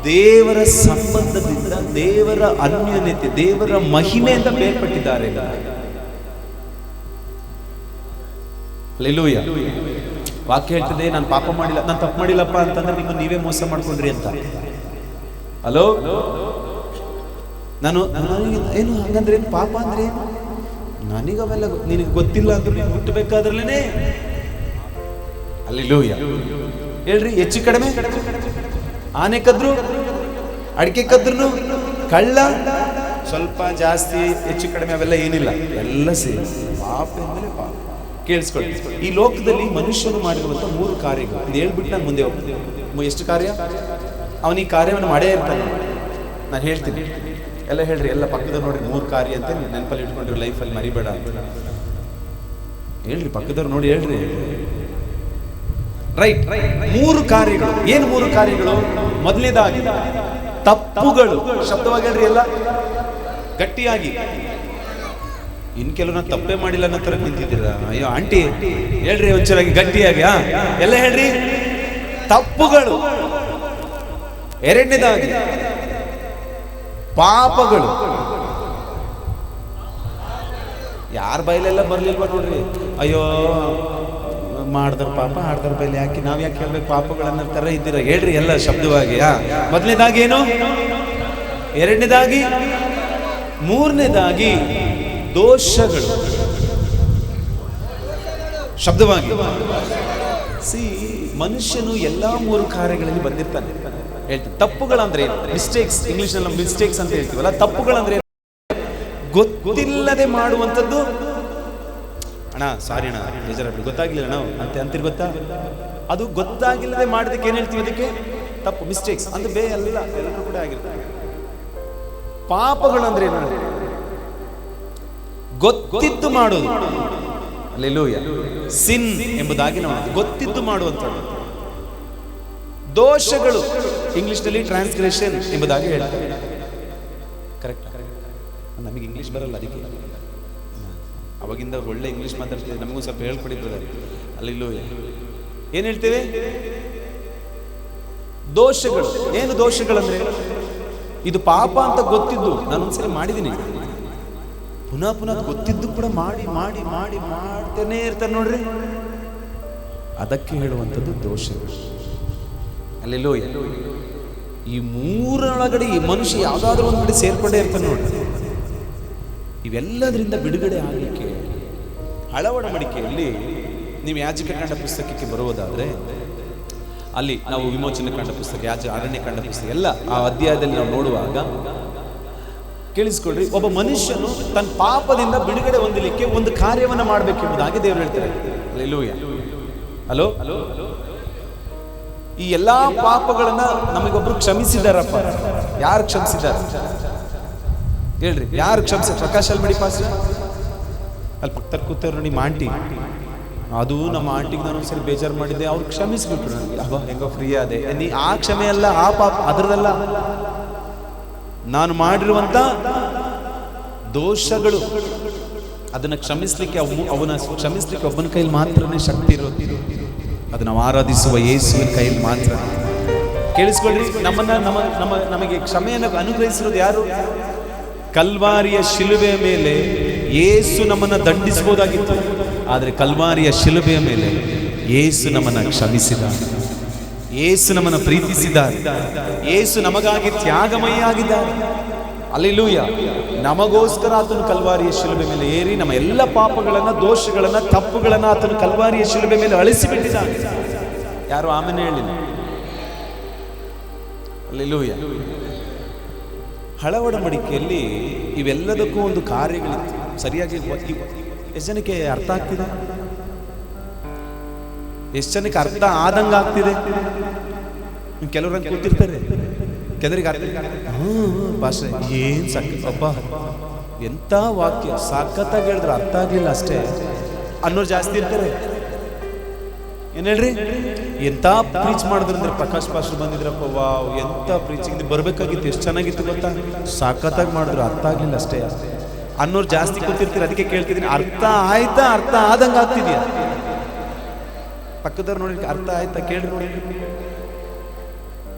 Speaker 1: ದೇವರ ಸಂಬಂಧದಿಂದ, ದೇವರ ಅನ್ಯೋನ್ಯತೆ, ದೇವರ ಮಹಿಮೆಯಿಂದ ಬೇರ್ಪಟ್ಟಿದ್ದಾರೆ. ಹಲ್ಲೆಲೂಯಾ. ವಾಕ್ಯ ಹೇಳ್ತದೆ, ನಾನು ಪಾಪ ಮಾಡಿಲ್ಲ, ನಾನು ತಪ್ಪು ಮಾಡಿಲ್ಲಪ್ಪ ಅಂತಂದ್ರೆ ನಿಮ್ಮನ್ನು ನೀವೇ ಮೋಸ ಮಾಡ್ಕೊಂಡ್ರಿ ಅಂತ. ಹಲೋ, ನಾನು ಏನು ಹಂಗಂದ್ರೆ ಏನು? ಪಾಪ ಅಂದ್ರೆ ಏನು? ನನಗವೆಲ್ಲ ನಿನಗೆ ಗೊತ್ತಿಲ್ಲ ಅಂದ್ರೆ ನೀನು ಹುಟ್ಟಬೇಕಾದ್ರಲೇನೆ. ಹಲ್ಲೆಲೂಯಾ. ಹೇಳ್ರಿ, ಹೆಚ್ಚು ಕಡಿಮೆ. ಆನೆ ಕದ್ರು, ಅಡಿಕೆ ಕದ್ರು, ಕಳ್ಳ, ಸ್ವಲ್ಪ ಜಾಸ್ತಿ ಹೆಚ್ಚು ಕಡಿಮೆ ಅವೆಲ್ಲ ಏನಿಲ್ಲ, ಎಲ್ಲ ಸೇರಿ ಪಾಪ ಅಂದ್ರೆ ಪಾಪ. ಕೇಳಿಸ್ಕೊಳ್ಳಿ, ಈ ಲೋಕದಲ್ಲಿ ಮನುಷ್ಯನು ಮಾಡಿರುವಂತ 3 ಕಾರ್ಯಗಳು. ಇದು ಹೇಳ್ಬಿಟ್ಟು ನಾನು ಮುಂದೆ ಹೋಗ್ತೀನಿ. ಎಷ್ಟು ಕಾರ್ಯ? ಅವನ ಈ ಕಾರ್ಯವನ್ನು ಮಾಡೇ ಇರ್ತಾನೆ. ನಾನು ಹೇಳ್ತೀನಿ, ಎಲ್ಲ ಹೇಳ್ರಿ, ಎಲ್ಲ ಪಕ್ಕದ ನೋಡ್ರಿ. 3 ಕಾರ್ಯ ಅಂತ ನೆನಪಲ್ಲಿ ಇಟ್ಕೊಂಡ್ರಿ, ಲೈಫಲ್ಲಿ ಮರಿಬೇಡ ಅಂತ ಹೇಳ್ರಿ. ಪಕ್ಕದವ್ರು ನೋಡಿ ಹೇಳ್ರಿ. ರೈಟ್, 3 ಕಾರ್ಯಗಳು. ಏನು 3 ಕಾರ್ಯಗಳು? ಮೊದಲನೇದಾಗಿ ತಪ್ಪುಗಳು. ಶಬ್ದವಾಗಿ ಹೇಳ್ರಿ, ಎಲ್ಲ ಗಟ್ಟಿಯಾಗಿ. ಇನ್ ಕೆಲವು ನಾನು ತಪ್ಪೇ ಮಾಡಿಲ್ಲ ಅನ್ನೋ ತರ ನಿಂತಿದ್ದೀರಾ? ಅಯ್ಯೋ ಆಂಟಿ ಹೇಳ್ರಿ ಒಂಚೂರಾಗಿ ಗಟ್ಟಿಯಾಗಿ. ಎಲ್ಲ ಹೇಳ್ರಿ, ತಪ್ಪುಗಳು. ಎರಡನೇದಾಗಿ ಪಾಪಗಳು. ಯಾರ ಬೈಲೆಲ್ಲ ಬರ್ಲಿಲ್ವಾ ನೋಡ್ರಿ? ಅಯ್ಯೋ ಮಾಡ್ದರ್ ಪಾಪ, ಆಡ್ದರ ಬೈಲಿ ಯಾಕೆ ನಾವ್ ಯಾಕೆ ಹೇಳ್ಬೇಕು? ಪಾಪಗಳನ್ನ ತರ ಇದ್ದೀರಾ? ಹೇಳ್ರಿ ಎಲ್ಲ ಶಬ್ದವಾಗಿ. ಮೊದಲನೇದಾಗಿ ಏನು? ಎರಡನೇದಾಗಿ, ಮೂರನೇದಾಗಿ ದೋಷಗಳು. ಶಬ್ದವಾಗಿ. ಮನುಷ್ಯನು ಎಲ್ಲಾ 3 ಕಾರ್ಯಗಳಲ್ಲಿ ಬಂದಿರ್ತಾನೆ. ಹೇಳ್ತಾನೆ. ತಪ್ಪುಗಳಂದ್ರೆ ಏನು? ಮಿಸ್ಟೇಕ್ಸ್. ಇಂಗ್ಲಿಷ್ ನಲ್ಲಿ ಮಿಸ್ಟೇಕ್ಸ್ ಅಂತ ಹೇಳ್ತೀವಲ್ಲ. ತಪ್ಪುಗಳಂದ್ರೆ ಗೊತ್ತಿಲ್ಲದೆ ಮಾಡುವಂಥದ್ದು. ಅಣ್ಣ ಸಾರಿ ಅಣ್ಣ, ಬೇಜಾರಾಗ್ಲಿ, ಗೊತ್ತಾಗ್ಲಿಲ್ಲ ನಾವು ಅಂತೀರಿ ಗೊತ್ತಾ? ಅದು ಗೊತ್ತಾಗಿಲ್ಲದೆ ಮಾಡೋದಕ್ಕೆ ಏನ್ ಹೇಳ್ತೀವಿ? ಅದಕ್ಕೆ ತಪ್ಪು, ಮಿಸ್ಟೇಕ್ಸ್ ಅಂದ್ರೆ ಎಲ್ಲರೂ ಕೂಡ ಆಗಿರ್ತಾರೆ. ಪಾಪಗಳಂದ್ರೆ ಏನು? ಗೊತ್ತಿದ್ದು ಮಾಡೋದು. ಹಲ್ಲೆಲೂಯಾ. ಸಿನ್ ಎಂಬುದಾಗಿ ನಾವು ಗೊತ್ತಿದ್ದು ಮಾಡುವಂಥದ್ದು. ದೋಷಗಳು ಇಂಗ್ಲಿಷ್ ನಲ್ಲಿ ಟ್ರಾನ್ಸ್ಗ್ರೆಷನ್ ಎಂಬುದಾಗಿ ಹೇಳ್ತಾರೆ. ಕರೆಕ್ಟ್. ನಮಗೆ ಇಂಗ್ಲಿಷ್ ಬರಲ್ಲ, ಅದಕ್ಕೆ ಅವಾಗಿಂದ ಒಳ್ಳೆ ಇಂಗ್ಲಿಷ್ ಮಾತಾಡ್ತಿದ್ದೆ. ನಮಗೂ ಸ್ವಲ್ಪ ಹೇಳ್ಕೊಡಿದ್ದಾರೆ. ಹಲ್ಲೆಲೂಯಾ. ಏನ್ ಹೇಳ್ತೇವೆ? ದೋಷಗಳು. ಏನು ದೋಷಗಳಂದ್ರೆ? ಇದು ಪಾಪ ಅಂತ ಗೊತ್ತಿದ್ದು ನಾನೊಂದ್ಸರಿ ಮಾಡಿದ್ದೀನಿ, ಪುನಃ ಗೊತ್ತಿದ್ದು ಕೂಡ ಮಾಡ್ತೇನೆ ಇರ್ತಾರೆ ನೋಡ್ರಿ. ಅದಕ್ಕೆ ಹೇಳುವಂಥದ್ದು ದೋಷಗಳು. ಹಲ್ಲೆಲೂಯಾ. ಈ 3ರೊಳಗಡೆ ಈ ಮನುಷ್ಯ ಯಾವ್ದಾದ್ರೂ ಒಂದ್ ಕಡೆ ಸೇರ್ಕೊಂಡೇ ಇರ್ತಾನೆ ನೋಡ್ರಿ. ಇವೆಲ್ಲದರಿಂದ ಬಿಡುಗಡೆ ಆಗಲಿಕ್ಕೆ ಹಳ ಒಡಂಬಡಿಕೆಯಲ್ಲಿ ನೀವು ಯಾಜಕಕಾಂಡ ಪುಸ್ತಕಕ್ಕೆ ಬರುವುದಾದ್ರೆ, ಅಲ್ಲಿ ನಾವು ವಿಮೋಚನೆ ಕಾಂಡ ಪುಸ್ತಕ, ಅರಣ್ಯ ಕಾಂಡ ಪುಸ್ತಕ ಎಲ್ಲ ಆ ಅಧ್ಯಾಯದಲ್ಲಿ ನಾವು ನೋಡುವಾಗ ಕೇಳಿಸ್ಕೊಳ್ರಿ, ಒಬ್ಬ ಮನುಷ್ಯನು ತನ್ನ ಪಾಪದಿಂದ ಬಿಡುಗಡೆ ಹೊಂದಲಿಕ್ಕೆ ಒಂದು ಕಾರ್ಯವನ್ನು ಮಾಡಬೇಕೆಂಬುದಾಗಿ ದೇವರು ಹೇಳ್ತಾರೆ. ಹಲ್ಲೆಲೂಯಾ. ಹಲೋ, ಈ ಎಲ್ಲಾ ಪಾಪಗಳನ್ನ ನಮಗೊಬ್ರು ಕ್ಷಮಿಸಿದಾರಪ್ಪ. ಯಾರು ಕ್ಷಮಿಸಿದ್ದಾರೆ ಹೇಳ್ರಿ? ಯಾರು ಕ್ಷಮಿಸ? ಪ್ರಕಾಶ್ ಅಲ್ಮಡಿ ಪಾಸ್ ಅಲ್ಲಿ ಪುಟ್ಟ ಕೂತವ್ರು ನೋಡಿ, ಆಂಟಿ ಅದು ನಮ್ಮ ಆಂಟಿಗೆ ನಾನು ಒಂದ್ಸರಿ ಬೇಜಾರು ಮಾಡಿದ್ದೆ, ಅವ್ರು ಕ್ಷಮಿಸ್ಬಿಟ್ರು ನನಗೆ. ಅಬ್ಬಾ ಹೆಂಗೋ ಫ್ರೀ ಆದೆ. ನೀ ಆ ಕ್ಷಮೆ ಅಲ್ಲ, ಆ ಪಾಪ ಅದರದಲ್ಲ. ನಾನು ಮಾಡಿರುವಂತ ದೋಷಗಳು ಅದನ್ನ ಕ್ಷಮಿಸ್ಲಿಕ್ಕೆ ಅವನ ಕ್ಷಮಿಸ್ಲಿಕ್ಕೆ ಒಬ್ಬನ ಕೈಲಿ ಮಾತ್ರನೇ ಶಕ್ತಿ ಇರೋದು. ಅದು ನಾವು ಆರಾಧಿಸುವ ಯೇಸುವಿನ ಕೈಯಲ್ಲಿ ಮಾತ್ರ. ಕೇಳಿಸ್ಕೊಳ್ಳಿ, ನಮಗೆ ಕ್ಷಮೆಯನ್ನು ಅನುಗ್ರಹಿಸಿರೋದು ಯಾರು? ಕಲ್ವಾರಿಯ ಶಿಲುಬೆಯ ಮೇಲೆ ಯೇಸು ನಮ್ಮನ್ನ ದಂಡಿಸಬಹುದಾಗಿತ್ತು, ಆದರೆ ಕಲ್ವಾರಿಯ ಶಿಲುಬೆಯ ಮೇಲೆ ಯೇಸು ನಮ್ಮನ್ನ ಕ್ಷಮಿಸಿದ, ಯೇಸು ನಮ್ಮನ್ನ ಪ್ರೀತಿಸಿದ್ದಾರೆ, ಯೇಸು ನಮಗಾಗಿ ತ್ಯಾಗಮಯ ಆಗಿದ್ದಾರೆ. ಹಲ್ಲೆಲೂಯಾ. ನಮಗೋಸ್ಕರ ಆತನು ಕಲ್ವಾರಿಯ ಶಿಲುಬೆ ಮೇಲೆ ಏರಿ ನಮ್ಮ ಎಲ್ಲ ಪಾಪಗಳನ್ನ, ದೋಷಗಳನ್ನ, ತಪ್ಪುಗಳನ್ನ ಆತನು ಕಲ್ವಾರಿಯ ಶಿಲುಬೆ ಮೇಲೆ ಅಳಿಸಿಬಿಟ್ಟಿದ್ದಾನೆ. ಯಾರು ಆಮೇಲೆ ಹೇಳಿಲ್ಲ. ಹಲ್ಲೆಲೂಯಾ. ಹಳ ಒಡಂಬಡಿಕೆಯಲ್ಲಿ ಇವೆಲ್ಲದಕ್ಕೂ ಒಂದು ಕಾರ್ಯಗಳಿತ್ತು. ಸರಿಯಾಗಿ ಎಷ್ಟು ಜನಕ್ಕೆ ಅರ್ಥ ಆಗ್ತಿದೆ? ಎಷ್ಟು ಜನಕ್ಕೆ ಅರ್ಥ ಆದಂಗ ಆಗ್ತಿದೆ? ಕೆಲವ್ರಂಗೆ ಕೂತಿರ್ತಾರೆ, ಕೆಲವರಿಗೆ ಭಾಷೆ ಏನ್ ಅಬ್ಬ ಎಂತ ವಾಕ್ಯ ಸಖತ್ತಾಗಿ ಹೇಳಿದ್ರೆ ಅರ್ಥ ಆಗ್ಲಿಲ್ಲ ಅಷ್ಟೇ ಅನ್ನೋರು ಜಾಸ್ತಿ ಇರ್ತಾರೆ. ಏನ್ ಹೇಳ್ರಿ, ಎಂತ ಪ್ರೀಚ್ ಮಾಡಿದ್ರಂದ್ರೆ ಪ್ರಕಾಶ್ ಪಾಸ್ಟರ್ ಬಂದಿದ್ರಪ್ಪ, ವಾವ್ ಎಂತ ಪ್ರೀಚಿಂಗ್ ಬರ್ಬೇಕಾಗಿತ್ತು, ಎಷ್ಟು ಚೆನ್ನಾಗಿತ್ತು ಗೊತ್ತಾ, ಸಖತ್ತಾಗಿ ಮಾಡಿದ್ರು, ಅರ್ಥ ಆಗ್ಲಿಲ್ಲ ಅಷ್ಟೇ ಅನ್ನೋರು ಜಾಸ್ತಿ ಕೂತಿರ್ತೀರ. ಅದಕ್ಕೆ ಕೇಳ್ತಿದ್ದೀನಿ, ಅರ್ಥ ಆಯ್ತಾ? ಅರ್ಥ ಆದಂಗ ಆಗ್ತಿದ್ಯಾ? ಪಕ್ಕದವ್ರು ನೋಡಿ, ಅರ್ಥ ಆಯ್ತಾ ಕೇಳಿ ನೋಡಿ.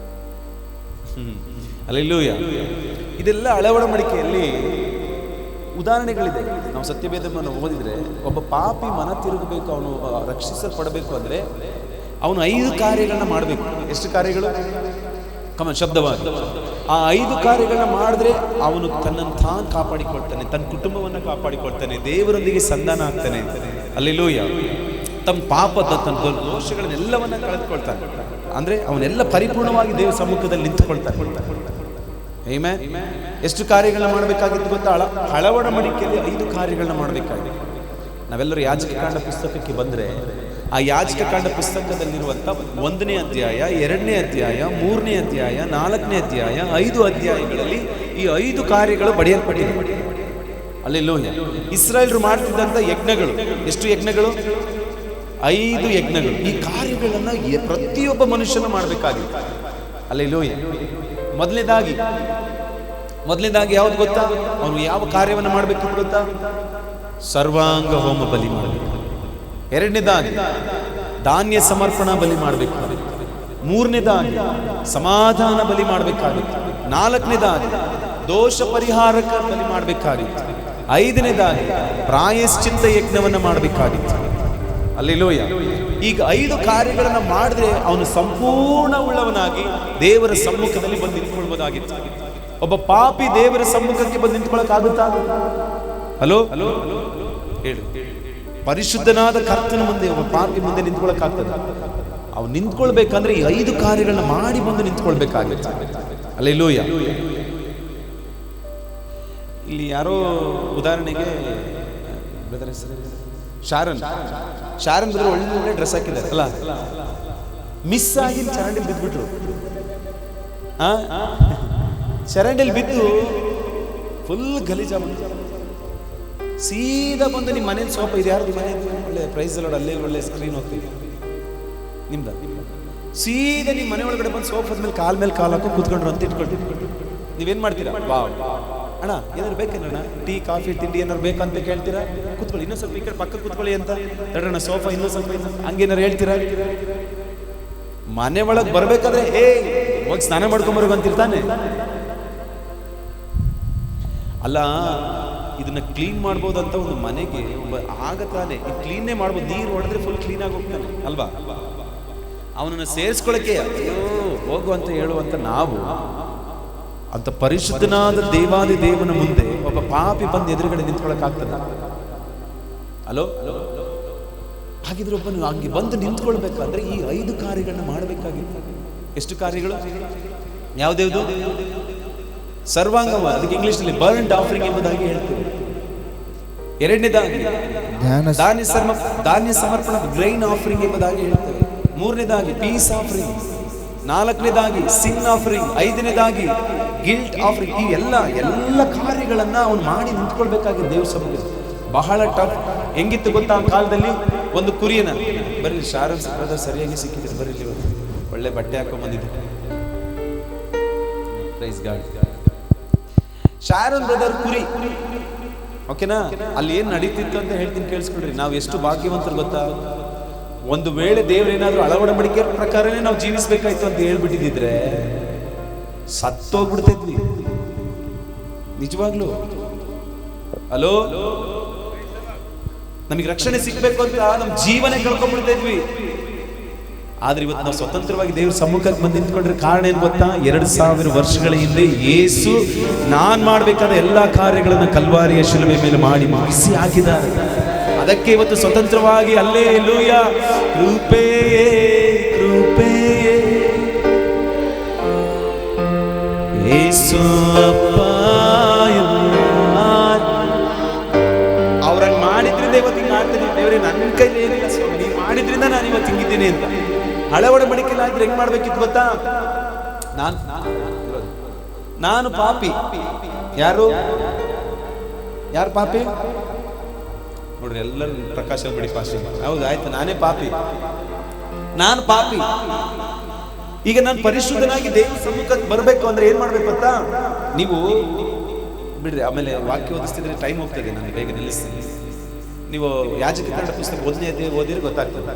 Speaker 1: ಹಲ್ಲೆಲೂಯಾ. ಇದೆಲ್ಲ ಹಳೆ ಒಡಂಬಡಿಕೆಯಲ್ಲಿ ಉದಾಹರಣೆಗಳಿದೆ. ನಾವು ಸತ್ಯವೇದವನ್ನು ಓದಿದ್ರೆ, ಒಬ್ಬ ಪಾಪಿ ಮನ ತಿರುಗಬೇಕು, ಅವನು ರಕ್ಷಿಸಲ್ಪಡಬೇಕು ಅಂದ್ರೆ ಅವನು 5 ಕಾರ್ಯಗಳನ್ನ ಮಾಡಬೇಕು. ಎಷ್ಟು ಕಾರ್ಯಗಳು? ಶಬ್ದವಾಗಿ ಆ 5 ಕಾರ್ಯಗಳನ್ನ ಮಾಡಿದ್ರೆ ಅವನು ತನ್ನನ್ನು ತಾನು ಕಾಪಾಡಿಕೊಳ್ತಾನೆ, ತನ್ನ ಕುಟುಂಬವನ್ನು ಕಾಪಾಡಿಕೊಳ್ತಾನೆ, ದೇವರೊಂದಿಗೆ ಸಂಧಾನ ಆಗ್ತಾನೆ. ಹಲ್ಲೆಲೂಯಾ. ತಮ್ಮ ಪಾಪದ, ತನ್ನ ದೋಷಗಳನ್ನೆಲ್ಲವನ್ನ ಕಳೆದುಕೊಳ್ತಾನೆ. ಅಂದ್ರೆ ಅವನೆಲ್ಲ ಪರಿಪೂರ್ಣವಾಗಿ ದೇವರ ಸಮ್ಮುಖದಲ್ಲಿ ನಿಂತುಕೊಳ್ತಾನೆ. ಆಮೆನ್. ಎಷ್ಟು ಕಾರ್ಯಗಳನ್ನ ಮಾಡಬೇಕಾಗಿತ್ತು ಗೊತ್ತಾ? ಹಳ ಒಡಂಬಡಿಕೆಯಲ್ಲಿ 5 ಕಾರ್ಯಗಳನ್ನ ಮಾಡಬೇಕಾಗಿತ್ತು. ನಾವೆಲ್ಲರೂ ಯಾಜಕಕಾಂಡ ಪುಸ್ತಕಕ್ಕೆ ಬಂದ್ರೆ, ಆ ಯಾಜಕಕಾಂಡ ಪುಸ್ತಕದಲ್ಲಿರುವಂತ 1ನೇ ಅಧ್ಯಾಯ, 2ನೇ ಅಧ್ಯಾಯ, 3ನೇ ಅಧ್ಯಾಯ, 4ನೇ ಅಧ್ಯಾಯ, 5 ಅಧ್ಯಾಯಗಳಲ್ಲಿ ಈ 5 ಕಾರ್ಯಗಳು ಬರೆಯಲ್ಪಟ್ಟಿವೆ. ಹಲ್ಲೆಲೂಯಾ. ಇಸ್ರಾಯೇಲರು ಮಾಡ್ತಿದ್ದಂತ ಯಜ್ಞಗಳು, ಎಷ್ಟು ಯಜ್ಞಗಳು? 5 ಯಜ್ಞಗಳು. ಈ ಕಾರ್ಯಗಳನ್ನ ಪ್ರತಿಯೊಬ್ಬ ಮನುಷ್ಯನು ಮಾಡಬೇಕಾಗಿತ್ತು. ಹಲ್ಲೆಲೂಯಾ. ಮೊದಲನೇದಾಗಿ ಯಾವ್ದು ಗೊತ್ತಾ? ಅವನು ಯಾವ ಕಾರ್ಯವನ್ನು ಮಾಡಬೇಕಿತ್ತು ಗೊತ್ತಾ? ಸರ್ವಾಂಗ ಹೋಮ ಬಲಿ ಮಾಡಬೇಕು. 2ನೇದಾಗಿ ಧಾನ್ಯ ಸಮರ್ಪಣಾ ಬಲಿ ಮಾಡಬೇಕು. 3ನೇದಾಗಿ ಸಮಾಧಾನ ಬಲಿ ಮಾಡಬೇಕಾಗಿತ್ತು. 4ನೇದಾಗಿ ದೋಷ ಪರಿಹಾರಕ ಬಲಿ ಮಾಡಬೇಕಾಗಿತ್ತು. 5ನೇದಾಗಿ ಪ್ರಾಯಶ್ಚಿತ್ತ ಯಜ್ಞವನ್ನು ಮಾಡಬೇಕಾಗಿತ್ತು. ಹಲ್ಲೆಲೂಯಾ. ಈಗ 5 ಕಾರ್ಯಗಳನ್ನ ಮಾಡಿದ್ರೆ ಅವನು ಸಂಪೂರ್ಣ ಉಳ್ಳವನಾಗಿ ದೇವರ ಸಮ್ಮುಖದಲ್ಲಿ ಬಂದು ನಿಂತ್ಕೊಳ್ಬಹುದಾಗಿತ್ತು. ಒಬ್ಬ ಪಾಪಿ ದೇವರ ಸಮ್ಮುಖಕ್ಕೆ ಬಂದು ನಿಂತ್ಕೊಳ್ಳೋಕ್ಕಾಗುತ್ತಾ? ಹಲೋ ಹೇಳು. ಪರಿಶುದ್ಧನಾದ ಕರ್ತನ ಮುಂದೆ ಒಬ್ಬ ಪಾಪಿ ಮುಂದೆ ನಿಂತ್ಕೊಳ್ಳೋಕ್ಕಾಗ್ತದೆ? ಅವ್ನು ನಿಂತ್ಕೊಳ್ಬೇಕಂದ್ರೆ ಈ 5 ಕಾರ್ಯಗಳನ್ನ ಮಾಡಿ ಬಂದು ನಿಂತ್ಕೊಳ್ಬೇಕಾಗಿತ್ತು. ಹಲ್ಲೆಲೂಯಾ. ಇಲ್ಲಿ ಯಾರೋ ಉದಾಹರಣೆಗೆ ಶಾರನ್ ಬದ್ರೆ ಒಳ್ಳೆ ಡ್ರೆಸ್ ಹಾಕಿದ್ದಾರೆ ಅಲ್ಲ, ಮಿಸ್ ಆಗಿ ಚರಂಡಿಲ್ ಬಿದ್ದುಬಿಟ್ರು. ಚರಂಡಿಲ್ ಬಿದ್ದು ಫುಲ್ ಗಲೀಜ. ಸೀದಾ ಬಂದು ನಿಮ್ಮ ಮನೇಲಿ ಸೋಫಾ ಇದೆ, ಯಾರ್ದು ಮನೆ ಒಳ್ಳೆ ಪ್ರೈಸ್ ಅಲ್ಲ, ಅಲ್ಲೇ ಒಳ್ಳೆ ಸ್ಕ್ರೀನ್ ಹೋಗ್ತಿದೆ ನಿಮ್ದ. ಸೀದಾ ನಿಮ್ಮ ಮನೆ ಒಳಗಡೆ ಬಂದು ಸೋಫಾದ ಮೇಲೆ ಕಾಲ್ ಹಾಕಿ ಕೂತ್ಕೊಂಡ್ರು ಅಂತ ಇಟ್ಕೊಳ್ರಿ. ನೀವೇನ್ ಮಾಡ್ತೀರಾ? ಅಣ್ಣ ಏನಾದ್ರು ಬೇಕೇನಣ್ಣ, ಟೀ ಕಾಫಿ ತಿಂಡಿ ಏನಾದ್ರು ಬೇಕಂತ ಕೇಳ್ತೀರಾ? ಕೂತ್ಕೊಳ್ಳಿ, ಇನ್ನೂ ಸ್ವಲ್ಪ ಈ ಕಡೆ ಪಕ್ಕ ಕೂತ್ಕೊಳ್ಳಿ ಅಂತ ತಡೋಣ, ಸೋಫಾ ಇನ್ನೂ ಸ್ವಲ್ಪ ಹಂಗೇನಾರು ಹೇಳ್ತೀರಾ? ಮನೆ ಒಳಗೆ ಬರ್ಬೇಕಾದ್ರೆ ಹೋಗಿ ಸ್ನಾನ ಮಾಡ್ಕೊಂಬರ್ಬೇಕು ಅಂತಿರ್ತಾನೆ. ಅಲ್ಲ, ಇದನ್ನ ಕ್ಲೀನ್ ಮಾಡ್ಬೋದಂತ ಒಂದು ಮನೆಗೆ ಒಬ್ಬ ಆಗತಾನೆ ಕ್ಲೀನೇ ಮಾಡ್ಬೋದು. ನೀರು ಹೊಡೆದ್ರೆ ಫುಲ್ ಕ್ಲೀನ್ ಆಗಿ ಹೋಗ್ತಾನೆ ಅಲ್ವಾ? ಅವನನ್ನು ಸೇರಿಸ್ಕೊಳ್ಳಕ್ಕೆ ಅಯ್ಯೋ ಹೋಗು ಅಂತ ಹೇಳುವಂತ ನಾವು, ಅಂತ ಪರಿಶುದ್ಧನಾದ ದೇವಾದಿ ದೇವನ ಮುಂದೆ ಒಬ್ಬ ಪಾಪಿ ಬಂದು ಎದುರುಗಡೆ ನಿಂತ್ಕೊಳ್ಳೋಕ್ಕಾಗ್ತದ? ಹಲೋ, ಹಾಗಿದ್ರೆ ಒಬ್ಬನು ಹಂಗೆ ಬಂದು ನಿಂತ್ಕೊಳ್ಬೇಕಾದ್ರೆ ಈ 5 ಕಾರ್ಯಗಳನ್ನ ಮಾಡಬೇಕಾಗಿತ್ತು. ಎಷ್ಟು ಕಾರ್ಯಗಳು? ಯಾವ್ದ್ಯಾವ್ದು? ಸರ್ವಾಂಗ, ಅದಕ್ಕೆ ಇಂಗ್ಲಿಷ್ನಲ್ಲಿ ಬರ್ನ್ಡ್ ಆಫರಿಂಗ್ ಎಂಬುದಾಗಿ ಹೇಳ್ತೀವಿ. 2ನೇದಾಗಿ ಧಾನ್ಯ ಸಮರ್ಪಣಾ ಗ್ರೈನ್ ಆಫರಿಂಗ್ ಎಂಬುದಾಗಿ ಹೇಳ್ತೇವೆ. 3ನೇದಾಗಿ ಪೀಸ್ ಆಫರಿಂಗ್. 4ನೇದಾಗಿ ಸಿನ್ ಆಫರಿಂಗ್. 5ನೇದಾಗಿ ಗಿಲ್ಟ್ ಆಫರಿಂಗ್. ಈ ಎಲ್ಲ ಕಾರ್ಯಗಳನ್ನ ಅವನು ಮಾಡಿ ನಿಂತ್ಕೊಳ್ಬೇಕಾಗಿದೆ ದೇವ್ರ ಸಭೆಗೆ. ಬಹಳ ಟಫ್. ಹೆಂಗಿತ್ತು ಗೊತ್ತಾ ಆ ಕಾಲದಲ್ಲಿ? ಒಂದು ಕುರಿಯನ್ನ ಬರೀ ಶಾರನ್ ಬ್ರದರ್ ಸರಿಯಾಗಿ ಸಿಕ್ಕಿದ್ರು, ಬರೀ ಇವತ್ತು ಒಳ್ಳೆ ಬಟ್ಟೆ ಹಾಕೊಂಡ್ ಬಂದಿದ್ರು. Praise God. ಶಾರನ್ ಬ್ರದರ್ ಕುರಿ, ಓಕೆನಾ? ಅಲ್ಲಿ ಏನ್ ನಡೀತಿತ್ತು ಅಂತ ಹೇಳ್ತೀನಿ, ಕೇಳಿಸ್ಕೊಡ್ರಿ. ನಾವು ಎಷ್ಟು ಭಾಗ್ಯವಂತರು ಗೊತ್ತಾ? ಒಂದು ವೇಳೆ ದೇವರೇನಾದ್ರೂ ಅಳವಡಿಕೆ ಪ್ರಕಾರನೇ ನಾವು ಜೀವಿಸ್ಬೇಕಾಯ್ತು ಅಂತ ಹೇಳ್ಬಿಟ್ಟಿದ್ರೆ ಸತ್ತೋಗ್ಬಿಡ್ತಿದ್ವಿ ನಿಜವಾಗ್ಲು. ಹಲೋ, ನಮಗೆ ರಕ್ಷಣೆ ಸಿಗ್ಬೇಕು ಅಂತ ನಮ್ ಜೀವನ ಕಳ್ಕೊಂಡ್ಬಿಡ್ತಾ ಇದ್ವಿ. ಆದ್ರೆ ಇವತ್ತು ನಾವು ಸ್ವತಂತ್ರವಾಗಿ ದೇವ್ರ ಸಮ್ಮುಖಕ್ಕೆ ಬಂದು ನಿಂತ್ಕೊಂಡ್ರೆ ಕಾರಣ ಏನ್ ಗೊತ್ತಾ? 2000 ವರ್ಷಗಳ ಹಿಂದೆ ಯೇಸು ನಾನ್ ಮಾಡ್ಬೇಕಾದ ಎಲ್ಲಾ ಕಾರ್ಯಗಳನ್ನ ಕಲ್ವಾರಿಯ ಶಿಲುಬೆ ಮೇಲೆ ಮಾಡಿ ಮುಗಿಸಿ ಹಾಕಿದ್ದಾರೆ. ಅದಕ್ಕೆ ಇವತ್ತು ಸ್ವತಂತ್ರವಾಗಿ ಹಲ್ಲೆಲೂಯ, ಕೃಪೆಯೇ ಕೃಪೆಯೇ ಯೇಸು ಅಪ್ಪ. ಅವ್ರಂಗ್ ಮಾಡಿದ್ರಿಂದ ಇವತ್ತು ಹಿಂಗ್ ಮಾಡ್ತೀನಿ. ದೇವರೇ ನನ್ನ ಕೈಲಿ ಏನಿಲ್ಲ ಸ್ವಾಮಿ, ನೀವು ಮಾಡಿದ್ರಿಂದ ನಾನು ಇವತ್ತು ಹಿಂಗಿದ್ದೀನಿ ಅಂತ. ಅಳವಡಿಕೆಲಾದ್ರೆ ಹೆಂಗ್ ಮಾಡ್ಬೇಕಿತ್ತು ಗೊತ್ತಾ? ನಾನು ಪಾಪಿ. ಯಾರು ಪಾಪಿ ನೋಡ್ರಿ, ಎಲ್ಲರೂ ಪ್ರಕಾಶ ಬಿಡಿ ಪಾಸ್. ಹೌದು, ಆಯ್ತು, ನಾನೇ ಪಾಪಿ, ನಾನು ಪಾಪಿ. ಈಗ ನಾನು ಪರಿಶುದ್ಧನಾಗಿ ದೇವ ಸಮ್ಮುಖಕ್ಕೆ ಬರಬೇಕು ಅಂದ್ರೆ ಏನ್ ಮಾಡ್ಬೇಕು ಗೊತ್ತಾ? ನೀವು ಬಿಡ್ರಿ, ಆಮೇಲೆ ವಾಕ್ಯ ಓದಿಸ್ತಿದ್ರೆ ಟೈಮ್ ಹೋಗ್ತದೆ, ನಾನು ಬೇಗ ನಿಲ್ಲಿಸ್ತೀನಿ. ನೀವು ಯಾಜಕರ ಪುಸ್ತಕ 1ನೇ ಅಧ್ಯಾಯ ಓದಿದ್ರೆ ಗೊತ್ತಾಗ್ತದೆ.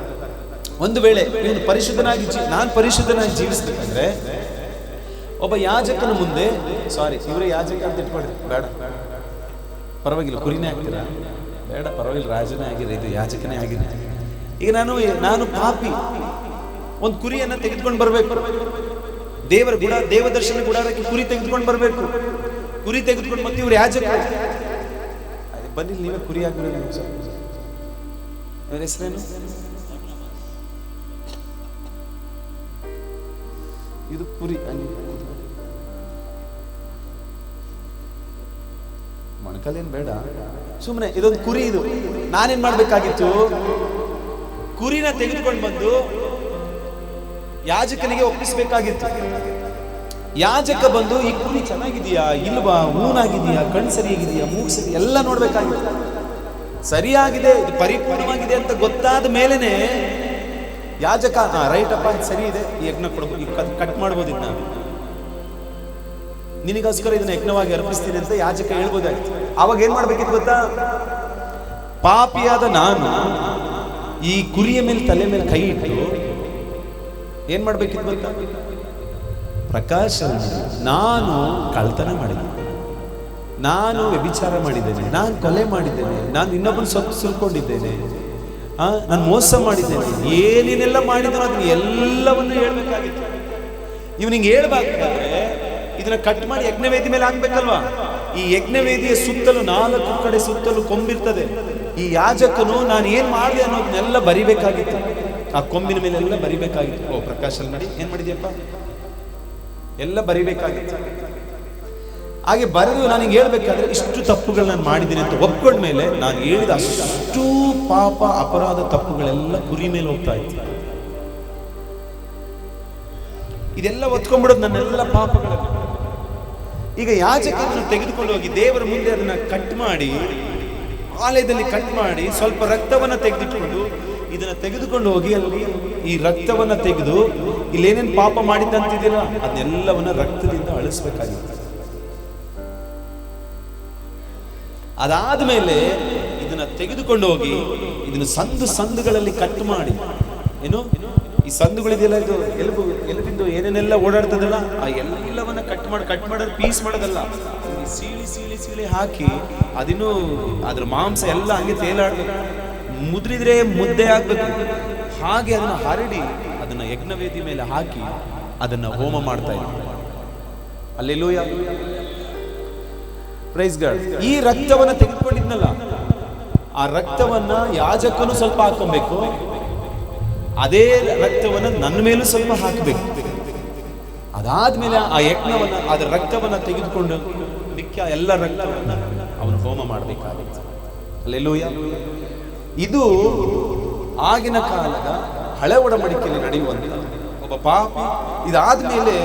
Speaker 1: ಒಂದು ವೇಳೆ ಇವನು ಪರಿಶುದ್ಧನಾಗಿ ನಾನು ಪರಿಶುದ್ಧನಾಗಿ ಜೀವಿಸ್ಬೇಕಂದ್ರೆ ಒಬ್ಬ ಯಾಜಕನ ಮುಂದೆ, ಸಾರಿ ಇವರೇ ಯಾಜಕ ಅಂತ ಇಟ್ಕೊಳ್ರಿ, ಬೇಡ ಪರವಾಗಿಲ್ಲ, ಕುರಿನೇ ಆಗ್ತೀರಾ, ಬೇಡ ಪರವಾಗಿಲ್ಲ, ರಾಜನೇ ಆಗಿರಿ, ಇದು ಯಾಜಕನೇ ಆಗಿರಿ. ಈಗ ನಾನು ಪಾಪಿ, ಒಂದು ಕುರಿಯನ್ನ ತೆಗೆದುಕೊಂಡು ಬರ್ಬೇಕು. ದೇವದರ್ಶನ ಗುಡಾರಕ್ಕೆ ಕುರಿ ತೆಗೆದುಕೊಂಡು ಬರ್ಬೇಕು. ಕುರಿ ತೆಗೆದುಕೊಂಡು ಮತ್ತೆ ಇವ್ರು ಯಾಜಕ, ಬನ್ನಿ ನೀವೇ ಕುರಿ ಆಗ್ಬಿಡಿ. ಇವ್ರ ಹೆಸರೇನು? ಇದು ಕುರಿ. ಮೊಣಕಲೇನ್ ಬೇಡ, ಸುಮ್ಮನೆ ಇದೊಂದು ಕುರಿ. ಇದು ನಾನೇನ್ ಮಾಡ್ಬೇಕಾಗಿತ್ತು? ಕುರಿನ ತೆಗೆದುಕೊಂಡು ಬಂದು ಯಾಜಕನಿಗೆ ಒಪ್ಪಿಸ್ಬೇಕಾಗಿತ್ತು. ಯಾಜಕ ಬಂದು ಈ ಕುರಿ ಚೆನ್ನಾಗಿದೆಯಾ ಇಲ್ವಾ, ಊನಾಗಿದೆಯಾ, ಕಣ್ ಸರಿಯಾಗಿದೆಯಾ, ಮೂಗು ಸರಿ ಎಲ್ಲ ನೋಡ್ಬೇಕಾಗಿತ್ತು. ಸರಿಯಾಗಿದೆ, ಇದು ಪರಿಪೂರ್ಣವಾಗಿದೆ ಅಂತ ಗೊತ್ತಾದ ಮೇಲೆನೆ ಯಾಜಕ ರೈಟ್ ಅಪ್ಪ, ಸರಿ ಇದೆ, ಈ ಯಜ್ಞ ಕೊಡ್ಬೋದು, ಕಟ್ ಮಾಡ್ಬೋದು, ಇದನ್ನ ನಿನಗೋಸ್ಕರ ಇದನ್ನ ಯಜ್ಞವಾಗಿ ಅರ್ಪಿಸ್ತೀನಿ ಅಂತ ಯಾಜಕ ಹೇಳ್ಬೋದಾಯ್ತು. ಅವಾಗ ಏನ್ ಮಾಡ್ಬೇಕಿತ್ತು ಗೊತ್ತಾ? ಪಾಪಿಯಾದ ನಾನು ಈ ಕುರಿಯ ಮೇಲೆ ತಲೆ ಮೇಲೆ ಕೈ ಇಟ್ಟು ಏನ್ ಮಾಡ್ಬೇಕಿತ್ತು ಗೊತ್ತಾ? ಪ್ರಕಾಶ, ನಾನು ಕಳ್ತನ ಮಾಡಿದ್ದೇನೆ, ನಾನು ವ್ಯಭಿಚಾರ ಮಾಡಿದ್ದೇನೆ, ನಾನು ಕೊಲೆ ಮಾಡಿದ್ದೇನೆ, ನಾನು ಇನ್ನೊಬ್ಬನ ಸೊತ್ತು ಸುಲ್ಕೊಂಡಿದ್ದೇನೆ, ನಾನು ಮೋಸ ಮಾಡಿದ್ದೇನೆ, ಏನೇನೆಲ್ಲ ಮಾಡಿದ್ರು ಅದನ್ನ ಎಲ್ಲವನ್ನು ಹೇಳ್ಬೇಕಾಗಿತ್ತು. ಇವನಿಗೆ ಹೇಳ್ಬೇಕಾದ್ರೆ ಇದನ್ನ ಕಟ್ ಮಾಡಿ ಯಜ್ಞವೇದಿ ಮೇಲೆ ಹಾಕ್ಬೇಕಲ್ವಾ? ಈ ಯಜ್ಞವೇದಿಯ ಸುತ್ತಲೂ 4 ಕಡೆ ಸುತ್ತಲೂ ಕೊಂಬಿರ್ತದೆ. ಈ ಯಾಜಕನು ನಾನು ಏನ್ ಮಾಡಿದೆ ಅನ್ನೋದನ್ನೆಲ್ಲ ಬರಿಬೇಕಾಗಿತ್ತು. ಆ ಕೊಂಬಿನ ಮೇಲೆ ಎಲ್ಲ ಬರಿಬೇಕಾಗಿತ್ತು. ಓ ಪ್ರಕಾಶ್, ಅಲ್ಲಿ ಮಾಡಿ ಏನ್ ಮಾಡಿದ್ಯಪ್ಪ, ಎಲ್ಲ ಬರಿಬೇಕಾಗಿತ್ತು. ಹಾಗೆ ಬರೆದು ನನಗೆ ಹೇಳ್ಬೇಕಾದ್ರೆ ಇಷ್ಟು ತಪ್ಪುಗಳು ನಾನು ಮಾಡಿದ್ದೀನಿ ಅಂತ ಒಪ್ಕೊಂಡ್ಮೇಲೆ ನಾನು ಹೇಳಿದ ಅಷ್ಟು ಪಾಪ ಅಪರಾಧ ತಪ್ಪುಗಳೆಲ್ಲ ಕುರಿ ಮೇಲೆ ಹೋಗ್ತಾ ಇತ್ತು. ಇದೆಲ್ಲ ಒತ್ಕೊಂಡ್ಬಿಡೋದು ನನ್ನೆಲ್ಲ ಪಾಪಗಳನ್ನು. ಈಗ ಯಾಜಕರನ್ನು ತೆಗೆದುಕೊಂಡು ಹೋಗಿ ದೇವರ ಮುಂದೆ ಅದನ್ನ ಕಟ್ ಮಾಡಿ, ಆಲಯದಲ್ಲಿ ಕಟ್ ಮಾಡಿ ಸ್ವಲ್ಪ ರಕ್ತವನ್ನ ತೆಗೆದುಕೊಂಡು ಇದನ್ನ ತೆಗೆದುಕೊಂಡು ಹೋಗಿ ಅಲ್ಲಿ ಈ ರಕ್ತವನ್ನ ತೆಗೆದು ಇಲ್ಲೇನೇನು ಪಾಪ ಮಾಡಿದ್ದಂತಿದ್ದೀರ ಅದನ್ನೆಲ್ಲವನ್ನ ರಕ್ತದಿಂದ ಅಳಿಸ್ಬೇಕಾಗಿತ್ತು. ಅದಾದ್ಮೇಲೆ ಇದನ್ನ ತೆಗೆದುಕೊಂಡು ಹೋಗಿ ಇದನ್ನ ಸಂದುಗಳಲ್ಲಿ ಕಟ್ ಮಾಡಿ, ಏನು ಈ ಸಂದುಗಳಿದೆಯಲ್ಲ, ಇದು ಎಲುಬಿಂದು ಏನೇನೆಲ್ಲ ಓಡಾಡ್ತದಲ್ಲ, ಆ ಎಲ್ಲವನ್ನ ಕಟ್ ಮಾಡೋದು ಪೀಸ್ ಮಾಡೋದಲ್ಲ, ಸೀಳಿ ಹಾಕಿ ಅದಿನ್ನು ಅದ್ರ ಮಾಂಸ ಎಲ್ಲ ಹಂಗೆ ತೇಲಾಡ್ಬೇಕು, ಮುದ್ರಿದ್ರೆ ಮುದ್ದೆ ಆಗ್ಬೇಕು. ಹಾಗೆ ಅದನ್ನ ಹರಡಿ ಅದನ್ನ ಯಜ್ಞವೇದಿ ಮೇಲೆ ಹಾಕಿ ಅದನ್ನ ಹೋಮ ಮಾಡ್ತಾ ಇದ್ರು. Hallelujah, praise God. ಈ ರಕ್ತವನ್ನ ತೆಗೆದುಕೊಂಡಿದ್ನಲ್ಲ, ಆ ರಕ್ತವನ್ನ ಯಾಜಕನು ಸ್ವಲ್ಪ ಹಾಕೊಬೇಕು, ಅದೇ ರಕ್ತವನ್ನ ನನ್ನ ಮೇಲೂ ಸ್ವಲ್ಪ ಹಾಕಬೇಕು. ಅದಾದ್ಮೇಲೆ ಆ ಯಜ್ಞವನ್ನ ಅದರ ರಕ್ತವನ್ನ ತೆಗೆದುಕೊಂಡು ಮಿಕ್ಕ ಎಲ್ಲ ರಕ್ತವನ್ನ ಅವನು ಹೋಮ ಮಾಡಬೇಕಾಗಿತ್ತು. ಹಲ್ಲೆಲೂಯ. ಇದು ಆಗಿನ ಕಾಲದ ಹಳೆ ಒಡಂಬಡಿಕೆಯಲ್ಲಿ ನಡೆಯುವಂತ ಒಬ್ಬ ಪಾಪಿ. ಇದಾದ್ಮೇಲೆ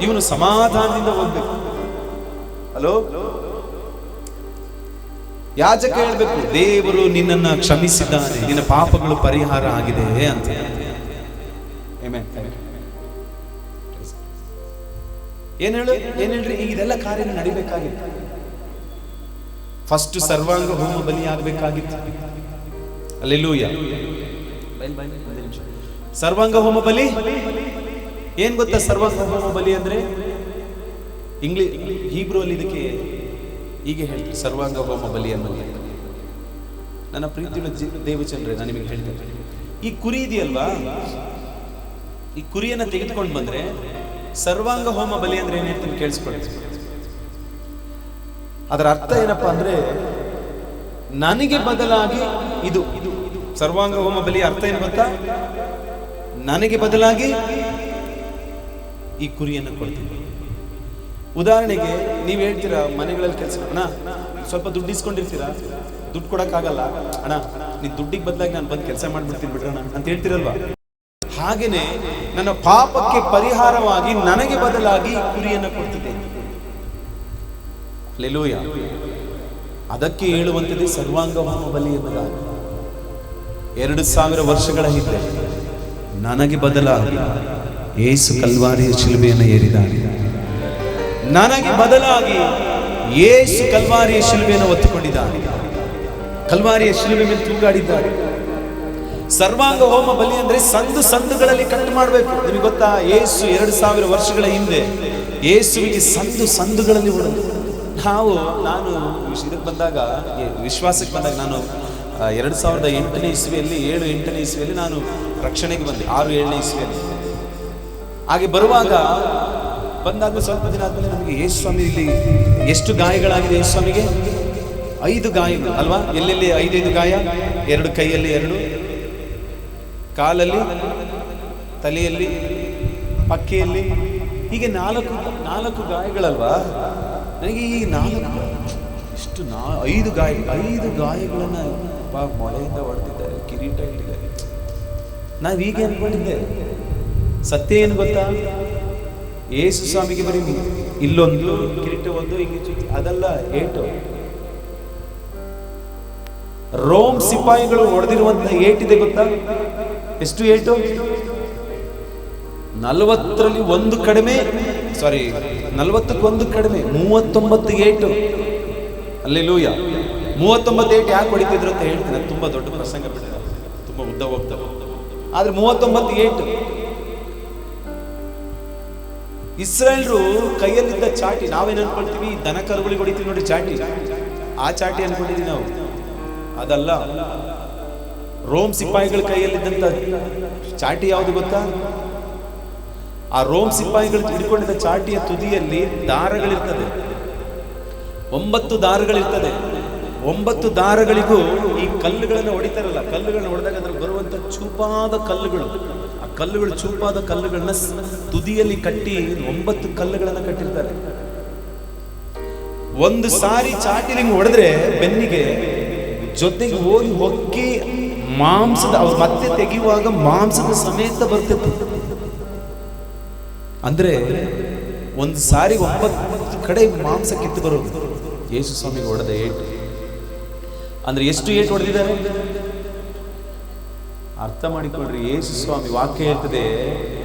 Speaker 1: ಇವನು ಸಮಾಧಾನದಿಂದ ಹೋಗ್ಬೇಕು. ಹಲೋ, ಯಾಜಕ ಹೇಳ್ಬೇಕು, ದೇವರು ನಿನ್ನನ್ನ ಕ್ಷಮಿಸಿದ್ದಾನೆ, ನಿನ್ನ ಪಾಪಗಳು ಪರಿಹಾರ ಆಗಿದೆ ಅಂತ. ಏನ್ ಹೇಳ್ರಿ, ಈಗ ಇದೆಲ್ಲ ಕಾರ್ಯ ನಡಿಬೇಕಾಗಿತ್ತು. ಫಸ್ಟ್ ಸರ್ವಾಂಗ ಹೋಮ ಬಲಿ ಆಗ್ಬೇಕಾಗಿತ್ತು. ಹಲ್ಲೆಲೂಯಾ. ಸರ್ವಾಂಗ ಹೋಮ ಬಲಿ ಏನ್ ಗೊತ್ತಾ? ಸರ್ವಾಂಗ ಹೋಮ ಬಲಿ ಅಂದ್ರೆ ಹೀಬ್ರೂ ಅಲ್ಲಿ ಇದಕ್ಕೆ ಹೀಗೆ ಹೇಳ್ತಾರೆ, ಸರ್ವಾಂಗ ಹೋಮ ಬಲಿ ಅನ್ನೋದು. ನನ್ನ ಪ್ರೀತಿಯುಳ್ಳ ದೇವಚಂದ್ರೆ, ನಾನು ನಿಮಗೆ ಹೇಳ್ತೇನೆ, ಈ ಕುರಿ ಇದೆಯಲ್ವಾ, ಈ ಕುರಿಯನ್ನ ತೆಗೆದುಕೊಂಡು ಬಂದ್ರೆ ಸರ್ವಾಂಗ ಹೋಮ ಬಲಿ ಅಂದ್ರೆ ಏನ್ ಹೇಳ್ತೀನಿ ಕೇಳಿಸ್ಕೊಳ್ಳಿ. ಅದರ ಅರ್ಥ ಏನಪ್ಪಾ ಅಂದ್ರೆ, ನನಗೆ ಬದಲಾಗಿ ಇದು ಸರ್ವಾಂಗ ಹೋಮ ಬಲಿ ಅರ್ಥ ಏನು ಗೊತ್ತಾ? ನನಗೆ ಬದಲಾಗಿ ಈ ಕುರಿಯನ್ನು ಕೊಡ್ತೀನಿ. ಉದಾಹರಣೆಗೆ ನೀವು ಹೇಳ್ತೀರಾ, ಮನೆಗಳಲ್ಲಿ ಕೆಲಸ, ಅಣ್ಣ ಸ್ವಲ್ಪ ದುಡ್ಡು ಇಸ್ಕೊಂಡಿರ್ತೀರಾ, ದುಡ್ಡು ಕೊಡಕ್ಕಾಗಲ್ಲ ಅಣ್ಣ, ನೀನ್ ದುಡ್ಡಿಗೆ ಬದಲಾಗಿ ನಾನು ಬಂದು ಕೆಲಸ ಮಾಡ್ಬಿಡ್ತೀನಿ ಬಿಡ್ರಣ ಅಂತ ಹೇಳ್ತಿರಲ್ವಾ? ಹಾಗೇನೆ ನನ್ನ ಪಾಪಕ್ಕೆ ಪರಿಹಾರವಾಗಿ ನನಗೆ ಬದಲಾಗಿ ಕುರಿಯನ್ನು ಕೊಡ್ತಿದ್ದೆ. ಹಲ್ಲೆಲೂಯಾ. ಅದಕ್ಕೆ ಹೇಳುವಂಥದ್ದೇ ಸರ್ವಾಂಗ ಹೋಮ ಬಲಿ ಎಂಬುದಾಗಿ. 2000 ವರ್ಷಗಳ ಹಿಂದೆ ನನಗೆ ಬದಲಾಗಿ ಯೇಸು ಕಲ್ವಾರಿಯ ಶಿಲುಬೆಯನ್ನು ಏರಿದ್ದಾನೆ. ನನಗೆ ಬದಲಾಗಿ ಯೇಸು ಕಲ್ವಾರಿಯ ಶಿಲುಬೆಯನ್ನು ಹೊತ್ತುಕೊಂಡಿದ್ದಾನೆ. ಕಲ್ವಾರಿಯ ಶಿಲುಬೆ ಮೇಲೆ ತೂಗಾಡಿದ್ದಾನೆ. ಸರ್ವಾಂಗ ಹೋಮ ಬಲಿ ಅಂದ್ರೆ ಸಂದುಗಳಲ್ಲಿ ಕಟ್ ಮಾಡಬೇಕು. ನಿಮಗೆ ಗೊತ್ತಾ, ಯೇಸು 2000 ವರ್ಷಗಳ ಹಿಂದೆ ಯೇಸುವಿಗೆ ಸಂದುಗಳಲ್ಲಿ ಹೊಡೆದು, ನಾನು ಇದಕ್ಕೆ ಬಂದಾಗ, ವಿಶ್ವಾಸಕ್ಕೆ ಬಂದಾಗ, ನಾನು 2008ನೇ ಇಸ್ವಿಯಲ್ಲಿ 7-8ನೇ ಇಸ್ವಿಯಲ್ಲಿ ನಾನು ರಕ್ಷಣೆಗೆ ಬಂದೆ. 6-7ನೇ ಇಸ್ವಿಯಲ್ಲಿ. ಹಾಗೆ ಬರುವಾಗ ಬಂದಾಗ ಸ್ವಲ್ಪ ದಿನ ಆದ್ಮೇಲೆ ನಮಗೆ ಯೇಸು ಸ್ವಾಮಿ ಇಲ್ಲಿ ಎಷ್ಟು ಗಾಯಗಳಾಗಿದೆ? ಯೇಸು ಸ್ವಾಮಿಗೆ 5 ಗಾಯಗಳು ಅಲ್ವಾ? ಎಲ್ಲೆಲ್ಲಿ 5 ಗಾಯ? 2 ಕೈಯಲ್ಲಿ, 2 ಕಾಲಲ್ಲಿ, ತಲೆಯಲ್ಲಿ, ಪಕ್ಕೆಯಲ್ಲಿ, ಹೀಗೆ 4 ಗಾಯಗಳಲ್ವಾ? ನನಗೆ ಈ 5 ಗಾಯಗಳನ್ನ ಮೊಳೆಯಿಂದ ಹೊಡೆದಿದ್ದಾರೆ, ಕಿರೀಟ ಇಟ್ಟಿದ್ದಾರೆ. ನಾವು ಹೀಗೆ ಅನ್ಕೊಂಡಿದ್ದೆ. ಸತ್ಯ ಏನು ಗೊತ್ತಾ? ಯೇಸು ಸ್ವಾಮಿಗೆ ಬರೀ ಇಲ್ಲೊಂದು ಕಿರೀಟ, ಒಂದು ಹಿಂಗೆ, ಅದಲ್ಲ ಏಟು. ರೋಮ್ ಸಿಪಾಯಿಗಳು ಹೊಡೆದಿರುವಂತಹ ಏಟಿದೆ ಗೊತ್ತಾ? ಎಷ್ಟು ಏಟು? 40ರಲ್ಲಿ 1 ಕಡಿಮೆ, 40ಕ್ಕೆ 1 ಕಡಿಮೆ, 39 ಏಟು. ಹಲ್ಲೆಲೂಯಾ. 39 ಏಟು ಯಾಕೆ ಹೊಡಿತಿದ್ರು ಅಂತ ಹೇಳ್ತೀನಿ. ಅದು ತುಂಬಾ ದೊಡ್ಡ ಪ್ರಸಂಗ ಬಿಟ್ಟಿದೆ, ತುಂಬಾ ಉದ್ದ ಹೋಗ್ತದೆ. ಆದ್ರೆ 39 ಏಟು. ಇಸ್ರಾಯೇಲ್ರು ಕೈಯಲ್ಲಿದ್ದ ಚಾಟಿ, ನಾವೇನು ಅನ್ಕೊಳ್ತೀವಿ, ದನ ಕರುಗಳಿಗೆ ಹೊಡಿತೀವಿ ನೋಡಿ ಚಾಟಿ, ಆ ಚಾಟಿ ಅನ್ಕೊಂಡಿದೀವಿ ನಾವು. ಅದಲ್ಲ, ರೋಮ್ ಸಿಪಾಯಿಗಳ ಕೈಯಲ್ಲಿದ್ದಂತ ಚಾಟಿ ಯಾವುದು ಗೊತ್ತಾ? ಆ ರೋಮ್ ಸಿಪಾಯಿಗಳು ಹಿಡ್ಕೊಂಡಿದ್ದ ಚಾಟಿಯ ತುದಿಯಲ್ಲಿ ದಾರಗಳಿರ್ತದೆ, 9 ದಾರಗಳಿರ್ತದೆ. 9 ದಾರಗಳಿಗೂ ಈ ಕಲ್ಲುಗಳನ್ನು ಹೊಡಿತಾರಲ್ಲ, ಕಲ್ಲುಗಳನ್ನ ಹೊಡೆದಾಗ ಅದ್ರಲ್ಲಿ ಬರುವಂತ ಚೂಪಾದ ಕಲ್ಲುಗಳು, ಆ ಕಲ್ಲುಗಳು, ಚೂಪಾದ ಕಲ್ಲುಗಳನ್ನ ತುದಿಯಲ್ಲಿ ಕಟ್ಟಿ 9 ಕಲ್ಲುಗಳನ್ನ ಕಟ್ಟಿರ್ತಾರೆ. ಒಂದು ಸಾರಿ ಚಾಟಿಲಿ ಹೊಡೆದ್ರೆ ಬೆನ್ನಿಗೆ ಜೊತೆಗೆ ಹೋಗಿ ಹೊಕ್ಕಿ ಮಾಂಸದ, ಅವ್ರು ಮತ್ತೆ ತೆಗೆಯುವಾಗ ಮಾಂಸದ ಸಮೇತ ಬರ್ತಿತ್ತು. ಅಂದ್ರೆ ಒಂದು ಸಾರಿ 9 ಕಡೆ ಮಾಂಸ ಕಿತ್ತು ಬರೋದು. ಯೇಸು ಸ್ವಾಮಿಗೆ ಹೊಡೆದ ಏಟು ಅಂದ್ರೆ ಎಷ್ಟು ಏಟು ಹೊಡೆದಿದ್ದಾರೆ ಅರ್ಥ ಮಾಡಿಕೊಳ್ಳ್ರಿ. ಯೇಸು ಸ್ವಾಮಿ, ವಾಕ್ಯ ಹೇಳ್ತದೆ,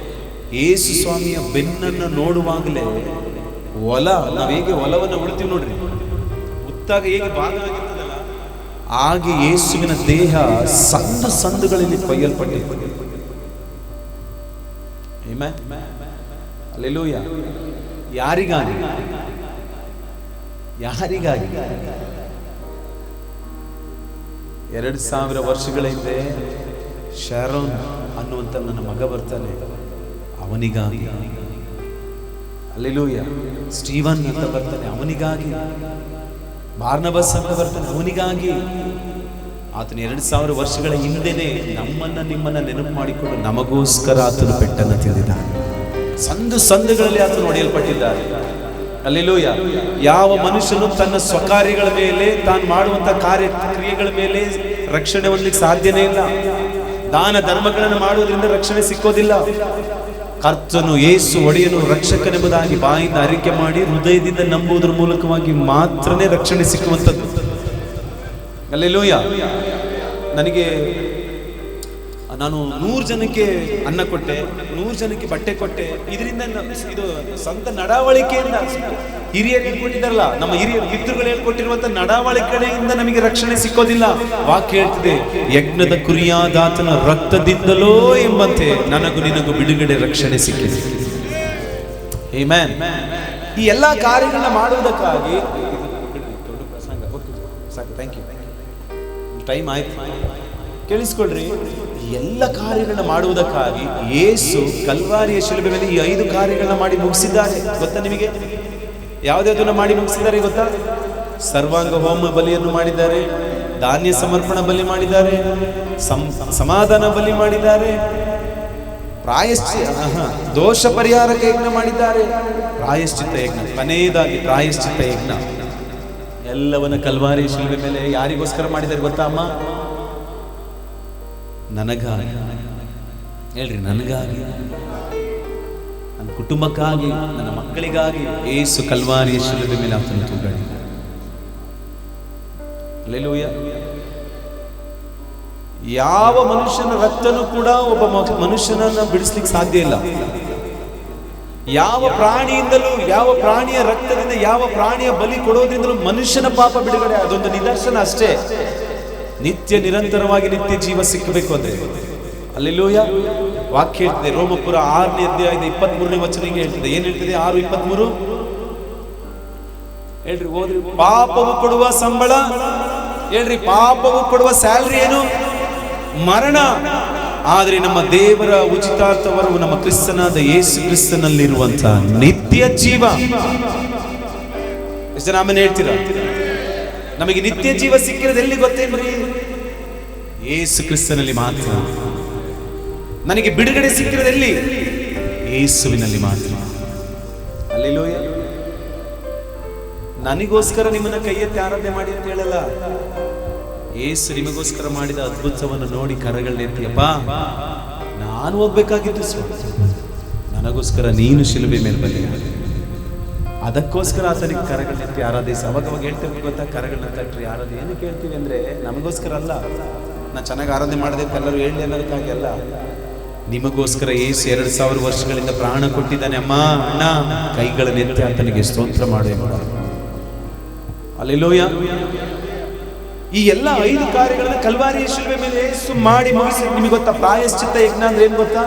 Speaker 1: ಯೇಸು ಸ್ವಾಮಿಯ ಬೆನ್ನನ್ನು ನೋಡುವಾಗಲೇ ಹೊಲ, ನಾವ್ ಹೇಗೆ ಹೊಲವನ್ನು ಉಳ್ತೀವಿ ನೋಡ್ರಿ, ಉತ್ತಾಗ ಹೇಗೆ ಭಾಗ ಆಗಿರ್ತದಲ್ಲ, ಹಾಗೆ ಯೇಸುವಿನ ದೇಹ ಸಂದುಗಳಲ್ಲಿ ಕೊಯ್ಯಲ್ಪಟ್ಟಿದೆ. ಹಲ್ಲೆಲೂಯಾ. ಯಾರಿಗಾಗಿ? 2000 ವರ್ಷಗಳ ಹಿಂದೆ ಶಾರೋನ್ ಅನ್ನುವಂತ ನನ್ನ ಮಗ ಬರ್ತಾನೆ, ಅವನಿಗಾಗಿ. ಹಲ್ಲೆಲೂಯಾ. ಸ್ಟೀವನ್ ಅಂತ ಬರ್ತಾನೆ, ಅವನಿಗಾಗಿ. ಬಾರ್ನಬಸ್ ಅಂತ ಬರ್ತಾನೆ, ಅವನಿಗಾಗಿ. ಆತನ 2000 ವರ್ಷಗಳ ಹಿಂದೆನೆ ನಮ್ಮನ್ನ ನಿಮ್ಮನ್ನ ನೆನಪು ಮಾಡಿಕೊಂಡು ನಮಗೋಸ್ಕರ ಆತನು ಪೆಟ್ಟನ್ನು ತಿಂದಿದ್ದಾನೆ. ಸಂದುಗಳಲ್ಲಿ ಆತನು ಹೊಡೆಯಲ್ಪಟ್ಟಿದ್ದಾರೆ. ಹಲ್ಲೆಲೂಯಾ. ಯಾವ ಮನುಷ್ಯನು ತನ್ನ ಸ್ವಕಾರ್ಯಗಳ ಮೇಲೆ, ತಾನು ಮಾಡುವಂತ ಕ್ರಿಯೆಗಳ ಮೇಲೆ ರಕ್ಷಣೆ ಹೊಂದಲಿಕ್ಕೆ ಸಾಧ್ಯನೇ ಇಲ್ಲ. ದಾನ ಧರ್ಮಗಳನ್ನು ಮಾಡುವುದರಿಂದ ರಕ್ಷಣೆ ಸಿಕ್ಕೋದಿಲ್ಲ. ಕರ್ತನು ಯೇಸು ಒಡೆಯನು ರಕ್ಷಕನೆಂಬುದಾಗಿ ಬಾಯಿಂದ ಅರಿಕೆ ಮಾಡಿ ಹೃದಯದಿಂದ ನಂಬುವುದರ ಮೂಲಕವಾಗಿ ಮಾತ್ರನೇ ರಕ್ಷಣೆ ಸಿಕ್ಕುವಂಥದ್ದು. ಹಲ್ಲೆಲೂಯಾ. ನನಗೆ ನಾನು 100 ಜನಕ್ಕೆ ಅನ್ನ ಕೊಟ್ಟೆ, 100 ಜನಕ್ಕೆ ಬಟ್ಟೆ ಕೊಟ್ಟೆ. ಇದರಿಂದ ಇದು ಸ್ವಂತ ನಡವಳಿಕೆಯಿಂದ ಹಿರಿಯರು ಹೇಳ್ಕೊಟ್ಟಿದ್ದಾರಲ್ಲ, ನಮ್ಮ ಹಿರಿಯರು ಪಿತೃಗಳು ಹೇಳ್ಕೊಟ್ಟಿರುವಂತ ನಡವಳಿಕೆಯಿಂದ ನಮಗೆ ರಕ್ಷಣೆ ಸಿಕ್ಕೋದಿಲ್ಲ. ವಾಕ್ಯ ಹೇಳ್ತಿದೆ, ಯಜ್ಞದ ಕುರಿಯಾದಾತನ ರಕ್ತದಿಂದಲೋ ಎಂಬಂತೆ ನನಗೂ ನಿನಗೂ ಬಿಡುಗಡೆ ರಕ್ಷಣೆ ಸಿಕ್ಕಿದೆ. ಆಮೆನ್. ಈ ಎಲ್ಲಾ ಕಾರ್ಯಗಳನ್ನ ಮಾಡುವುದಕ್ಕಾಗಿ ಥ್ಯಾಂಕ್ ಯು, ಟೈಮ್ ಆಯ್ತು, ಕೇಳಿಸ್ಕೊಳ್ರಿ. ಎಲ್ಲ ಕಾರ್ಯಗಳನ್ನ ಮಾಡುವುದಕ್ಕಾಗಿ ಯೇಸು ಕಲ್ವಾರಿಯ ಶಿಲುಬೆ ಮೇಲೆ ಈ 5 ಕಾರ್ಯಗಳನ್ನ ಮಾಡಿ ಮುಗಿಸಿದ್ದಾರೆ. ಗೊತ್ತಾ ನಿಮಗೆ? ಯಾವುದನ್ನ ಮಾಡಿ ಮುಗಿಸಿದ್ದಾರೆ ಗೊತ್ತಾ? ಸರ್ವಾಂಗ ಹೋಮ ಬಲಿಯನ್ನು ಮಾಡಿದ್ದಾರೆ, ಧಾನ್ಯ ಸಮರ್ಪಣಾ ಬಲಿ ಮಾಡಿದ್ದಾರೆ, ಸಮಾಧಾನ ಬಲಿ ಮಾಡಿದ್ದಾರೆ, ದೋಷ ಪರಿಹಾರಕ ಯಜ್ಞ ಮಾಡಿದ್ದಾರೆ, ಪ್ರಾಯಶ್ಚಿತ್ತ ಯಜ್ಞ, ಕೊನೆಯದಾಗಿ ಪ್ರಾಯಶ್ಚಿತ್ತ ಯಜ್ಞ. ಎಲ್ಲವನ್ನ ಕಲ್ವಾರಿ ಶಿಲುಬೆ ಮೇಲೆ ಯಾರಿಗೋಸ್ಕರ ಮಾಡಿದ್ದಾರೆ ಗೊತ್ತಾ ಅಮ್ಮ? ನನಗಾಗಿ. ಹೇಳ್ರಿ, ನನಗಾಗಿ, ನನ್ನ ಕುಟುಂಬಕ್ಕಾಗಿ, ನನ್ನ ಮಕ್ಕಳಿಗಾಗಿ ಯೇಸು ಕಲ್ವಾರಿಯ ಶಿಲುಬೆ ಮೇಲೆ ಆತನು ತೂಗಾಡಿದ. ಹಲ್ಲೆಲೂಯಾ. ಯಾವ ಮನುಷ್ಯನ ರಕ್ತನೂ ಕೂಡ ಒಬ್ಬ ಮನುಷ್ಯನನ್ನ ಬಿಡಿಸ್ಲಿಕ್ಕೆ ಸಾಧ್ಯ ಇಲ್ಲ. ಯಾವ ಪ್ರಾಣಿಯಿಂದಲೂ, ಯಾವ ಪ್ರಾಣಿಯ ರಕ್ತದಿಂದ, ಯಾವ ಪ್ರಾಣಿಯ ಬಲಿ ಕೊಡೋದ್ರಿಂದಲೂ ಮನುಷ್ಯನ ಪಾಪ ಬಿಡುಗಡೆ. ಅದೊಂದು ನಿದರ್ಶನ ಅಷ್ಟೇ. ನಿತ್ಯ ನಿರಂತರವಾಗಿ ನಿತ್ಯ ಜೀವ ಸಿಕ್ಕಬೇಕು ಅಂದ್ರೆ. ಹಲ್ಲೆಲೂಯಾ. ವಾಕ್ಯ ಹೇಳ್ತಿದೆ, ರೋಮಪುರ 6ನೇ ಅಧ್ಯಾಯದ 23ನೇ ವಚನ ಹಿಂಗೆ ಹೇಳ್ತಿದೆ. ಏನ್ ಹೇಳ್ತಿದೆ? 6:23 ಹೇಳ್ರಿ, ಓದ್ರಿ. ಪಾಪವು ಕೊಡುವ ಸಂಬಳ, ಹೇಳ್ರಿ, ಪಾಪವು ಕೊಡುವ ಸ್ಯಾಲ್ರಿ ಏನು? ಮರಣ. ಆದ್ರೆ ನಮ್ಮ ದೇವರ ಉಚಿತಾರ್ಥವರವು ನಮ್ಮ ಕ್ರಿಸ್ತನಾದ ಯೇಸು ಕ್ರಿಸ್ತನಲ್ಲಿರುವಂತಹ ನಿತ್ಯ ಜೀವ. ಎಷ್ಟು ಜನ ಆಮೇಲೆ ಹೇಳ್ತೀರಾ? ನಮಗೆ ನಿತ್ಯ ಜೀವ ಸಿಕ್ಕಿರೋದು ಎಲ್ಲಿ ಗೊತ್ತೇನ್ರಿ? ಯೇಸು ಕ್ರಿಸ್ತನಲ್ಲಿ ಮಾತ್ರ. ನನಗೆ ಬಿಡುಗಡೆ ಸಿಕ್ಕಿರೋದು ಎಲ್ಲಿ? ಯೇಸುವಿನಲ್ಲಿ ಮಾತ್ರ. ಹಲ್ಲೆಲೂಯಾ. ನನಗೋಸ್ಕರ ನಿಮ್ಮನ್ನ ಕೈ ಎತ್ತಿ ಆರಾಧನೆ ಮಾಡಿ ಅಂತ ಹೇಳಲ್ಲ. ಯೇಸು ನಿಮಗೋಸ್ಕರ ಮಾಡಿದ ಅದ್ಭುತವನ್ನು ನೋಡಿ ಕರಗಳನ್ನೆತ್ತಿಯಪ್ಪ, ನಾನು ಹೋಗ್ಬೇಕಾಗಿತ್ತು ಸ್ವಾಮಿ, ನನಗೋಸ್ಕರ ನೀನು ಶಿಲುಬೆ ಮೇಲೆ ಬಂದಿಯ. ಅದಕ್ಕೋಸ್ಕರ ಆತನಿಗೆ ಕರಗಳನ್ನೆತ್ತಿ ಆರಾಧಿಸಿ. ಅವಾಗ ಹೇಳ್ತೇವೆ ಗೊತ್ತಾ, ಕರಗಳನ್ನ ತಟ್ರಿ ಆರಾಧನೆ. ಏನಕ್ಕೆ ಹೇಳ್ತೀವಿ ಅಂದ್ರೆ, ನಮಗೋಸ್ಕರ ಅಲ್ಲ, ನಾನು ಚೆನ್ನಾಗಿ ಆರಾಧನೆ ಮಾಡಿದೆ ಅಂತ ಎಲ್ಲರೂ ಹೇಳಿ ಅನ್ನೋದಕ್ಕಾಗಿ ಅಲ್ಲ. ನಿಮಗೋಸ್ಕರ ಯೇಸು 2000 ವರ್ಷಗಳಿಂದ ಪ್ರಾಣ ಕೊಟ್ಟಿದ್ದಾನೆ. ಅಮ್ಮ, ಅಣ್ಣ, ಕೈಗಳನ್ನೆತ್ತಿ ಆತನಿಗೆ ಸ್ತೋತ್ರ ಮಾಡು. ಹಲ್ಲೆಲೂಯಾ. ಈ ಎಲ್ಲ 5 ಕಾರ್ಯಗಳನ್ನ ಕಲ್ವಾರಿಯ ಶಿಲುಬೆ ಮೇಲೆ ಯೇಸು ಮಾಡಿ ಮುಗಿಸಿ. ನಿಮಗೆ ಗೊತ್ತಾ ಪ್ರಾಯಶ್ಚಿತ್ತ ಯಜ್ಞ ಅಂದ್ರೆ ಏನ್ ಗೊತ್ತಾ?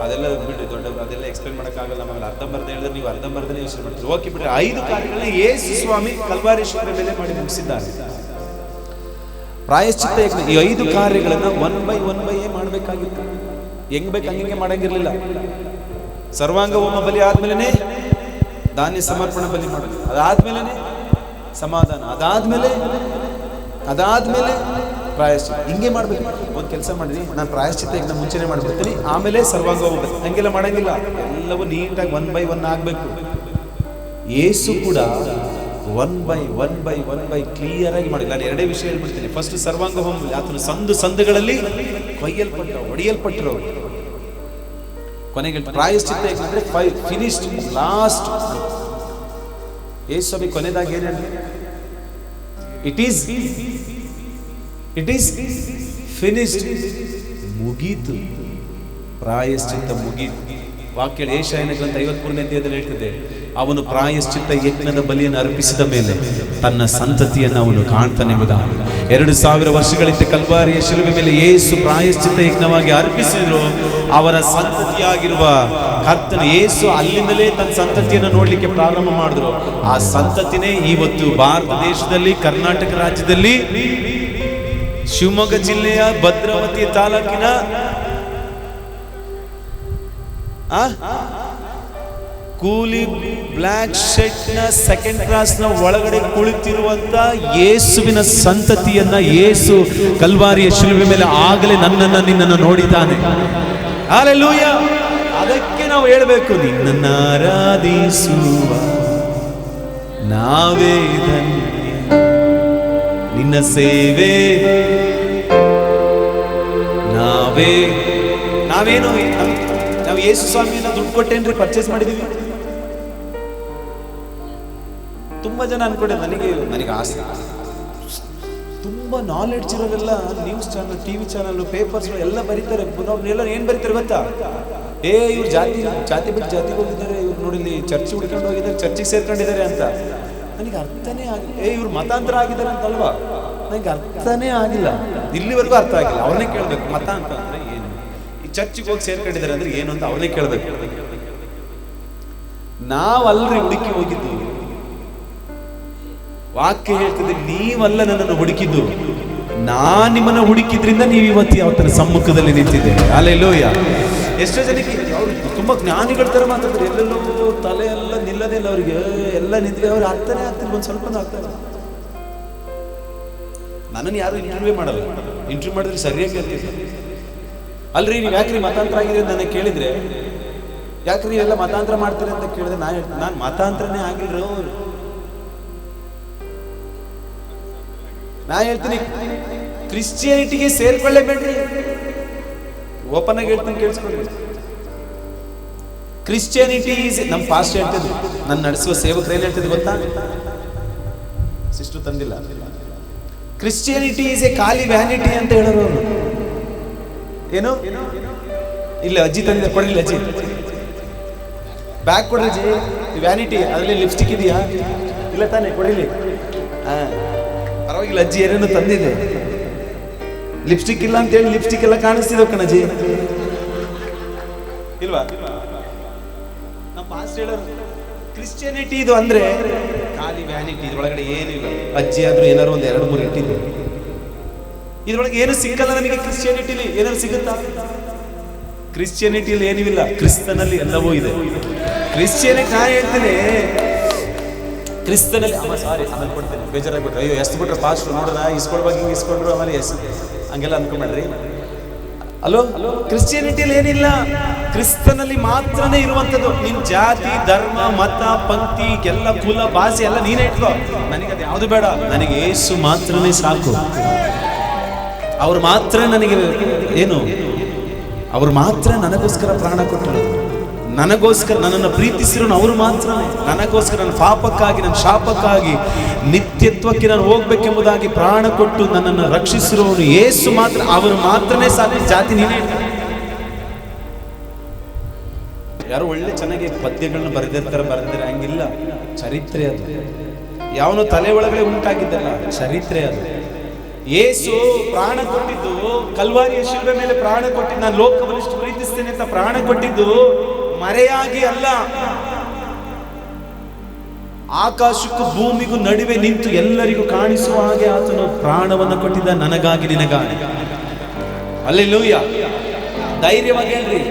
Speaker 1: ಅದೆಲ್ಲ ಬಿಡ್ರಿ, ದೊಡ್ಡವರು ಅದೆಲ್ಲ ಎಕ್ಸ್ಪ್ಲೇನ್ ಮಾಡಕ್ಕಾಗಲ್ಲ. ನಮಗೆ ಅರ್ಧಂಬರ್ಧ ಹೇಳಿದ್ರೆ ನೀವು ಅರ್ಧಂಬರ್ಧನೇ ಯೋಚನೆ ಮಾಡ್ತೀರಿ. ಓಕೆ ಬಿಡ್ರಿ. 5 ಕಾರ್ಯಗಳನ್ನ ಯೇಸು ಸ್ವಾಮಿ ಕಲ್ವಾರಿ ಶಿಲುಬೆ ಮೇಲೆ ಮಾಡಿ ಮುಗಿಸಿದ್ದಾರೆ. ಪ್ರಾಯಶ್ಚಿತ್ತ ಯಜ್ಞ. ಈ 5 ಕಾರ್ಯಗಳನ್ನ ಒನ್ ಬೈ ಮಾಡಬೇಕಾಗಿತ್ತು. ಹೆಂಗ್ ಬೇಕು ಹಂಗೆ ಮಾಡಂಗಿರ್ಲಿಲ್ಲ. ಸರ್ವಾಂಗ ಹೋಮ ಬಲಿ ಆದ್ಮೇಲೆ ಧಾನ್ಯ ಸಮರ್ಪಣಾ ಬಲಿ ಮಾಡೋದು, ಅದಾದ್ಮೇಲೆ ಸಮಾಧಾನ, ಅದಾದ್ಮೇಲೆ ಪ್ರಾಯಶ್ಚಿತ್ತ. ಹಿಂಗೆ ಮಾಡ್ಬೇಕು. ಒಂದು ಕೆಲಸ ಮಾಡಿರಿ, ನಾನು ಪ್ರಾಯಶ್ಚಿತ್ತ ಯಜ್ಞ ಮುಂಚೆನೆ ಮಾಡ್ಬಿಡ್ತೀನಿ, ಆಮೇಲೆ ಸರ್ವಾಂಗ ಹೋಮ ಬಲಿ. ಹಂಗೆಲ್ಲ ಮಾಡಂಗಿಲ್ಲ. ಎಲ್ಲವೂ ನೀಟಾಗಿ 1 by 1 ಆಗ್ಬೇಕು. ಯೇಸು ಕೂಡ 1 by ಕ್ಲಿಯರ್ ಆಗಿ ಮಾಡಿ. ನಾನು 2 ವಿಷಯ ಹೇಳ್ಬಿಡ್ತೀನಿ. ಫಸ್ಟ್ ಸರ್ವಾಂಗ ಹೋಮ, ಆತನು ಸಂದುಗಳಲ್ಲಿ ಹೊಡೆಯಲ್ಪಟ್ಟರು. ಕೊನೆಗೆ ಪ್ರಾಯಶ್ಚಿತ್ತ ಅಂದ್ರೆ ಫಿನಿಶ್ಡ್, ಲಾಸ್ಟ್. ಯೇಸು ಸ್ವಾಮಿ ಕೊನೆದಾಗಿ ಏನು ಹೇಳಿದ್ರು? It is finished. ಮುಗೀತು, ಪ್ರಾಯಶ್ಚಿತ್ತ ಮುಗೀತು. ವಾಕ್ಯ ಯೆಶಾಯನ ಗ್ರಂಥ 53ನೇ ಅಧ್ಯಾಯದಲ್ಲಿ ಹೇಳ್ತಿದೆ, ಅವನು ಪ್ರಾಯಶ್ಚಿತ್ತ ಯಜ್ಞದ ಬಲಿಯನ್ನು ಅರ್ಪಿಸಿದ ಮೇಲೆ ತನ್ನ ಸಂತತಿಯನ್ನು ಅವನು ಕಾಣ್ತಾನೆ ಎಂಬುದಾಗಿ. 2000 ವರ್ಷಗಳಿಂದ ಕಲ್ವಾರಿಯ ಶಿಲುಬೆ ಮೇಲೆ ಯೇಸು ಪ್ರಾಯಶ್ಚಿತ್ತ ಯಜ್ಞವಾಗಿ ಅರ್ಪಿಸಿದ್ರು. ಅವರ ಸಂತತಿಯಾಗಿರುವ ಕರ್ತನ ಯೇಸು ಅಲ್ಲಿಂದಲೇ ತನ್ನ ಸಂತತಿಯನ್ನು ನೋಡ್ಲಿಕ್ಕೆ ಪ್ರಾರಂಭ ಮಾಡಿದ್ರು. ಆ ಸಂತತಿನೇ ಇವತ್ತು ಭಾರತ ದೇಶದಲ್ಲಿ, ಕರ್ನಾಟಕ ರಾಜ್ಯದಲ್ಲಿ, ಶಿವಮೊಗ್ಗ ಜಿಲ್ಲೆಯ ಭದ್ರಾವತಿ ತಾಲೂಕಿನ ಕೂಲಿ ಬ್ಲಾಕ್ ಶೆಡ್ ನ 2nd ಕ್ಲಾಸ್ ನ ಒಳಗಡೆ ಕುಳಿತಿರುವಂತ ಯೇಸುವಿನ ಸಂತತಿಯನ್ನ ಯೇಸು ಕಲ್ವಾರಿಯ ಶಿಲುಬೆ ಮೇಲೆ ಆಗಲೇ ನಿನ್ನನ್ನು ನೋಡಿದ್ದಾನೆ. ಹಲ್ಲೆಲೂಯಾ. ಅದಕ್ಕೆ ನಾವು ಹೇಳಬೇಕು, ನಿನ್ನನ್ನು ಆರಾಧಿಸುವ ನಾವೇ ಧನ್ಯ, ನಿನ್ನ ಸೇವೆ ನಾವೇನು. ನಾವು ಯೇಸು ಸ್ವಾಮಿಯನ್ನ ದುಡ್ಡು ಕೊಟ್ಟೇನ್ರಿ ಪರ್ಚೇಸ್ ಮಾಡಿದೀವಿ? ತುಂಬಾ ಜನ ಅನ್ಕೊಂಡೆ ನನಗೆ ಆಸೆ ತುಂಬ ನಾಲೆಡ್ಜ್ ಇರೋವೆಲ್ಲ news channel, TV channel, papers ಎಲ್ಲ ಬರೀತಾರೆ. ಎಲ್ಲ ಏನು ಬರೀತಾರೆ ಗೊತ್ತಾ? ಇವ್ರು ಜಾತಿ ಬಿಟ್ಟು ಜಾತಿಗೆ ಹೋಗಿದ್ದಾರೆ, ಇವ್ರು ನೋಡಿ ಇಲ್ಲಿ ಚರ್ಚ್ ಹುಡ್ಕೊಂಡು ಹೋಗಿದ್ದಾರೆ, ಚರ್ಚಿಗೆ ಸೇರ್ಕೊಂಡಿದ್ದಾರೆ ಅಂತ. ನನಗೆ ಅರ್ಥನೇ ಆಗಿಲ್ಲ. ಇವ್ರು ಮತಾಂತರ ಆಗಿದ್ದಾರೆ ಅಂತಲ್ವಾ? ನನಗೆ ಅರ್ಥನೇ ಆಗಿಲ್ಲ, ಇಲ್ಲಿವರೆಗೂ ಅರ್ಥ ಆಗಿಲ್ಲ. ಅವ್ರನ್ನೇ ಕೇಳಬೇಕು, ಮತಾಂತರ ಅಂದ್ರೆ ಏನು, ಈ ಚರ್ಚಿಗೆ ಹೋಗಿ ಸೇರ್ಕೊಂಡಿದ್ದಾರೆ ಅಂದ್ರೆ ಏನು ಅಂತ ಅವ್ರನ್ನೇ ಕೇಳಬೇಕು. ನಾವಲ್ರಿ ಹುಡುಕಿ ಹೋಗಿದ್ದು, ವಾಕ್ಯ ಹೇಳ್ತಿದ್ದೆ, ನೀವಲ್ಲ ನನ್ನನ್ನು ಹುಡುಕಿದ್ದು, ನಾನ್ ನಿಮ್ಮನ್ನ ಹುಡುಕಿದ್ರಿಂದ ನೀವು ಇವತ್ತು ಅವತ್ತನ ಸಮ್ಮುಖದಲ್ಲಿ ನಿಂತಿದ್ದೇವೆ. ಹಲ್ಲೆಲೂಯಾ. ಎಷ್ಟೋ ಜನಕ್ಕೆ ಅವ್ರು ತುಂಬಾ ಜ್ಞಾನಿಗಳ ತರ ಮಾತಾಡ್ತಾರೆ, ಎಲ್ಲೆಲ್ಲೋ ತಲೆ ಎಲ್ಲ ನಿಲ್ಲದೇ ಇಲ್ಲ ಅವ್ರಿಗೆ, ಎಲ್ಲ ನಿಂತಿದೆ, ಅವ್ರು ಅರ್ಥನೇ ಆಗ್ತಿಲ್ಲ, ಒಂದ್ ಸ್ವಲ್ಪ ಆಗ್ತಾರೆ. ನನ್ನನ್ನು ಯಾರು ಇಂಟರ್ವ್ಯೂ ಮಾಡಲ್ಲ, ಇಂಟರ್ವ್ಯೂ ಮಾಡಿದ್ರೆ ಸರಿಯಾಗಿ ಹೇಳ್ತಿದ್ದೆ. ಅಲ್ರಿ ನೀವು ಯಾಕ್ರಿ ಮತಾಂತರ ಆಗಿದೆ ಅಂತ ನನಗೆ ಕೇಳಿದ್ರೆ, ಯಾಕ್ರಿ ನೀವೆಲ್ಲ ಮತಾಂತರ ಮಾಡ್ತೀರಿ ಅಂತ ಕೇಳಿದ್ರೆ ನಾನು ಮತಾಂತರನೇ ಆಗಿಲ್ರಿ. ನಾ ಹೇಳ್ತೀನಿ, ಕ್ರಿಶ್ಚಿಯಾನಿಟಿಗೆ ಸೇರ್ಕೊಳ್ಳೇಬೇಡ್ರಿ. ಓಪನ್ ಆಗಿ ಹೇಳ್ತೀನಿ, ಕೇಳಿಸ್ಕೊಳ್ಳಿ. ಕ್ರಿಶ್ಚಿಯಾನಿಟಿ ಈಸ್, ನಮ್ಮ ಪಾಸ್ಟ್ ಹೇಳ್ತಿದ್ರು, ನನ್ನ ನಡೆಸುವ ಸೇವಕರು ಏನ್ ಹೇಳ್ತಿದ್ರು ಗೊತ್ತಾ? ಸಿಸ್ಟರ್ ತಂದಿಲ್ಲ. ಕ್ರಿಶ್ಚಿಯಾನಿಟಿ ಈಸ್ ಎ ಖಾಲಿ ವ್ಯಾನಿಟಿ ಅಂತ ಹೇಳೋರು ಅವರು. ಏನು ಇಲ್ಲ, ಅಜ್ಜಿ ತಂದಿದೆ, ಕೊಡಿಲ್ಲ ಅಜ್ಜಿ, ಬ್ಯಾಗ್ ಕೊಡ್ರಿ ಅಜ್ಜಿ. ವ್ಯಾನಿಟಿ, ಅದರಲ್ಲಿ ಲಿಪ್ಸ್ಟಿಕ್ ಇದೆಯಾ? ಇಲ್ಲ ತಾನೇ, ಕೊಡಿಲಿ. ಪರವಾಗಿಲ್ಲ ಅಜ್ಜಿ, ಏನೇನು ತಂದಿದೆ. ಲಿಪ್ಸ್ಟಿಕ್ ಇಲ್ಲ ಅಂತ ಹೇಳಿ ಲಿಪ್ಸ್ಟಿಕ್ ಎಲ್ಲ ಕಾಣಿಸ್ತಿದ್ದ ಕಣಜ್ಜಿ, ಇಲ್ವಾ? ನಮ್ಮ ಪಾಸ್ಟ್ ಹೇಳೋರು ಕ್ರಿಶ್ಚಿಯಾನಿಟಿ ಇದು ಅಂದ್ರೆ ಖಾಲಿ ವ್ಯಾನಿಟಿ, ಇದ್ರೊಳಗಡೆ ಏನಿಲ್ಲ. ಅಜ್ಜಿ ಆದ್ರೂ ಏನಾರು ಒಂದ್ 2-3 ಇಟ್ಟಿದ್ರು, ಇದ್ರೊಳಗೆ ಏನು ಸಿಕ್ಕಲ್ಲ ನಮಗೆ. ಕ್ರಿಶ್ಚಿಯಾನಿಟಿಲಿ ಏನಾದ್ರು ಸಿಗುತ್ತಾ? ಕ್ರಿಶ್ಚಿಯಾನಿಟಿಯಲ್ಲಿ ಏನಿಲ್ಲ, ಕ್ರಿಸ್ತನಲ್ಲಿ ಎಲ್ಲವೂ ಇದೆ. ಕ್ರಿಶ್ಚಿಯಾನಿಟಿ ನಾ ಹೇಳ್ತೀನಿ, ಕ್ರಿಸ್ತನಲ್ಲಿ ಆಮೇಲೆ ಕೊಡ್ತೇನೆ, ಬೇಜಾರಾಗ್ಬಿಟ್ರೆ, ಅಯ್ಯೋ ಎಷ್ಟು ಬಿಟ್ರೆ ಪಾಸ್ಟ್ ನೋಡ್ರ ಇಸ್ಕೊಳ್ಬೇಕು, ಹಿಂಗೆ ಇಸ್ಕೊಂಡ್ರು ಆಮೇಲೆ ಹಂಗೆಲ್ಲ ಅನ್ಕೊಂಡ್ರಿ. ಅಲೋ, ಕ್ರಿಶ್ಚಿಯಾನಿಟಿಯಲ್ಲಿ ಏನಿಲ್ಲ, ಕ್ರಿಸ್ತನಲ್ಲಿ ಮಾತ್ರನೇ ಇರುವಂಥದ್ದು. ನಿನ್ ಜಾತಿ, ಧರ್ಮ, ಮತ, ಪಂಕ್ತಿ, ಎಲ್ಲ ಕುಲ, ಭಾಷೆ ಎಲ್ಲ ನೀನೇ ಇಟ್ಕೋ, ನನಗೆ ಅದು ಯಾವುದು ಬೇಡ. ನನಗೆ ಯೇಸು ಮಾತ್ರನೇ ಸಾಕು. ಅವ್ರು ಮಾತ್ರ ನನಗೆ ಏನು, ಅವ್ರು ಮಾತ್ರ ನನಗೋಸ್ಕರ ಪ್ರಾಣ ಕೊಟ್ಟರು, ನನಗೋಸ್ಕರ ನನ್ನನ್ನು ಪ್ರೀತಿಸಿರೋನು ಅವರು ಮಾತ್ರ. ನನಗೋಸ್ಕರ ನನ್ನ ಪಾಪಕ್ಕಾಗಿ, ನನ್ನ ಶಾಪಕ್ಕಾಗಿ, ನಿತ್ಯತ್ವಕ್ಕೆ ನಾನು ಹೋಗ್ಬೇಕೆಂಬುದಾಗಿ ಪ್ರಾಣ ಕೊಟ್ಟು ನನ್ನನ್ನು ರಕ್ಷಿಸಿರೋನು ಯೇಸು ಮಾತ್ರ. ಅವರು ಮಾತ್ರನೇ ಸಾಕು. ಜಾತಿ ನೀನೇ. ಯಾರು ಒಳ್ಳೆ ಚೆನ್ನಾಗಿ ಪದ್ಯಗಳನ್ನ ಬರೆದಿರ್ತಾರೆ, ಹಂಗಿಲ್ಲ. ಚರಿತ್ರೆ ಅದು, ಯಾವನು ತಲೆ ಒಳಗಡೆ ಉಂಟಾಗಿದ್ದಲ್ಲ, ಚರಿತ್ರೆ ಅದು. ಯೇಸು ಪ್ರಾಣ ಕೊಟ್ಟಿದ್ದು, ಕಲ್ವಾರಿಯ ಶಿಲ್ಬೆ ಮೇಲೆ ಪ್ರಾಣ ಕೊಟ್ಟಿದ್ದು, ನಾನು ಲೋಕವನ್ನು ಇಷ್ಟು ಪ್ರೀತಿಸ್ತೇನೆ ಅಂತ ಪ್ರಾಣ ಕೊಟ್ಟಿದ್ದು ಮರೆಯಾಗಿ ಅಲ್ಲ, ಆಕಾಶಕ್ಕೂ ಭೂಮಿಗೂ ನಡುವೆ ನಿಂತು ಎಲ್ಲರಿಗೂ ಕಾಣಿಸುವ ಹಾಗೆ ಆತನು ಪ್ರಾಣವನ್ನು ಕೊಟ್ಟಿದ್ದ, ನನಗಾಗಿ, ನಿನಗಾಗಿ. ಹಲ್ಲೆಲೂಯಾ. ಧೈರ್ಯವಾಗಿ ಹೇಳ್ರಿ,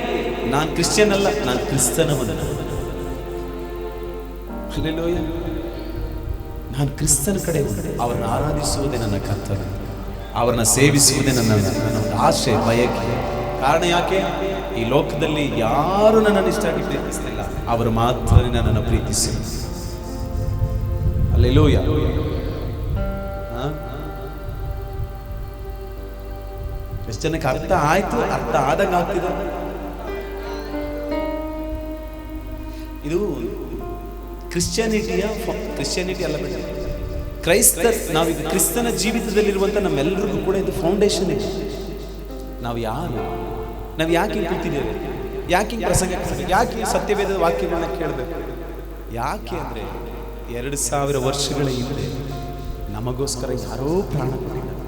Speaker 1: ನಾನು ಕ್ರಿಶ್ಚಿಯನ್ ಅಲ್ಲ, ನಾನು ಕ್ರಿಸ್ತನವನು. ಹಲ್ಲೆಲೂಯಾ. ನಾನು ಕ್ರಿಸ್ತನ ಕಡೆ ಅವರನ್ನು ಆರಾಧಿಸುವುದೇ ನನ್ನ ಕರ್ತವ್ಯ, ಅವರನ್ನ ಸೇವಿಸುವುದೇ ನನ್ನ ಆಸೆ, ಬಯಕೆ. ಕಾರಣ ಯಾಕೆ? ಈ ಲೋಕದಲ್ಲಿ ಯಾರು ನನ್ನನ್ನು ಇಷ್ಟಾಗಿ ಪ್ರೀತಿಸ್ತಿಲ್ಲ, ಅವರು ಮಾತ್ರ ನನ್ನನ್ನು ಪ್ರೀತಿಸಿ. ಹಲ್ಲೆಲೂಯಾ. ಎಷ್ಟು ಜನಕ್ಕೆ ಅರ್ಥ ಆಯ್ತು? ಅರ್ಥ ಆದಂಗ ಆಗ್ತಿದೆ. ಇದು ಕ್ರಿಶ್ಚಿಯಾನಿಟಿ ಅಲ್ಲ ಬೇಡ, ನಾವೀಗ ಕ್ರಿಸ್ತನ ಜೀವಿತದಲ್ಲಿರುವಂಥ ನಮ್ಮೆಲ್ಲರಿಗೂ ಕೂಡ ಇದು ಫೌಂಡೇಶನ್ ಇದೆ. ನಾವು ಯಾರು, ನಾವು ಯಾಕೆ ಕೂತಿದ್ದೇವೆ, ಯಾಕೆ ಪ್ರಸಂಗ, ಯಾಕೆ ಸತ್ಯವೇದ ವಾಕ್ಯಗಳನ್ನ ಕೇಳಬೇಕು? ಯಾಕೆ ಅಂದರೆ 2000 ವರ್ಷಗಳ ಹಿಂದೆ ನಮಗೋಸ್ಕರ ಯಾರೋ ಪ್ರಾಣ ಕೊಟ್ಟಿದ್ದಾರೆ,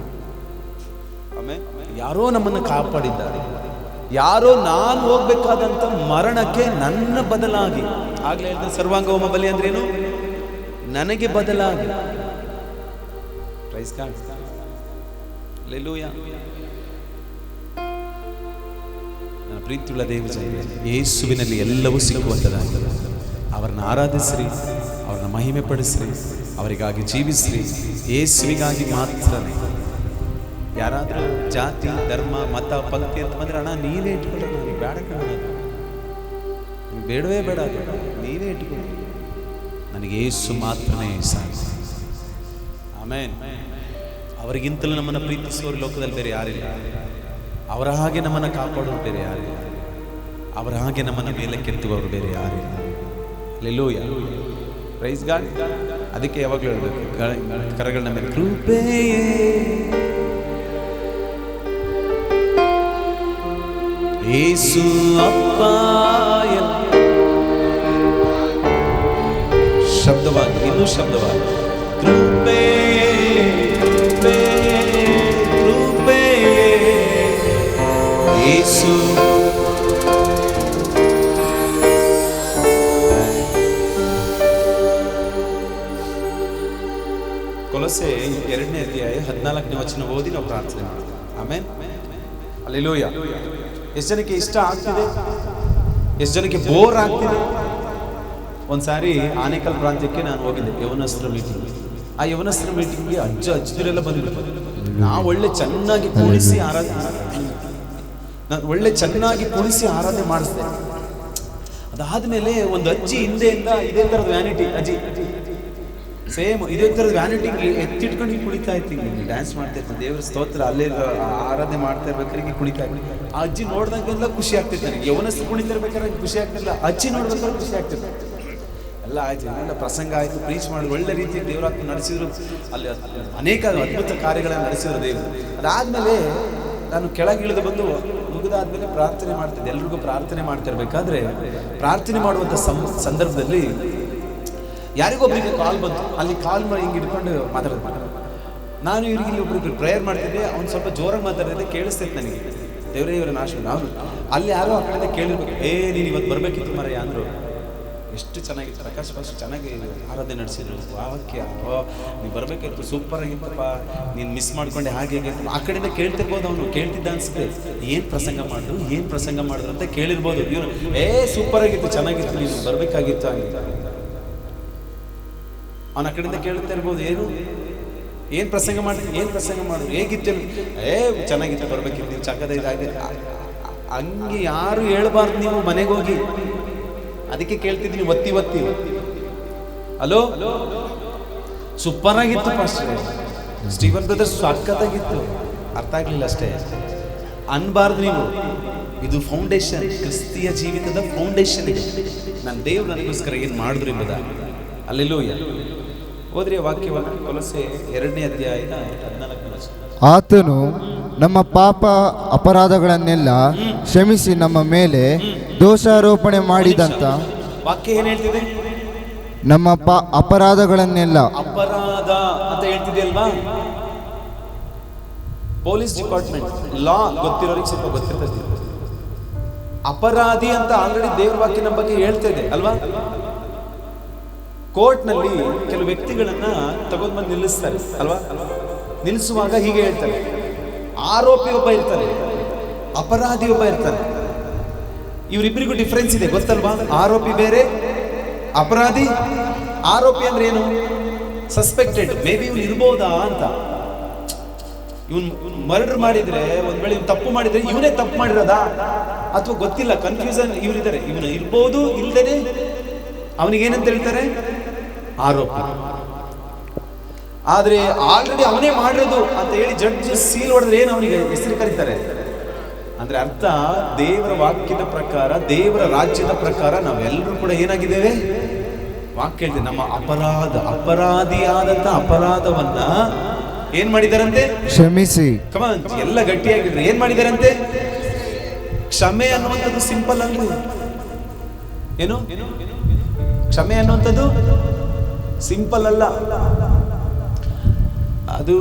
Speaker 1: ಆಮೇಲೆ ಯಾರೋ ನಮ್ಮನ್ನು ಕಾಪಾಡಿದ್ದಾರೆ, ಯಾರೋ ನಾನು ಹೋಗ್ಬೇಕಾದಂಥ ಮರಣಕ್ಕೆ ನನ್ನ ಬದಲಾಗಿ, ಆಗ್ಲೇ ಹೇಳಿದ್ರೆ ಸರ್ವಾಂಗ ಹೋಮ ಬಲಿ ಅಂದ್ರೇನು, ನನಗೆ ಬದಲಾಗಿ. Praise God. ಹಲ್ಲೆಲೂಯಾ. ನನ್ನ ಪ್ರೀತಿಯುಳ್ಳ ದೇವಜನರೇ, ಯೇಸುವಿನಲ್ಲಿ ಎಲ್ಲವೂ ಸಿಕ್ಕುವಂಥದ್ದಾಗಿದೆ. ಅವರನ್ನು ಆರಾಧಿಸ್ರಿ, ಅವ್ರನ್ನ ಮಹಿಮೆ ಪಡಿಸ್ರಿ, ಅವರಿಗಾಗಿ ಜೀವಿಸ್ರಿ, ಯೇಸುವಿಗಾಗಿ ಮಾತ್ರನೇ. ಯಾರಾದರೂ ಜಾತಿ, ಧರ್ಮ, ಮತ, ಪಂಕ್ತಿ ಅಂತ ಬಂದ್ರೆ, ಅಣ್ಣ ನೀವೇ ಇಟ್ಕೊಳ್ಳೋಣ, ನನಗೆ ಬೇಡ ಕಣೋಣ, ನಿಮ್ಗೆ ಬೇಡವೇ ಬೇಡ, ನೀವೇ ಇಟ್ಕೊಳ್ಳಿ, ನನಗೆ ಯೇಸು ಮಾತ್ರನೇ ಸಾಕು. ಆಮೇನ್. ಅವರಿಗಿಂತಲೂ ನಮ್ಮನ್ನು ಪ್ರೀತಿಸುವವರು ಲೋಕದಲ್ಲಿ ಬೇರೆ ಯಾರಿಲ್ಲ. ಅವರ ಹಾಗೆ ನಮ್ಮನ್ನು ಕಾಪಾಡೋರು ಬೇರೆ ಯಾರಿಲ್ಲ. ಅವರ ಹಾಗೆ ನಮ್ಮನ್ನು ಮೇಲಕ್ಕೆತ್ತುವವರು ಬೇರೆ ಯಾರಿಲ್ಲ. ಹಲ್ಲೆಲೂಯಾ. Praise God. ಅದಕ್ಕೆ ಯಾವಾಗಲೂ ಹೇಳ್ಬೇಕು, ಕರಗಳನ್ನ ಮೇಲೆ ಕೃಪೆಯೇ ಯೇಸು ಅಪ್ಪ ಶಬ್ದವಾಗಿ, ಇನ್ನೂ ಶಬ್ದವಾಗಿ, ಕೃಪೆ ಕೃಪೆ ಕೃಪೆ ಯೇಸು. ಕೊಲೊಸೆ 2ನೇ ಅಧ್ಯಾಯ 14ನೇ ವಚನ ಓದಿ ನಾವು ಪ್ರಾರ್ಥನೆ ಮಾಡ್ತೀವಿ. ಆಮೆನ್. ಹಲ್ಲೆಲೂಯ. ಎಷ್ಟು ಜನಕ್ಕೆ ಇಷ್ಟ ಆಗ್ತಿದೆ? ಎಷ್ಟು ಜನಕ್ಕೆ ಬೋರ್ ಆಗ್ತಿದೆ? ಒಂದ್ಸಾರಿ ಆನೇಕಲ್ ಪ್ರಾಂತ್ಯಕ್ಕೆ ನಾನು ಹೋಗಿದ್ದೆ, ಯವನಸ್ತ್ರ ಮೀಟಿಂಗ್. ಆ ಯವನಸ್ತ್ರ ಮೀಟಿಂಗ್ಗೆ ಅಜ್ಜಿರೆಲ್ಲ ಬಂದ್ಬಿಟ್ಟು ನಾವು ಒಳ್ಳೆ ಚೆನ್ನಾಗಿ ಕುಣಿಸಿ ಆರಾಧನೆ ಮಾಡಿಸ್ದೆ. ಅದಾದ್ಮೇಲೆ ಒಂದು ಅಜ್ಜಿ ಹಿಂದೆಯಿಂದ ಇದೇ ತರದ ವ್ಯಾನಿಟಿ, ಅಜ್ಜಿ ಸೇಮ್ ಇದೇ ತರದ ವ್ಯಾನಿಟಿ ಎತ್ತಿಟ್ಕೊಂಡು ಕುಣಿತಾ ಇರ್ತೀನಿ, ಡ್ಯಾನ್ಸ್ ಮಾಡ್ತಾ ಇರ್ತೀನಿ, ದೇವರ ಸ್ತೋತ್ರ ಅಲ್ಲೇ ಆರಾಧನೆ ಮಾಡ್ತಾ ಇರ್ಬೇಕಾದ್ರೆ ಕುಣಿತಾ ಇರ್ತೀನಿ. ಆ ಅಜ್ಜಿ ನೋಡ್ದಂಗೆಲ್ಲ ಖುಷಿ ಆಗ್ತಿತ್ತು ನನಗೆ. ಯವನಸ್ತ್ರ ಕುಣಿತಿರ್ಬೇಕಾದ್ರೆ ಖುಷಿ ಆಗ್ತಿಲ್ಲ, ಅಜ್ಜಿ ನೋಡ್ಬೇಕಾದ್ರೆ ಖುಷಿ ಆಗ್ತಿತ್ತು. ಎಲ್ಲ ಆಯ್ತು, ಎಲ್ಲ ಪ್ರಸಂಗ ಆಯ್ತು, ಪ್ರೀಚ್ ಮಾಡಿದ್ರು, ಒಳ್ಳೆ ರೀತಿ ದೇವರಾತ್ಮ ನಡೆಸಿದ್ರು, ಅಲ್ಲಿ ಅನೇಕ ಅದ್ಭುತ ಕಾರ್ಯಗಳನ್ನು ನಡೆಸಿದ್ರು ದೇವರು. ಅದಾದ್ಮೇಲೆ ನಾನು ಕೆಳಗಿಳಿದು ಬಂದು ಮುಗಿದಾದ್ಮೇಲೆ ಪ್ರಾರ್ಥನೆ ಮಾಡ್ತಿದ್ದೆ. ಎಲ್ರಿಗೂ ಪ್ರಾರ್ಥನೆ ಮಾಡ್ತಿರ್ಬೇಕಾದ್ರೆ ಪ್ರಾರ್ಥನೆ ಮಾಡುವಂಥ ಸಂದರ್ಭದಲ್ಲಿ ಯಾರಿಗೊಬ್ಬರಿಗೆ ಕಾಲ್ ಬಂತು. ಅಲ್ಲಿ ಕಾಲ್ ಮಾಡಿ ಹಿಂಗೆ ಹಿಡ್ಕೊಂಡು ಮಾತಾಡಿದ್ರು. ನಾನು ಇವ್ರಿಗೆ ಇಲ್ಲಿ ಒಬ್ರಿಗೆ ಪ್ರೇಯರ್ ಮಾಡ್ತಿದ್ದೆ. ಅವ್ನು ಸ್ವಲ್ಪ ಜೋರಾಗಿ ಮಾತಾಡಿದ್ರೆ ಕೇಳಿಸ್ತೈತೆ ನನಗೆ, ದೇವರೇ ಇವರ ನಾಶ. ನಾವು ಅಲ್ಲಿ ಯಾರೋ ಆ ಕಡೆಯಿಂದ ಕೇಳಿರ್ಬೇಕು, ನೀನು ಇವತ್ತು ಬರಬೇಕಿತ್ತು ಮರಯ್ಯ ಅಂದರು. ಎಷ್ಟು ಚೆನ್ನಾಗಿತ್ತು, ಪ್ರಕಾಶ್ ಫಸ್ಟ್ ಚೆನ್ನಾಗಿ ಆರಾಧನೆ ನಡೆಸಿದ್ರು. ವಾಕ್ಯ ನೀವು ಬರಬೇಕಿತ್ತು, ಸೂಪರ್ ಆಗಿತ್ತಪ್ಪ, ನೀನು ಮಿಸ್ ಮಾಡ್ಕೊಂಡೆ, ಹಾಗೆ ಆ ಕಡೆಯಿಂದ ಕೇಳ್ತಿರ್ಬೋದು. ಅವನು ಕೇಳ್ತಿದ್ದ ಅನ್ಸುತ್ತೆ, ಏನು ಪ್ರಸಂಗ ಮಾಡಿದ್ರು ಅಂತ ಕೇಳಿರ್ಬೋದು. ಇವನು ಸೂಪರ್ ಆಗಿತ್ತು, ಚೆನ್ನಾಗಿತ್ತು, ನೀನು ಬರಬೇಕಾಗಿತ್ತು ಹಂಗೆ. ಅವನ ಆ ಕಡೆಯಿಂದ ಕೇಳ್ತಾ ಇರ್ಬೋದು, ಏನು ಪ್ರಸಂಗ ಮಾಡು ಹೇಗಿತ್ತು, ಚೆನ್ನಾಗಿತ್ತು, ಬರ್ಬೇಕಿತ್ತು, ನೀವು ಚಕ್ಕದ ಇದಾಗಿ ಹಂಗೆ ಯಾರು ಹೇಳ್ಬಾರ್ದು. ನೀವು ಮನೆಗೆ ಹೋಗಿ ಅದಕ್ಕೆ ಕೇಳ್ತಿದ್ದೀನಿ, ಒತ್ತಿ ಹಲೋ ಸೂಪರ್ ಆಗಿತ್ತು ಪಾಸ್ಟರ್, ಸ್ಟೀವನ್ ಬ್ರದರ್ಸ್ ಸಕ್ಕತ್ತಾಗಿತ್ತು, ಅರ್ಥ ಆಗ್ಲಿಲ್ಲ ಅಷ್ಟೇ ಅನ್ಬಾರ್ದು ನೀವು. ಇದು ಫೌಂಡೇಶನ್, ಕ್ರಿಸ್ತಿಯ ಜೀವಿತದ ಫೌಂಡೇಶನ್ ಇದೆ. ನನ್ನ ದೇವ್ರು ನನಗೋಸ್ಕರ ಏನು ಮಾಡಿದ್ರು ಎಂಬುದಾಗಿ. ಹಲ್ಲೆಲೂಯಾ. ಹೋದ್ರಿ ವಾಕ್ಯವನ್ನು, ಕೊಲೊಸೆ 2ನೇ ಅಧ್ಯಾಯದ 14ನೇ ವಚನ.
Speaker 2: ಆತನು ನಮ್ಮ ಪಾಪ ಅಪರಾಧಗಳನ್ನೆಲ್ಲ ಕ್ಷಮಿಸಿ ನಮ್ಮ ಮೇಲೆ ದೋಷಾರೋಪಣೆ ಮಾಡಿದಂತ.
Speaker 1: ವಾಕ್ಯ ಏನ್ ಹೇಳ್ತಿದೆ?
Speaker 2: ನಮ್ಮ ಅಪರಾಧಗಳನ್ನೆಲ್ಲ.
Speaker 1: ಅಪರಾಧ ಅಂತ ಹೇಳ್ತಿದೆ ಅಲ್ವಾ? ಪೊಲೀಸ್ ಡಿಪಾರ್ಟ್ಮೆಂಟ್ ಲಾ ಗೊತ್ತಿರೋರಿಗೆ ಸ್ವಲ್ಪ ಗೊತ್ತಿರ್ತದೆ. ಅಪರಾಧಿ ಅಂತ ಆಲ್ರೆಡಿ ದೇವ್ರ ವಾಕ್ಯ ನಮ್ಮ ಬಗ್ಗೆ ಹೇಳ್ತಾ ಇದೆ ಅಲ್ವಾ? ಕೋರ್ಟ್ನಲ್ಲಿ ಕೆಲವು ವ್ಯಕ್ತಿಗಳನ್ನ ತಗೊಂಡ್ಬಂದು ನಿಲ್ಲಿಸ್ತಾರೆ ಅಲ್ವಾ? ನಿಲ್ಲಿಸುವಾಗ ಹೀಗೆ ಹೇಳ್ತಾರೆ, ಆರೋಪಿ ಒಬ್ಬ ಇರ್ತಾನೆ, ಅಪರಾಧಿ ಒಬ್ಬ ಇರ್ತಾನೆ. ಇವರಿಬ್ಬರಿಗೂ ಡಿಫ್ರೆನ್ಸ್ ಇದೆ ಗೊತ್ತಲ್ವಾ? ಆರೋಪಿ ಬೇರೆ, ಅಪರಾಧಿ. ಆರೋಪಿ ಅಂದ್ರೆ ಏನು? ಸಸ್ಪೆಕ್ಟೆಡ್, ಮೇ ಬಿ ಇವನು ಇರ್ಬೋದಾ ಅಂತ. ಇವನು ಮರ್ಡರ್ ಮಾಡಿದ್ರೆ, ಒಂದ್ ವೇಳೆ ಇವ್ನು ತಪ್ಪು ಮಾಡಿದ್ರೆ ಇವನೇ ತಪ್ಪು ಮಾಡಿರೋದಾ ಅಥವಾ ಗೊತ್ತಿಲ್ಲ, ಕನ್ಫ್ಯೂಷನ್ ಇವರಿದ್ದಾರೆ. ಇವನು ಇರ್ಬೋದು, ಇಲ್ದೇನೆ ಅವನಿಗೇನಂತ ಹೇಳ್ತಾರೆ? ಆರೋಪಿ. ಆದ್ರೆ ಆಲ್ರೆಡಿ ಅವನೇ ಮಾಡಿರೋದು ಅಂತ ಹೇಳಿ ಜಡ್ಜ್ ಸೀಲ್ ಹೊಡೆದ್ರೆ ಏನು ಅವನಿಗೆ ಹೆಸರು ಕರೀತಾರೆ? ಅಂದ್ರೆ ಅರ್ಥ, ದೇವರ ವಾಕ್ಯದ ಪ್ರಕಾರ, ದೇವರ ರಾಜ್ಯದ ಪ್ರಕಾರ ನಾವೆಲ್ಲರೂ ಕೂಡ ಏನಾಗಿದ್ದೇವೆ? ವಾಕ್ಯ ಹೇಳ್ತೇವೆ, ನಮ್ಮ ಅಪರಾಧಿಯಾದಂತ ಅಪರಾಧವನ್ನ ಏನ್ ಮಾಡಿದಾರಂತೆ? ಕ್ಷಮಿಸಿ. ಕಮಾನ್, ಎಲ್ಲ ಗಟ್ಟಿಯಾಗಿದ್ರೆ ಏನ್ ಮಾಡಿದಾರಂತೆ? ಕ್ಷಮೆ ಅನ್ನುವಂಥದ್ದು ಸಿಂಪಲ್ ಅಲ್ರಿ. ಏನು ಕ್ಷಮೆ ಅನ್ನುವಂಥದ್ದು ಸಿಂಪಲ್ ಅಲ್ಲ. ಅದು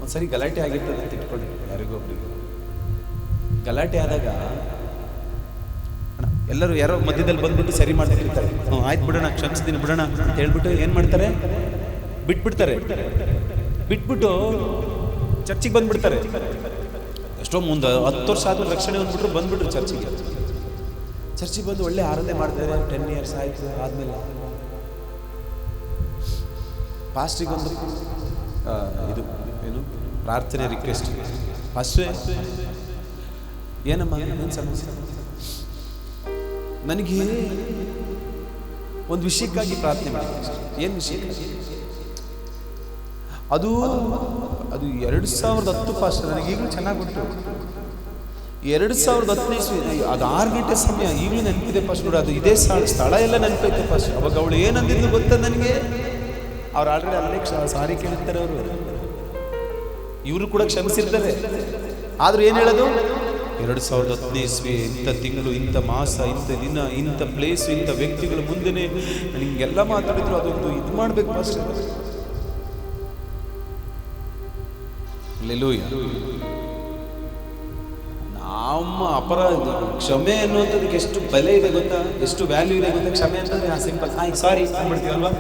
Speaker 1: ಒಂದ್ಸರಿ ಗಲಾಟೆ ಆಗಿರ್ತದೆ ಅಂತ ಇಟ್ಕೊಳ್ಳಿ. ಯಾರಿಗೊಬ್ರಿಗೆ ಗಲಾಟೆ ಆದಾಗ ಎಲ್ಲರೂ ಯಾರೋ ಮಧ್ಯದಲ್ಲಿ ಬಂದ್ಬಿಟ್ಟು ಸರಿ ಮಾಡ್ತಿರ್ತಾರೆ. ಆಯ್ತು ಬಿಡೋಣ, ಕ್ಷಮಿಸ್ತೀನಿ ಬಿಡೋಣ ಅಂತ ಹೇಳ್ಬಿಟ್ಟು ಏನ್ ಮಾಡ್ತಾರೆ? ಬಿಟ್ಬಿಟ್ಟು ಚರ್ಚಿಗೆ ಬಂದ್ಬಿಡ್ತಾರೆ. ಎಷ್ಟೋ ಮುಂದೆ 10 ವರ್ಷ ಆದ್ಮೇಲೆ ರಕ್ಷಣೆ ಬಂದ್ಬಿಟ್ರು ಚರ್ಚಿಗೆ ಬಂದು ಒಳ್ಳೆ ಆರಾಧನೆ ಮಾಡ್ತಾರೆ. 10 years ಆಯ್ತು. ಆದ್ಮೇಲೆ ಪಾಸ್ಟ್ರಿಗೊಂದು ಇದು ಏನು ಪ್ರಾರ್ಥನೆ ರಿಕ್ವೆಸ್ಟ್. ಪಾಸ್ಟ್ರೇ, ಏನಮ್ಮ ಏನು ಸಮಸ್ಯೆ? ನನಗೆ ಒಂದು ವಿಷಯಕ್ಕಾಗಿ ಪ್ರಾರ್ಥನೆ ಮಾಡಿ. ಏನು ವಿಷಯ? ಅದು 2010 ಪಾಸ್ಟರ್. ನನಗೆ ಈಗಲೂ ಚೆನ್ನಾಗಿ ಗೊತ್ತು. 2010ನೇ ಇಸ್ವಿ, ಅದು 6 ಗಂಟೆ ಸಮಯ, ಈಗಲೂ ನೆನಪಿದೆ ಫಸ್ಟ್ ನೋಡಿ. ಅದು ಇದೇ ಸ್ಥಳ ಎಲ್ಲ ನೆನಪೈತೆ ಫಸ್ಟ್. ಅವಾಗ ಅವಳು ಏನಂದಿದ್ದು ಗೊತ್ತಾ ನನಗೆ? ಅವ್ರು ಆಲ್ರೆಡಿ ಅಲ್ಲೇ ಸಾರಿ ಕೇಳಿರ್ತಾರೆ ಅವರು, ಇವರು ಕೂಡ ಕ್ಷಮಿಸಿರ್ತಾರೆ. ಆದ್ರೂ ಏನ್ ಹೇಳೋದು? 2010ನೇ ಇಸ್ವಿ, ಇಂಥ ತಿಂಗಳು, ಇಂಥ ಮಾಸ, ಇಂಥ ದಿನ, ಇಂಥ ಪ್ಲೇಸ್, ಇಂಥ ವ್ಯಕ್ತಿಗಳ ಮುಂದೆನೆ ನಿಂಗೆಲ್ಲ ಮಾತಾಡಿದ್ರು. ಅದೊಂದು ಇದು ಮಾಡ್ಬೇಕು ಫಸ್ಟ್. ನಮ್ಮ ಅಪರಾಧ ಕ್ಷಮೆ ಅನ್ನುವಂಥದ್ದಕ್ಕೆ ಎಷ್ಟು ಬೆಲೆ ಇದೆ ಗೊತ್ತಾ? ಎಷ್ಟು ವ್ಯಾಲ್ಯೂ ಇದೆ ಗೊತ್ತಾ? ಕ್ಷಮೆ ಅಂತಂದ್ರೆ ಸಿಂಪಲ್, ಸಾರಿ ಮಾಡ್ಬಿಡ್ತೀವಲ್ವಾ?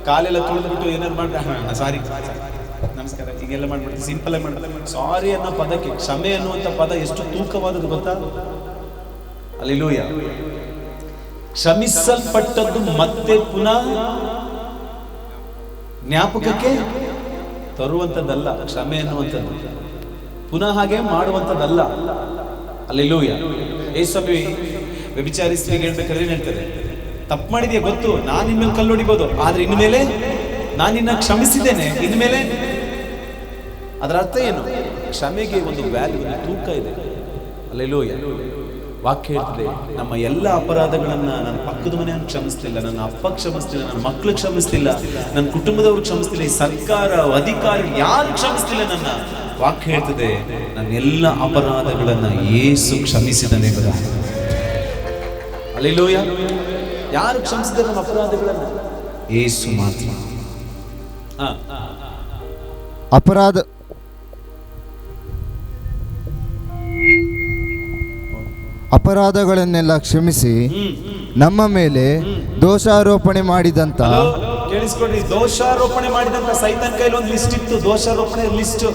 Speaker 1: ಕಾಲೆಲ್ಲ ತುಳಿದ್ಬಿಟ್ಟು ಏನಾರು ಮಾಡ್ರೆ ಸಾರಿ ನಮಸ್ಕಾರ ಹೀಗೆಲ್ಲ ಮಾಡ್ಬಿಡ್ತೀವಿ, ಸಿಂಪಲ್ ಆಗಿ ಮಾಡ್ತಾರೆ. ಸಾರಿ ಅನ್ನೋ ಪದಕ್ಕೆ ಕ್ಷಮೆ ಅನ್ನುವಂಥ ಪದ ಎಷ್ಟು ತೂಕವಾದದ್ದು ಗೊತ್ತಾ? ಹಲ್ಲೆಲೂಯಾ. ಕ್ಷಮಿಸಲ್ಪಟ್ಟದ್ದು ಮತ್ತೆ ಪುನಃ ಜ್ಞಾಪಕಕ್ಕೆ ತರುವಂಥದ್ದಲ್ಲ. ಕ್ಷಮೆ ಅನ್ನುವಂಥದ್ದು ಪುನಃ ಹಾಗೆ ಮಾಡುವಂಥದ್ದಲ್ಲ. ಹಲ್ಲೆಲೂಯಾ. ಯೇಸುವೆ ವ್ಯಭಿಚಾರಿ ಸ್ತ್ರೀಗೆ ಹೇಳ್ಬೇಕಾದ್ರೆ ಏನ್ ಹೇಳ್ತಾರೆ? ತಪ್ಪು ಮಾಡಿದ್ಯಾ ಗೊತ್ತು, ನಾನು ನಿನ್ನ ಕಲ್ಲು ಹೊಡಿಬೋದು, ಆದ್ರೆ ಇನ್ಮೇಲೆ ನಾನು ನಿನ್ನ ಕ್ಷಮಿಸಿದ್ದೇನೆ. ಇನ್ಮೇಲೆ ಅದರ ಅರ್ಥ ಏನು? ಕ್ಷಮೆಗೆ ಒಂದು ವ್ಯಾಲ್ಯೂ, ಒಂದು ತೂಕ ಇದೆ. ಹಲ್ಲೆಲೂಯಾ. ವಾಕ್ಯ ಹೇಳ್ತದೆ, ನಮ್ಮ ಎಲ್ಲ ಅಪರಾಧಗಳನ್ನ ನನ್ನ ಪಕ್ಕದ ಮನೆಯನ್ನು ಕ್ಷಮಿಸ್ತಿಲ್ಲ, ನನ್ನ ಅಪ್ಪ ಕ್ಷಮಿಸ್ತಿಲ್ಲ, ನನ್ನ ಮಕ್ಕಳು ಕ್ಷಮಿಸ್ತಿಲ್ಲ, ನನ್ನ ಕುಟುಂಬದವರು ಕ್ಷಮಿಸ್ತಿಲ್ಲ, ಈ ಸರ್ಕಾರ ಅಧಿಕಾರಿ ಯಾರು ಕ್ಷಮಿಸ್ತಿಲ್ಲ ನನ್ನ. ವಾಕ್ಯ ಹೇಳ್ತದೆ, ನನ್ನ ಎಲ್ಲ ಅಪರಾಧಗಳನ್ನ ಯೇಸು ಕ್ಷಮಿಸಿದನೇ ಬದ. ಹಲ್ಲೆಲೂಯಾ. ಯಾರು ಕ್ಷಮಿಸಿದ ನಮ್ಮ ಅಪರಾಧಗಳನ್ನ? ಯೇಸು ಮಾತ್ರ.
Speaker 2: ಅಪರಾಧಗಳನ್ನೆಲ್ಲ ಕ್ಷಮಿಸಿ ನಮ್ಮ ಮೇಲೆ ದೋಷಾರೋಪಣೆ ಮಾಡಿದಂತ,
Speaker 1: ಕೇಳಿಸ್ಕೊಡ್ರಿ, ದೋಷಾರೋಪಣೆ ಮಾಡಿದಂತ ಸೈತಾನ್ ಕೈಲಿ ಒಂದು ಲಿಸ್ಟ್ ಇತ್ತು. ದೋಷಾರೋಪಣೆ ಲಿಸ್ಟ್.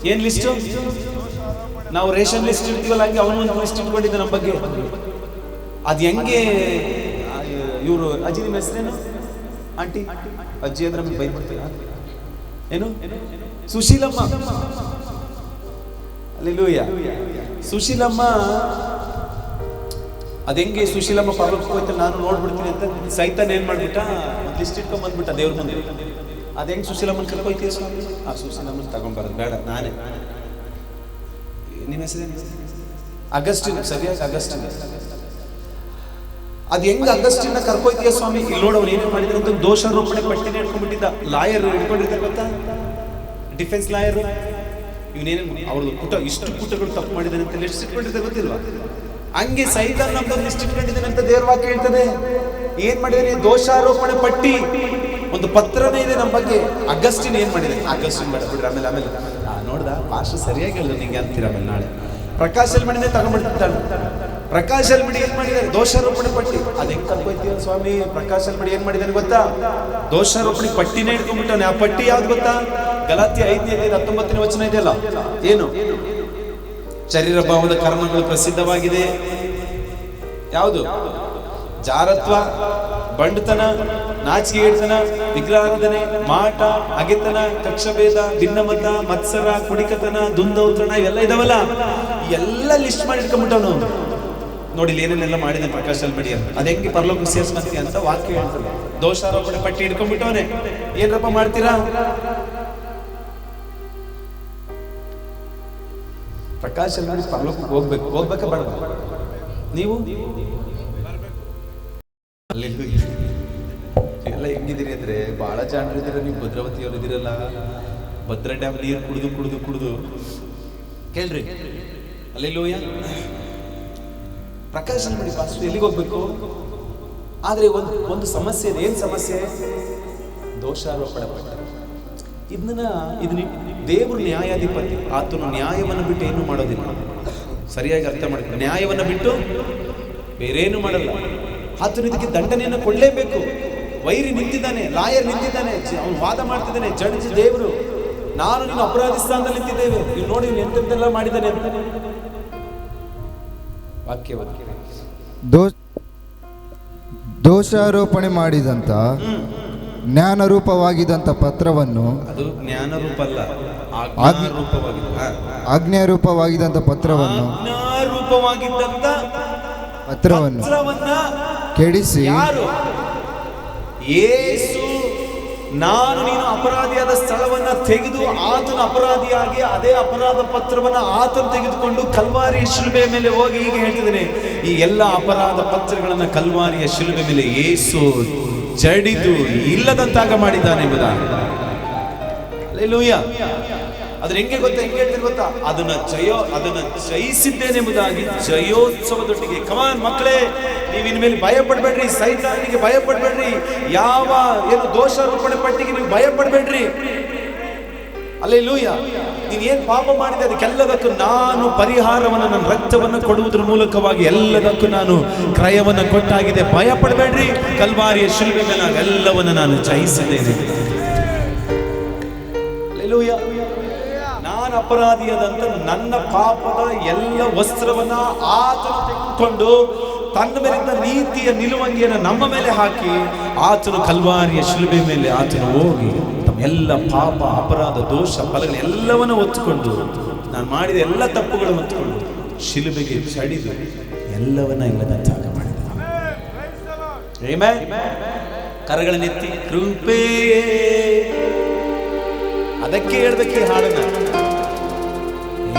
Speaker 1: ಏನ್ ಲಿಸ್ಟ್? ನಾವು ರೇಷನ್ ಲಿಸ್ಟ್ ಇರ್ತೀವಲ್ಲ, ಹಂಗೆ ಅವನು ಒಂದು ಲಿಸ್ಟ್ ಇಟ್ಕೊಂಡಿದ್ದ ನಮ್ಮ ಬಗ್ಗೆ. ಅದ್ ಹೆಂಗೆ? ಇವರು ಅಜ್ಜಿ, ನಿಮ್ಮ ಹೆಸರೇನು? ಆಂಟಿ ಅಜ್ಜಿ ಅಂದ್ರೆ ನಮಗೆ ಬೈದ್ಬಿಡ್ತೀರ. ಏನು? ಸುಶೀಲಮ್ಮ. ಹಲ್ಲೆಲೂಯಾ. ಸುಶೀಲಮ್ಮ ಅದೆಂಗೆ? ಸುಶೀಲಮ್ಮ ಪರಲೋಕಕ್ಕೆ ಹೋಯ್ತು, ನಾನು ನೋಡ್ಬಿಡ್ತೀನಿ ಅಂತ ಸೈತಾನ್ ಏನ್ ಮಾಡ್ಬಿಟ್ಟ? ಒಂದು ಲಿಸ್ಟ್ ಇಟ್ಕೊಂಡ್ ಬಂದ್ಬಿಟ್ಟ ದೇವ್ರ ಮುಂದೆ. ಅದೆಂಗ್ ಸುಶೀಲಮ್ಮನ ಕರ್ಕೊಯ್ತೀವಿ ಸ್ವಾಮಿ? ಆ ಸುಶೀಲಮ್ಮನ ತಗೊಂಡ್ಬರೋದು ಬೇಡ, ನಾನೇ. ನಿಮ್ಮ ಹೆಸರೇನು? ಅಗಸ್ಟಿನ್. ಸರಿಯಾಗಿ ಅಗಸ್ಟಿನ್. ಅದ್ ಹೆಂಗ್ ಅಗಸ್ಟಿನ ಕರ್ಕೊಯ್ತೀಯ ಸ್ವಾಮಿ? ಇಲ್ಲಿ ನೋಡು, ಅವ್ರು ಏನೇನು ಮಾಡಿದ್ರೆ ಅಂತ ದೋಷಾರೋಪಣೆ ಪಟ್ಟಿನೇ ಇಟ್ಕೊಂಡ್ಬಿಟ್ಟಿದ್ದ. ಲಾಯರ್ ಇಟ್ಕೊಂಡಿರ್ತಾರೆ ಗೊತ್ತಾ? Defence lawyer. ಇವನೇನು ಅವ್ರದ್ದು ಪುಟ, ಇಷ್ಟು ಪುಟಗಳು ತಪ್ಪು ಮಾಡಿದಾನೆ ಅಂತ ಲಿಸ್ಟ್ ಇಟ್ಕೊಂಡಿರ್ತಾರೆ ಗೊತ್ತಿಲ್ವಾ? ಹಂಗೆ ಸೈತಾನ್ ನಮ್ದೊಂದು ಲಿಸ್ಟ್ ಇಟ್ಕೊಂಡಿದ್ದಾನೆ ಅಂತ ದೇವ್ರ ವಾಕ್ಯ ಹೇಳ್ತದೆ. ಏನ್ ಮಾಡಿದಾನೆ? ದೋಷಾರೋಪಣೆ ಪಟ್ಟಿ ಒಂದು ಪತ್ರನೇ ಇದೆ ನಮ್ಮ ಬಗ್ಗೆ. ಅಗಸ್ಟಿನ್ ಏನ್ ಮಾಡಿದಾನೆ? ಅಗಸ್ಟಿನ್ ಬೇಡ ಬಿಡ್ರಿ, ಆಮೇಲೆ ನೋಡ್ದ ಭಾಷೆ ಸರಿಯಾಗಿ ಹೇಳಿದ್ರು ನಿಂಗೆ ಅಂತೀರ. ಆಮೇಲೆ ನಾಳೆ ಪ್ರಕಾಶ್ ಎಲ್ಮಡಿನೇ ತಗೊಂಡ್ಬಿಡ್ತಿದ್ದಾಳೆ. ಪ್ರಕಾಶ್ ಎಲ್ಮಡಿ ಏನ್ ಮಾಡಿದ್ದಾರೆ? ದೋಷಾರೋಪಣೆ ಪಟ್ಟಿ. ಅದ್ ಹೆಂಗ್ ಕರ್ಕೊಯ್ತೀವ ಸ್ವಾಮಿ? ಪ್ರಕಾಶ್ ಎಲ್ಮಡಿ ಏನ್ ಮಾಡಿದಾನೆ ಗೊತ್ತಾ? ದೋಷಾರೋಪಣೆ ಪಟ್ಟಿನೇ ಇಟ್ಕೊಂಡ್ಬಿಟ್ಟಾನೆ. ಆ ಪಟ್ಟಿ ಯಾವ್ದು ಗೊತ್ತಾ? ಗಲಾತ್ಯ 5:19 ವಚನ ಇದೆಯಲ್ಲ, ಏನು? ಶರೀರ ಭಾವದ ಕರ್ಮಗಳು ಪ್ರಸಿದ್ಧವಾಗಿದೆ. ಯಾವುದು? ಜಾರತ್ವ, ಬಂಡತನ, ನಾಚಿಕೆಗೇಡಿತನ, ವಿಗ್ರಹಾರಾಧನೆ, ಮಾಟ, ಅಗೆತನ, ಕಕ್ಷಭೇದ, ಭಿನ್ನಮತ, ಮತ್ಸರ, ಕುಡಿಕತನ, ದುಂದೌತ್ರಣ, ಇವೆಲ್ಲ ಇದಾವಲ್ಲ, ಎಲ್ಲ ಲಿಸ್ಟ್ ಮಾಡಿ ಇಟ್ಕೊಂಡ್ಬಿಟ್ಟವನು. ನೋಡಿ ಏನೇನೆಲ್ಲ ಮಾಡಿದೆ ಪ್ರಕಾಶ್ ಎಲ್ಮಡಿ ಅಂತ. ಅದ ಹೆಂಗೆ ಪರಲೋಕ ಸೇರಿಸ್ಕೊಂತೀವಿ ಅಂತ ವಾಕ್ಯ ಹೇಳ್ತದೆ. ದೋಷಾರೋಪಣೆ ಪಟ್ಟಿ ಇಟ್ಕೊಂಡ್ಬಿಟ್ಟವನೆ. ಏನ್ರಪ್ಪ ಮಾಡ್ತೀರಾ? ಪ್ರಕಾಶ್ ಎಲ್ಮಡಿ ಪರಲೋಕಕ್ಕೆ ಹೋಗ್ಬೇಕಾ ಬೇಡ? ನೀವು ಎಲ್ಲ ಹೆಂಗಿದ್ದೀರಿ ಅಂದ್ರೆ, ಬಹಳ ಜಾಣರಿದ್ದೀರ ನೀವು. ಭದ್ರಾವತಿಯವರು ಇದ್ದೀರಲ್ಲ, ಭದ್ರಾ ಡ್ಯಾಮ್ ನೀರು ಕುಡಿದು ಕೇಳ್ರಿ. ಹಲ್ಲೆಲೂಯಾ. ಪ್ರಕಾಶ್ ಎಲ್ಮಡಿ ಪಾಸ್ಟರ್ ಎಲ್ಲಿಗೆ ಹೋಗ್ಬೇಕು? ಆದ್ರೆ ಒಂದು ಸಮಸ್ಯೆ ಇದೆ. ಏನ್ ಸಮಸ್ಯೆ? ದೋಷಾರೋಪಣೆ ಪಟ್ಟ. ಇದನ್ನ ದೇವರು ನ್ಯಾಯಾಧಿಪತಿ. ಆತನು ನ್ಯಾಯವನ್ನು ಬಿಟ್ಟು ಏನು ಮಾಡೋದಿಲ್ಲ. ಸರಿಯಾಗಿ ಅರ್ಥ ಮಾಡ್ಕೊಂಡು, ನ್ಯಾಯವನ್ನು ಬಿಟ್ಟು ಬೇರೇನು ಮಾಡಲ್ಲ. ಆತನು ಇದಕ್ಕೆ ದಂಡನೆಯನ್ನು ಕೊಡಲೇಬೇಕು. ವೈರಿ ನಿಂತಿದ್ದಾನೆ, ಲಾಯರ್ ನಿಂತಿದ್ದಾನೆ, ಅವನು ವಾದ ಮಾಡ್ತಿದ್ದಾನೆ. ಜಡ್ಜ್ ದೇವರು, ನಾನು ನಿನ್ನ ಅಪರಾಧಿ ಸ್ಥಾನದಲ್ಲಿ ನಿಂತಿದ್ದೇವೆ, ನೀವು ನೋಡಿ ಎಂತೆಂತೆಲ್ಲ ಮಾಡಿದ್ದಾನೆ ಅಂತ. ವಾಕ್ಯ
Speaker 2: ದೋಷಾರೋಪಣೆ ಮಾಡಿದಂತ ಜ್ಞಾನರೂಪವಾಗಿದ್ದಂಥ ಪತ್ರವನ್ನು,
Speaker 1: ಅದು ಜ್ಞಾನರೂಪ ಅಲ್ಲ,
Speaker 2: ಆಜ್ಞಾರೂಪವಾಗಿದ್ದಂಥ ಪತ್ರವನ್ನು
Speaker 1: ಪತ್ರವನ್ನು
Speaker 2: ಕೆಡಿಸಿ
Speaker 1: ಯಾರು? ಯೇಸು ನಾನು ನೀನು ಅಪರಾಧಿಯಾದ ಸ್ಥಳವನ್ನ ತೆಗೆದು ಆತನ ಅಪರಾಧಿಯಾಗಿ ಅದೇ ಅಪರಾಧ ಪತ್ರವನ್ನ ಆತನು ತೆಗೆದುಕೊಂಡು ಕಲ್ವಾರಿಯ ಶಿಲುಬೆಯ ಮೇಲೆ ಹೋಗಿ ಹೀಗೆ ಹೇಳ್ತಿದ್ದೇನೆ, ಈ ಎಲ್ಲ ಅಪರಾಧ ಪತ್ರಗಳನ್ನ ಕಲ್ವಾರಿಯ ಶಿಲುಬೆ ಮೇಲೆ ಯೇಸು ಜಡಿದು ಇಲ್ಲದಂತಾಗ ಮಾಡಿದ್ದಾನೆ ಎಂಬುದಾಗಿ. ಹಲ್ಲೆಲೂಯಾ. ಅದ್ರ ಹೆಂಗೆ ಹೇಳ್ತಾರೆ ಗೊತ್ತಾ? ಅದನ್ನ ಜಯಿಸಿದ್ದೇನೆ ಎಂಬುದಾಗಿ ಜಯೋತ್ಸವದೊಟ್ಟಿಗೆ. ಕಮಾನ್ ಮಕ್ಕಳೇ, ನೀವು ಇನ್ಮೇಲೆ ಭಯ ಪಡ್ಬೇಡ್ರಿ, ಸೈತಾನಿಗೆ ಭಯ ಪಡ್ಬೇಡ್ರಿ, ಯಾವ ಏನು ದೋಷಾರೋಪಣೆ ಪಟ್ಟಿಗೆ ನೀವು ಭಯ ಪಡ್ಬೇಡ್ರಿ. ಹಲ್ಲೆಲೂಯಾ. ನೀನ್ ಏನ್ ಪಾಪ ಮಾಡಿದೆ ಅದಕ್ಕೆಲ್ಲದಕ್ಕೂ ನಾನು ಪರಿಹಾರವನ್ನು, ನನ್ನ ರಕ್ತವನ್ನು ಕೊಡುವುದರ ಮೂಲಕವಾಗಿ ಎಲ್ಲದಕ್ಕೂ ನಾನು ಕ್ರಯವನ್ನು ಕೊಟ್ಟಾಗಿದೆ. ಭಯ ಪಡಬೇಡ್ರಿ, ಕಲ್ವಾರಿಯ ಶಿಲುಬೆ ಮೇಲೆ ಎಲ್ಲವನ್ನು ನಾನು ಜಯಿಸಿದ್ದೇನೆ. ಹಲ್ಲೆಲೂಯಾ. ನಾನು ಅಪರಾಧಿಯಾದಂತ ನನ್ನ ಪಾಪದ ಎಲ್ಲ ವಸ್ತ್ರವನ್ನ ಆತನು ತೆಗೆದುಕೊಂಡು ತನ್ನ ಮೇಲಿಂದ ನೀತಿಯ ನಿಲುವಂಗಿಯನ್ನು ನಮ್ಮ ಮೇಲೆ ಹಾಕಿ ಆತನು ಕಲ್ವಾರಿಯ ಶಿಲುಬೆ ಮೇಲೆ ಆತನು ಹೋಗಿ ಎಲ್ಲ ಪಾಪ ಅಪರಾಧ ದೋಷ ಫಲಗಳು ಎಲ್ಲವನ್ನ ಹೊತ್ತುಕೊಂಡು, ನಾನು ಮಾಡಿದ ಎಲ್ಲ ತಪ್ಪುಗಳನ್ನು ಹೊತ್ತುಕೊಂಡು ಶಿಲುಬೆಗೆ ಚಡಿದು ಎಲ್ಲವನ್ನ ಇಲ್ಲದಂತಾಗ ಮಾಡಿದ. ಕರಗಳನ್ನೆತ್ತಿ ಕೃಪೆ, ಅದಕ್ಕೆ ಹೇಳ್ಬೇಕು ಹಾಡನ್ನ.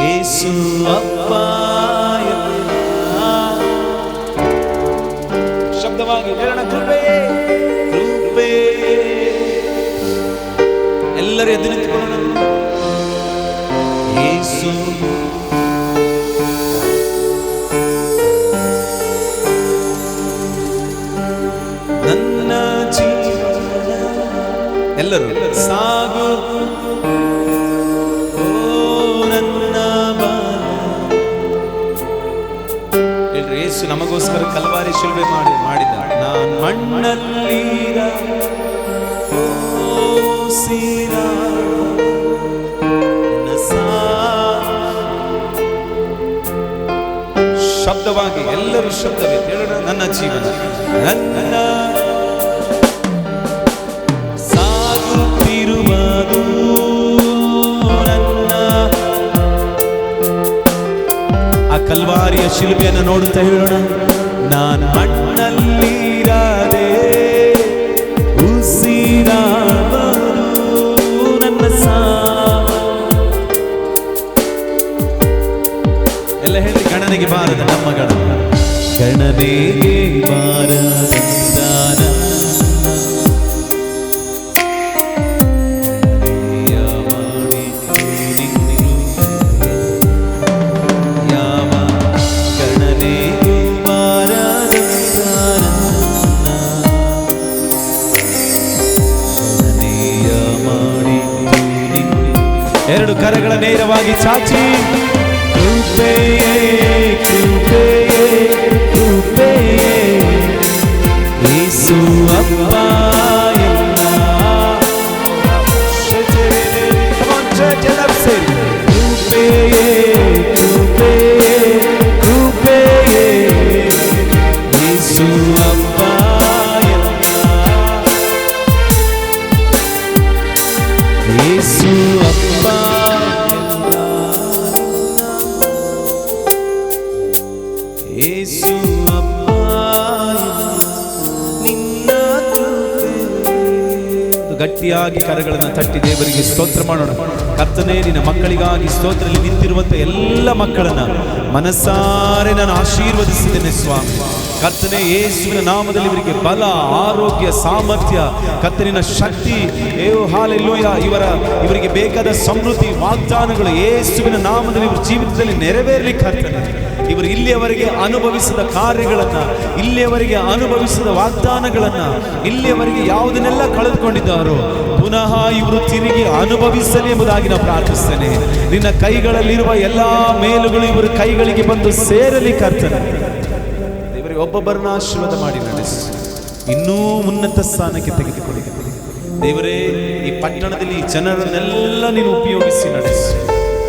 Speaker 1: ಯೇಸು ಅಪ್ಪ ಶಬ್ದವಾಗಿ ಹೇಳೋಣ, ಕೃಪೆ ಕೃಪೆ. ಎಲ್ಲರೂ ಎದ್ದು ನಿಂತುಕೊಳ್ಳೋಣ. ಯೇಸು ನನ್ನ ಜೀವನ, ಎಲ್ಲರೂ ಸಾಗು ನನ್ನ ಬಾಳ. ಹೇಳ್ರಿ, ಯೇಸು ನಮಗೋಸ್ಕರ ಕಲ್ವಾರಿ ಶಿಲುಬೆ ಮಾಡಿದ. ನಾನು ಮಣ್ಣಲ್ಲಿರ ಶಬ್ದವಾಗಿ ಎಲ್ಲರೂ ಶಬ್ದವೇ ಹೇಳೋಣ. ನನ್ನ ಜೀವನ ನನ್ನ ಸಾಗುತ್ತಿರುವುದು, ನನ್ನ ಆ ಕಲ್ವಾರಿಯ ಶಿಲುಬೆಯನ್ನು ನೋಡುತ್ತಾ ಹೇಳೋಣ. ನಾನು ಮಣ್ಣಲ್ಲಿರದೆ ಎಲ್ಲ ಹೇಳಿ, ಗಣನೆಗೆ ಬಾರದ ನಮ್ಮ ಗಣನೆಗೆ ಬಾರದ ಎರಡು ಕರಗಳ ನೇರವಾಗಿ ಚಾಚಿ, ಕೃಪೆಯೇ ಕೃಪೆಯೇ ಕೃಪೆಯೇ ಯೇಸು ಅಪ್ಪ ಎಲ್ಲ. ಕೃಪೆಯೇ ಕೃಪೆಯೇ ಕೃಪೆಯೇ ಯೇಸು ಅಪ್ಪ ಎಲ್ಲ. ಯೇಸು ಅಪ್ಪ ಯೇಸು ಅಪ್ಪ ನಿನ್ನ ಕೃಪೆ. ಗಟ್ಟಿಯಾಗಿ ಕರಗಳನ್ನು ತಟ್ಟಿ ದೇವರಿಗೆ ಸ್ತೋತ್ರ ಮಾಡೋಣ. ಕರ್ತನೇ, ನಿನ್ನ ಮಕ್ಕಳಿಗಾಗಿ ಸ್ತೋತ್ರದಲ್ಲಿ ನಿಂತಿರುವಂತ ಎಲ್ಲ ಮಕ್ಕಳನ್ನ ಮನಸಾರೆ ನಾನು ಆಶೀರ್ವದಿಸಿದ್ದೇನೆ ಸ್ವಾಮಿ. ಕರ್ತನೇ, ಯೇಸುವಿನ ನಾಮದಲ್ಲಿ ಇವರಿಗೆ ಬಲ, ಆರೋಗ್ಯ, ಸಾಮರ್ಥ್ಯ, ಕರ್ತನಿನ ಶಕ್ತಿ, ಹಾಲೆಲೂಯಾ, ಇವರಿಗೆ ಬೇಕಾದ ಸಮೃದ್ಧಿ ವಾಗ್ದಾನಗಳು ಯೇಸುವಿನ ನಾಮದಲ್ಲಿ ಇವರ ಜೀವಿತದಲ್ಲಿ ನೆರವೇರಲಿ. ಕರ್ತನೇ, ಇವರು ಇಲ್ಲಿಯವರೆಗೆ ಅನುಭವಿಸಿದ ಕಾರ್ಯಗಳನ್ನ, ಇಲ್ಲಿಯವರೆಗೆ ಅನುಭವಿಸಿದ ವಾಗ್ದಾನಗಳನ್ನ, ಇಲ್ಲಿಯವರೆಗೆ ಯಾವುದನ್ನೆಲ್ಲ ಕಳೆದುಕೊಂಡಿದ್ದಾರೋ ಪುನಃ ಇವರು ತಿರುಗಿ ಅನುಭವಿಸಲಿ ಎಂಬುದಾಗಿ ನಾವು ಪ್ರಾರ್ಥಿಸ್ತೇನೆ. ನಿನ್ನ ಕೈಗಳಲ್ಲಿರುವ ಎಲ್ಲಾ ಮೇಲುಗಳು ಇವರ ಕೈಗಳಿಗೆ ಬಂದು ಸೇರಲಿ. ಕರ್ತನೆ, ಇವರಿಗೆ ಒಬ್ಬೊಬ್ಬರನ್ನ ಆಶೀರ್ವಾದ ಮಾಡಿ ನಡೆಸಿ, ಇನ್ನೂ ಉನ್ನತ ಸ್ಥಾನಕ್ಕೆ ತೆಗೆದುಕೊಳ್ಳಿ. ದೇವರೇ, ಈ ಪಟ್ಟಣದಲ್ಲಿ ಈ ಜನರನ್ನೆಲ್ಲ ನೀನು ಉಪಯೋಗಿಸಿ ನಡೆಸಿ,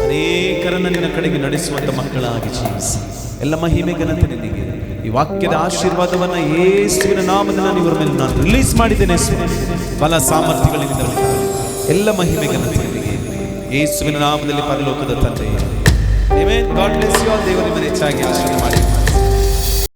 Speaker 1: ಅನೇಕರನ್ನ ನಿನ್ನ ಕಡೆಗೆ ನಡೆಸುವಂತ ಮಕ್ಕಳಾಗಿ ಜೀವಿಸಿ. ಎಲ್ಲ ಮಹಿಮೆ ಘನತೆ ನಿನಗೆ. ಈ ವಾಕ್ಯದ ಆಶೀರ್ವಾದವನ್ನ ಯೇಸುವಿನ ನಾಮದಲ್ಲಿ ಇವರ ಮೇಲೆ ನಾನು ರಿಲೀಸ್ ಮಾಡಿದ್ದೇನೆ. ಬಲ ಸಾಮರ್ಥ್ಯಗಳಿಂದ ಎಲ್ಲ ಮಹಿಮೆ ಘನತೆ ನಿನಗೆ, ಯೇಸುವಿನ ನಾಮದಲ್ಲಿ ಪರಲೋಕದ ತಂದೆಯೇ. Amen. God bless you all. ದೇವರು ನಿಮ್ಮನ್ನು ಹೆಚ್ಚಾಗಿ ಆಶೀರ್ವಾದ ಮಾಡಿ.